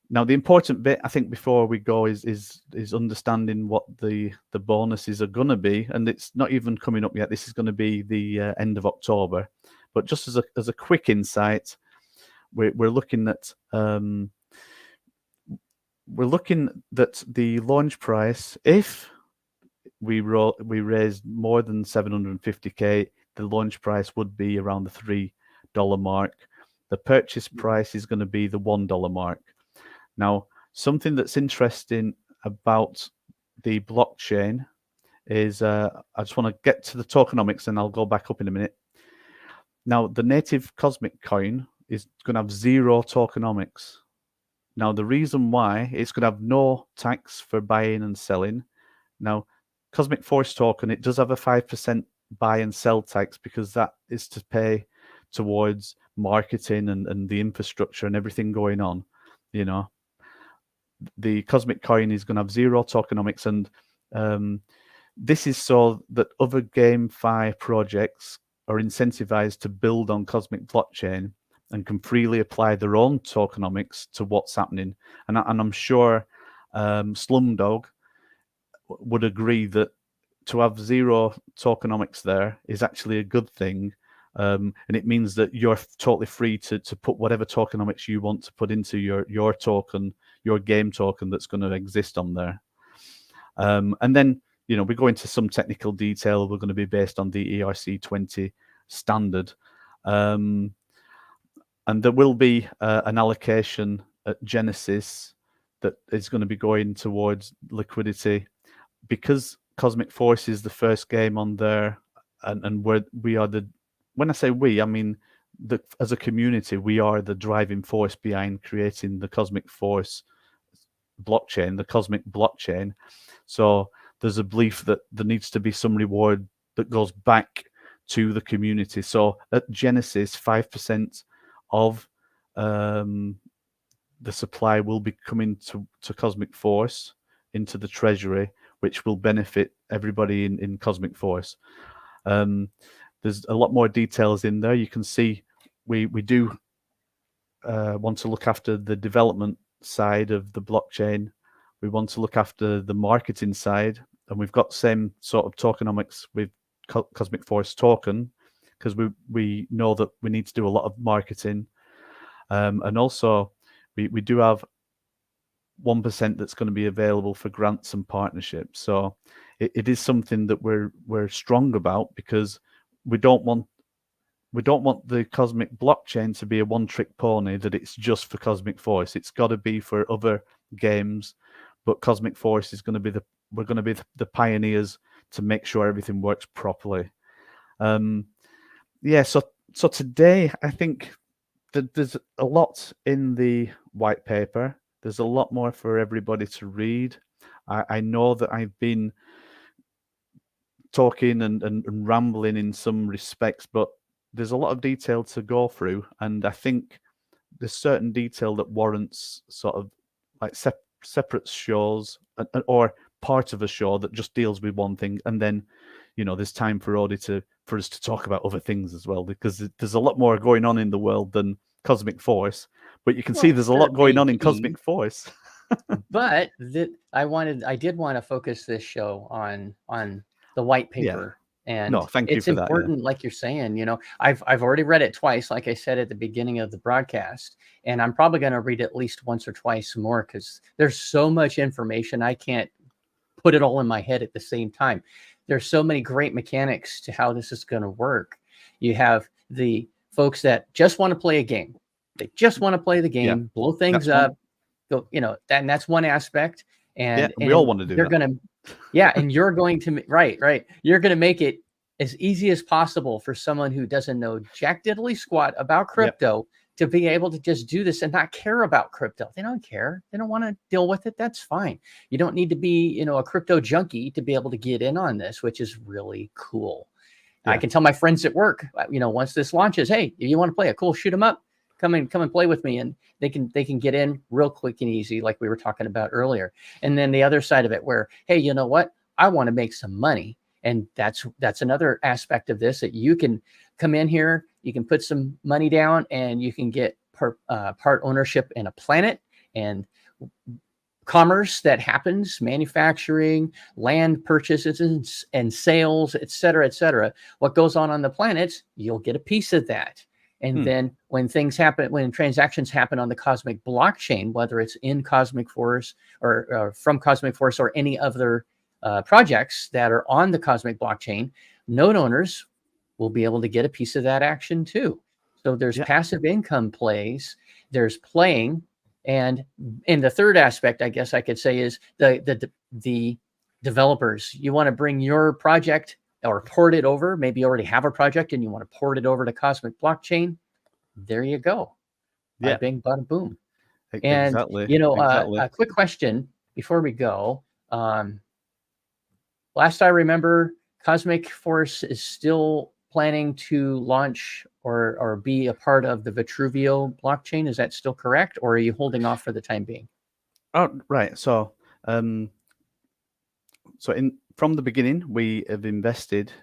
S2: Now, the important bit, I think, before we go is understanding what the bonuses are going to be, and it's not even coming up yet. This is going to be the end of October, but just as a quick insight, we're looking at the launch price. If we raised more than 750K, the launch price would be around the $3 mark. The purchase price is going to be the $1 mark. Now, something that's interesting about the blockchain is, I just want to get to the tokenomics, and I'll go back up in a minute. Now, the native Cosmic coin is going to have 0 tokenomics. Now, the reason why, it's going to have no tax for buying and selling. Now, Cosmic Force token, it does have a 5% buy and sell tax, because that is to pay towards marketing and the infrastructure and everything going on, you know. The Cosmic coin is going to have 0 tokenomics, and this is so that other GameFi projects are incentivized to build on Cosmic blockchain and can freely apply their own tokenomics to what's happening. And I'm sure Slumdog would agree that to have 0 tokenomics there is actually a good thing. And it means that you're totally free to put whatever tokenomics you want to put into your token, your game token that's going to exist on there. And then, you know, we go into some technical detail. We're going to be based on the ERC20 standard. And there will be an allocation at Genesis that is going to be going towards liquidity, because Cosmic Force is the first game on there, and we are the, when I say we, I mean as a community, we are the driving force behind creating the Cosmic Force blockchain, the Cosmic blockchain. So there's a belief that there needs to be some reward that goes back to the community. So at Genesis, 5% of the supply will be coming to Cosmic Force into the treasury, which will benefit everybody in Cosmic Force. There's a lot more details in there. You can see we do want to look after the development side of the blockchain. We want to look after the marketing side, and we've got same sort of tokenomics with Cosmic Force token, because we know that we need to do a lot of marketing, and also we do have 1% that's going to be available for grants and partnerships. So it is something that we're strong about, because we don't want the Cosmic blockchain to be a one-trick pony, that it's just for Cosmic Force. It's got to be for other games, but Cosmic Force is going to be we're going to be the pioneers to make sure everything works properly. Yeah, so today I think that there's a lot in the white paper. There's a lot more for everybody to read. I know that I've been talking and rambling in some respects, but there's a lot of detail to go through, and I think there's certain detail that warrants sort of like separate shows, or part of a show that just deals with one thing, and then, you know, there's time for us to talk about other things as well, because there's a lot more going on in the world than Cosmic Force. But you can see there's a lot going on in Cosmic Force.
S1: But I did want to focus this show on the white paper. Yeah. And
S2: no, thank you for that.
S1: It's important, like you're saying, you know, I've already read it twice, like I said at the beginning of the broadcast, and I'm probably going to read it at least once or twice more, because there's so much information. I can't put it all in my head at the same time. There's so many great mechanics to how this is going to work. You have the folks that just want to play a game. They just want to play the game, blow things up, go, you know, and that's one aspect. And
S2: we all want to do that.
S1: And you're going to, right. You're going to make it as easy as possible for someone who doesn't know jack diddly squat about crypto to be able to just do this and not care about crypto. They don't care. They don't want to deal with it. That's fine. You don't need to be, you know, a crypto junkie to be able to get in on this, which is really cool. Yeah. I can tell my friends at work, you know, once this launches, hey, if you want to play a cool shoot 'em up, come and play with me, and they can get in real quick and easy, like we were talking about earlier. And then the other side of it, where, hey, you know what, I want to make some money, and that's another aspect of this, that you can come in here, you can put some money down, and you can get part ownership in a planet and commerce that happens, manufacturing, land purchases and sales, et cetera, et cetera. What goes on the planets, you'll get a piece of that. And then when things happen, when transactions happen on the cosmic blockchain, whether it's in Cosmic Force or from Cosmic Force or any other projects that are on the cosmic blockchain, node owners will be able to get a piece of that action too. So there's passive income plays, there's playing. And in the third aspect, I guess I could say, is the developers. You want to bring your project or port it over. Maybe you already have a project and you want to port it over to Cosmic Blockchain. There you go.
S2: Yeah.
S1: Bing, bada, boom. And,
S2: exactly.
S1: A quick question before we go. Last I remember, Cosmic Force is still planning to launch or be a part of the Vitruvio blockchain. Is that still correct, or are you holding off for the time being?
S2: Oh, right. So, from the beginning, we have invested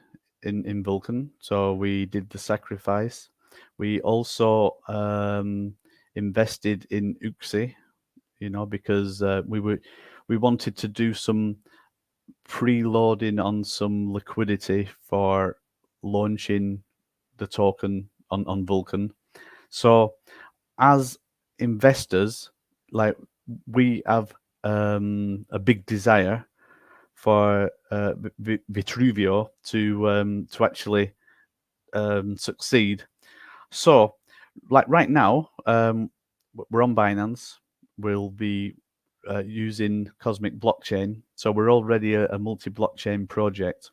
S2: in Vulcan. So we did the sacrifice. We also invested in Uxie, because we wanted to do some preloading on some liquidity for launching the token on Vulcan. So as investors, like, we have a big desire for Vitruvio to actually succeed. So, like right now, we're on Binance. We'll be using Cosmic Blockchain. So we're already a multi-blockchain project.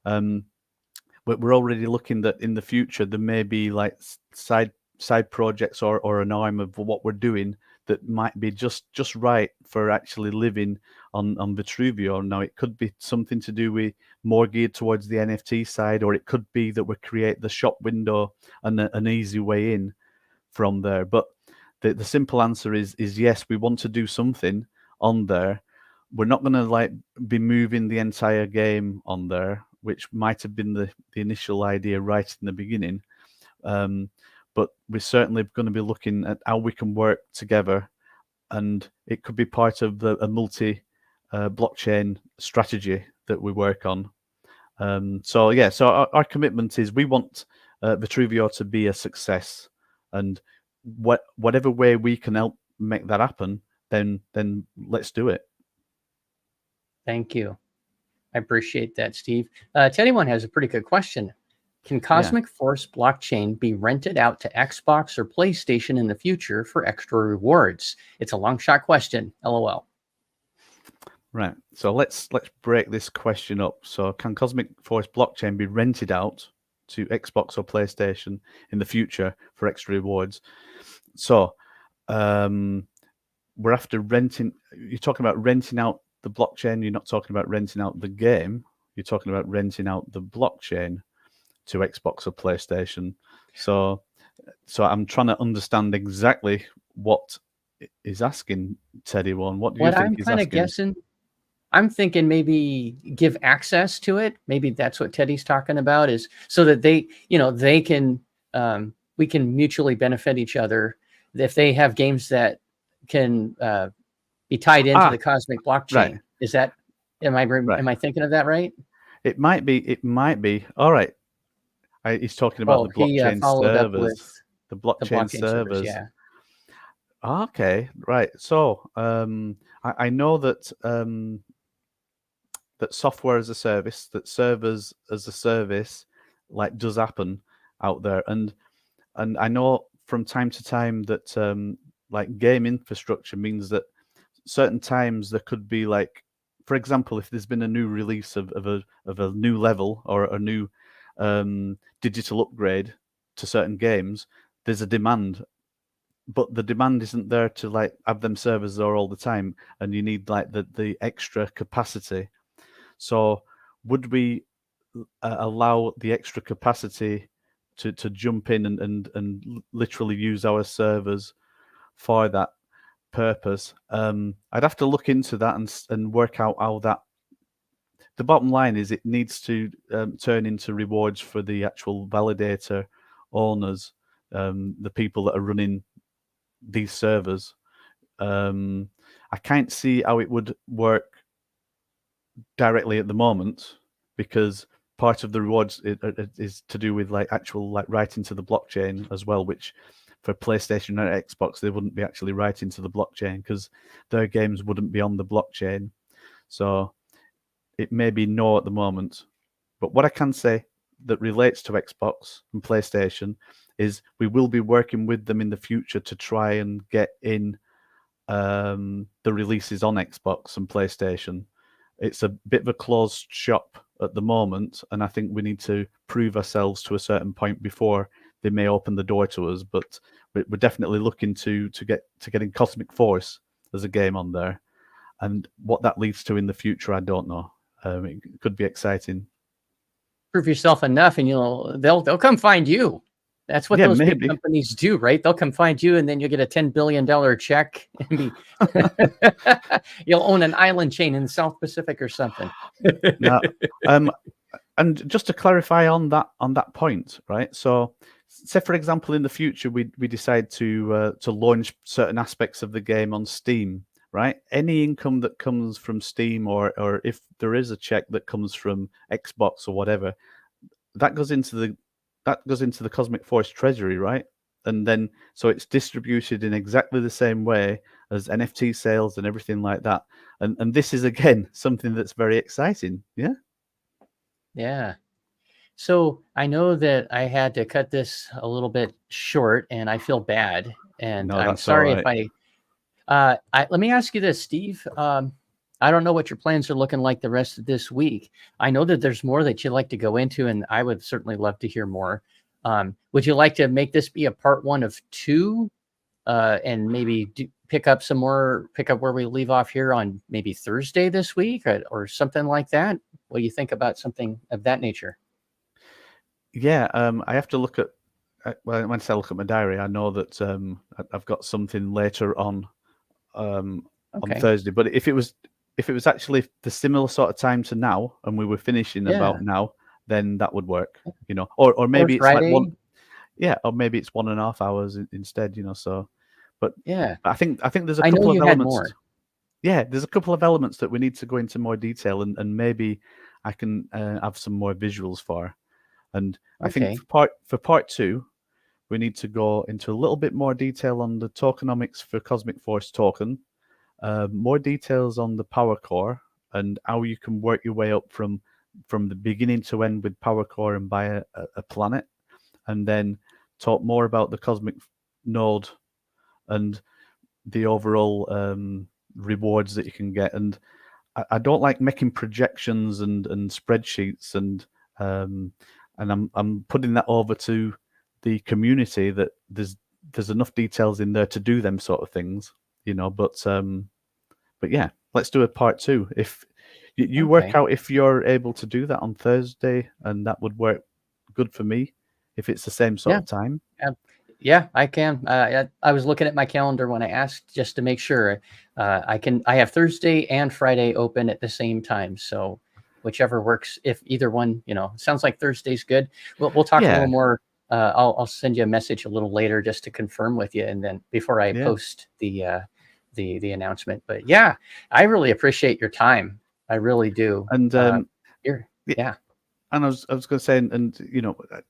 S2: But we're already looking that in the future there may be like side projects or an arm of what we're doing that might be just right for actually living on Vitruvio. Now, it could be something to do with more geared towards the NFT side, or it could be that we create the shop window and an easy way in from there. But the simple answer is yes, we want to do something on there. We're not going to be moving the entire game on there, which might have been the initial idea right in the beginning. But we're certainly going to be looking at how we can work together, and it could be part of a multi-blockchain strategy that we work on. So our commitment is we want Vitruvio to be a success, and whatever way we can help make that happen, then let's do it.
S1: Thank you. I appreciate that, Steve. Teddy One has a pretty good question. Can Cosmic Force blockchain be rented out to Xbox or PlayStation in the future for extra rewards? It's a long shot question. LOL.
S2: Right. So let's break this question up. So can Cosmic Force blockchain be rented out to Xbox or PlayStation in the future for extra rewards? So we're after renting. You're talking about renting out the blockchain. You're not talking about renting out the game. You're talking about renting out the blockchain to Xbox or PlayStation. So I'm trying to understand exactly what is asking Teddy One. What do you think
S1: I'm
S2: he's
S1: kind of
S2: asking?
S1: guessing. I'm thinking maybe give access to it. Maybe that's what Teddy's talking about, is so that they can we can mutually benefit each other if they have games that can be tied into the Cosmic blockchain.
S2: Right.
S1: Is that am I thinking of that right?
S2: It might be. All right. He's talking about the blockchain servers. The blockchain servers.
S1: Yeah.
S2: Okay, right. So I know that that software as a service, that servers as a service, does happen out there, and I know from time to time that game infrastructure means that certain times there could be, for example, if there's been a new release of a new level or a new digital upgrade to certain games, there's a demand, but the demand isn't there to have them servers there all the time, and you need the extra capacity. So would we allow the extra capacity to jump in and literally use our servers for that purpose? I'd have to look into that and work out how that the bottom line is it needs to turn into rewards for the actual validator owners, the people that are running these servers. I can't see how it would work directly at the moment, because part of the rewards is to do with like actual like writing to the blockchain as well, which for PlayStation or Xbox they wouldn't be actually writing to the blockchain because their games wouldn't be on the blockchain. So it may be no at the moment. But what I can say that relates to Xbox and PlayStation is we will be working with them in the future to try and get in the releases on Xbox and PlayStation. It's a bit of a closed shop at the moment, and I think we need to prove ourselves to a certain point before they may open the door to us. But we're definitely looking to getting Cosmic Force as a game on there, and what that leads to in the future, I don't know. It could be exciting.
S1: Prove yourself enough, and they'll come find you. That's what those big companies do, right? They'll come find you, and then you'll get a $10 billion check, and you'll own an island chain in the South Pacific or something.
S2: Now, and just to clarify on that point, right? So, say for example, in the future we decide to launch certain aspects of the game on Steam, right? Any income that comes from Steam, or if there is a check that comes from Xbox or whatever, that goes into the Cosmic Force treasury, right? And then so it's distributed in exactly the same way as NFT sales and everything like that. And this is again something that's very exciting. Yeah.
S1: Yeah. So I know that I had to cut this a little bit short, and I feel bad. And
S2: No,
S1: I'm sorry if let me ask you this, Steve. I don't know what your plans are looking like the rest of this week. I know that there's more that you'd like to go into, and I would certainly love to hear more. Would you like to make this be a part 1 of 2, and maybe pick up where we leave off here on maybe Thursday this week, or something like that? What do you think about something of that nature?
S2: Yeah, I have to look at. When I look at my diary, I know that I've got something later on Thursday. But if it was actually the similar sort of time to now, and we were finishing about now, then that would work, or maybe it's like one, or maybe it's 1.5 hours instead, So, but
S1: yeah,
S2: I think there's a couple of elements. Yeah, there's a couple of elements that we need to go into more detail, and maybe I can have some more visuals for. And I think for part 2, we need to go into a little bit more detail on the tokenomics for Cosmic Force token. More details on the power core and how you can work your way up from the beginning to end with power core and buy a planet, and then talk more about the cosmic node and the overall rewards that you can get. And I don't like making projections and spreadsheets, and I'm putting that over to the community, that there's enough details in there to do them sort of things, but yeah, let's do a part 2. If you work out if you're able to do that on Thursday, and that would work good for me if it's the same sort of time.
S1: Yeah, I can. I was looking at my calendar when I asked, just to make sure. I have Thursday and Friday open at the same time, so whichever works. If either one, sounds like Thursday's good. We'll talk a little more. I'll send you a message a little later just to confirm with you, and then before I post the announcement. But yeah, I really appreciate your time. I really do.
S2: And
S1: yeah.
S2: And I was going to say, and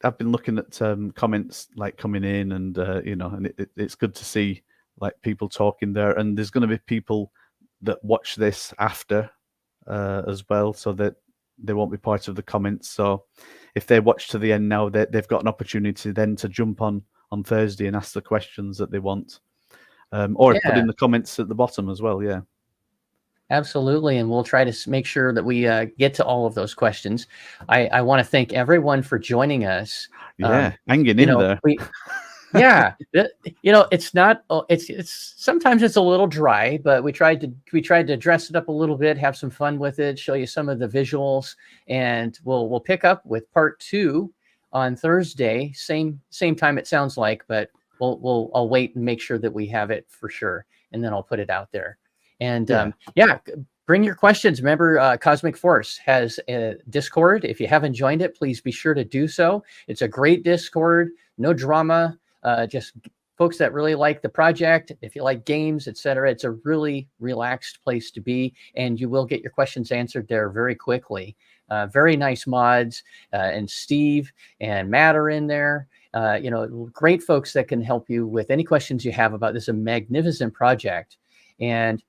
S2: I've been looking at comments like coming in, and and it's good to see like people talking there. And there's going to be people that watch this after as well, so that they won't be part of the comments. So if they watch to the end now, they've got an opportunity then to jump on Thursday and ask the questions that they want, or put in the comments at the bottom as well. Yeah.
S1: Absolutely, and we'll try to make sure that we get to all of those questions. I want to thank everyone for joining us.
S2: Hanging in there.
S1: It's not. It's sometimes it's a little dry, but we tried to dress it up a little bit, have some fun with it, show you some of the visuals, and we'll pick up with part 2 on Thursday, same time it sounds like, but I'll wait and make sure that we have it for sure, and then I'll put it out there. And bring your questions. Remember, Cosmic Force has a Discord. If you haven't joined it, please be sure to do so. It's a great Discord, no drama, just folks that really like the project. If you like games, etc., it's a really relaxed place to be, and you will get your questions answered there very quickly. Very nice mods, and Steve and Matt are in there. Great folks that can help you with any questions you have about this magnificent project. And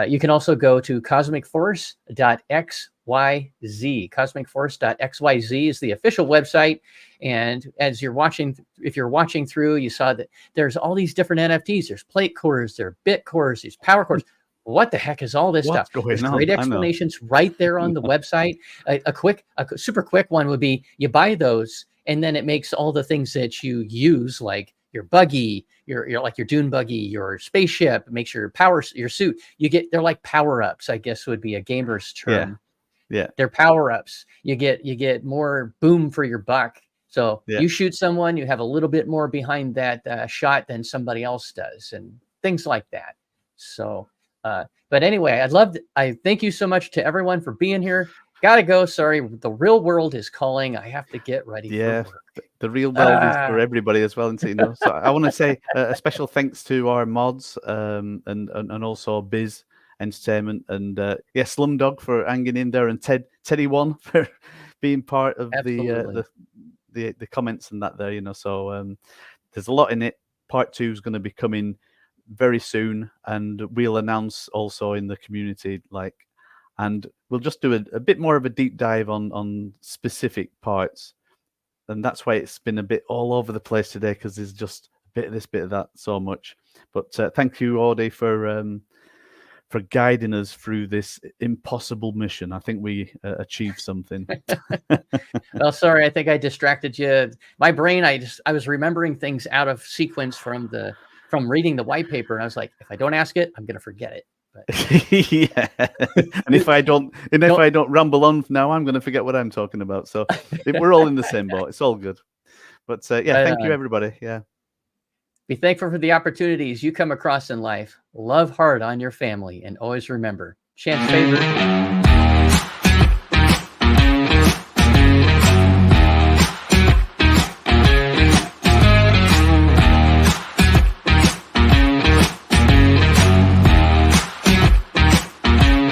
S1: you can also go to cosmicforce.xyz. Cosmicforce.xyz is the official website. And as you're watching, if you're watching through, you saw that there's all these different NFTs. There's plate cores, there are bit cores, these power cores. What the heck is all this stuff? There's great explanations right there on the website. A super quick one would be you buy those, and then it makes all the things that you use, like your buggy, your like your dune buggy, your spaceship, makes your suit. They're like power ups, I guess would be a gamer's term.
S2: Yeah.
S1: They're power ups. You get more boom for your buck. So you shoot someone, you have a little bit more behind that shot than somebody else does, and things like that. So. But anyway, I thank you so much to everyone for being here. Gotta go. Sorry, the real world is calling. I have to get ready for work.
S2: The real world is for everybody as well. So I want to say a special thanks to our mods, and also Biz Entertainment, and Slumdog for hanging in there, and Teddy One for being part of the comments and that there. So there's a lot in it. Part 2 is going to be coming very soon, and we'll announce also in the community, and we'll just do a bit more of a deep dive on specific parts, and that's why it's been a bit all over the place today, because there's just a bit of this, bit of that, so much. But thank you, Audie, for guiding us through this impossible mission. I think we achieved something.
S1: Well, sorry, I think I distracted you. My brain, I was remembering things out of sequence from reading the white paper, and I was like, if I don't ask it, I'm going to forget it. But...
S2: yeah, and if I don't ramble on now, I'm going to forget what I'm talking about. So we're all in the same boat. It's all good. But thank you, everybody. Yeah,
S1: be thankful for the opportunities you come across in life. Love hard on your family, and always remember, chance favors.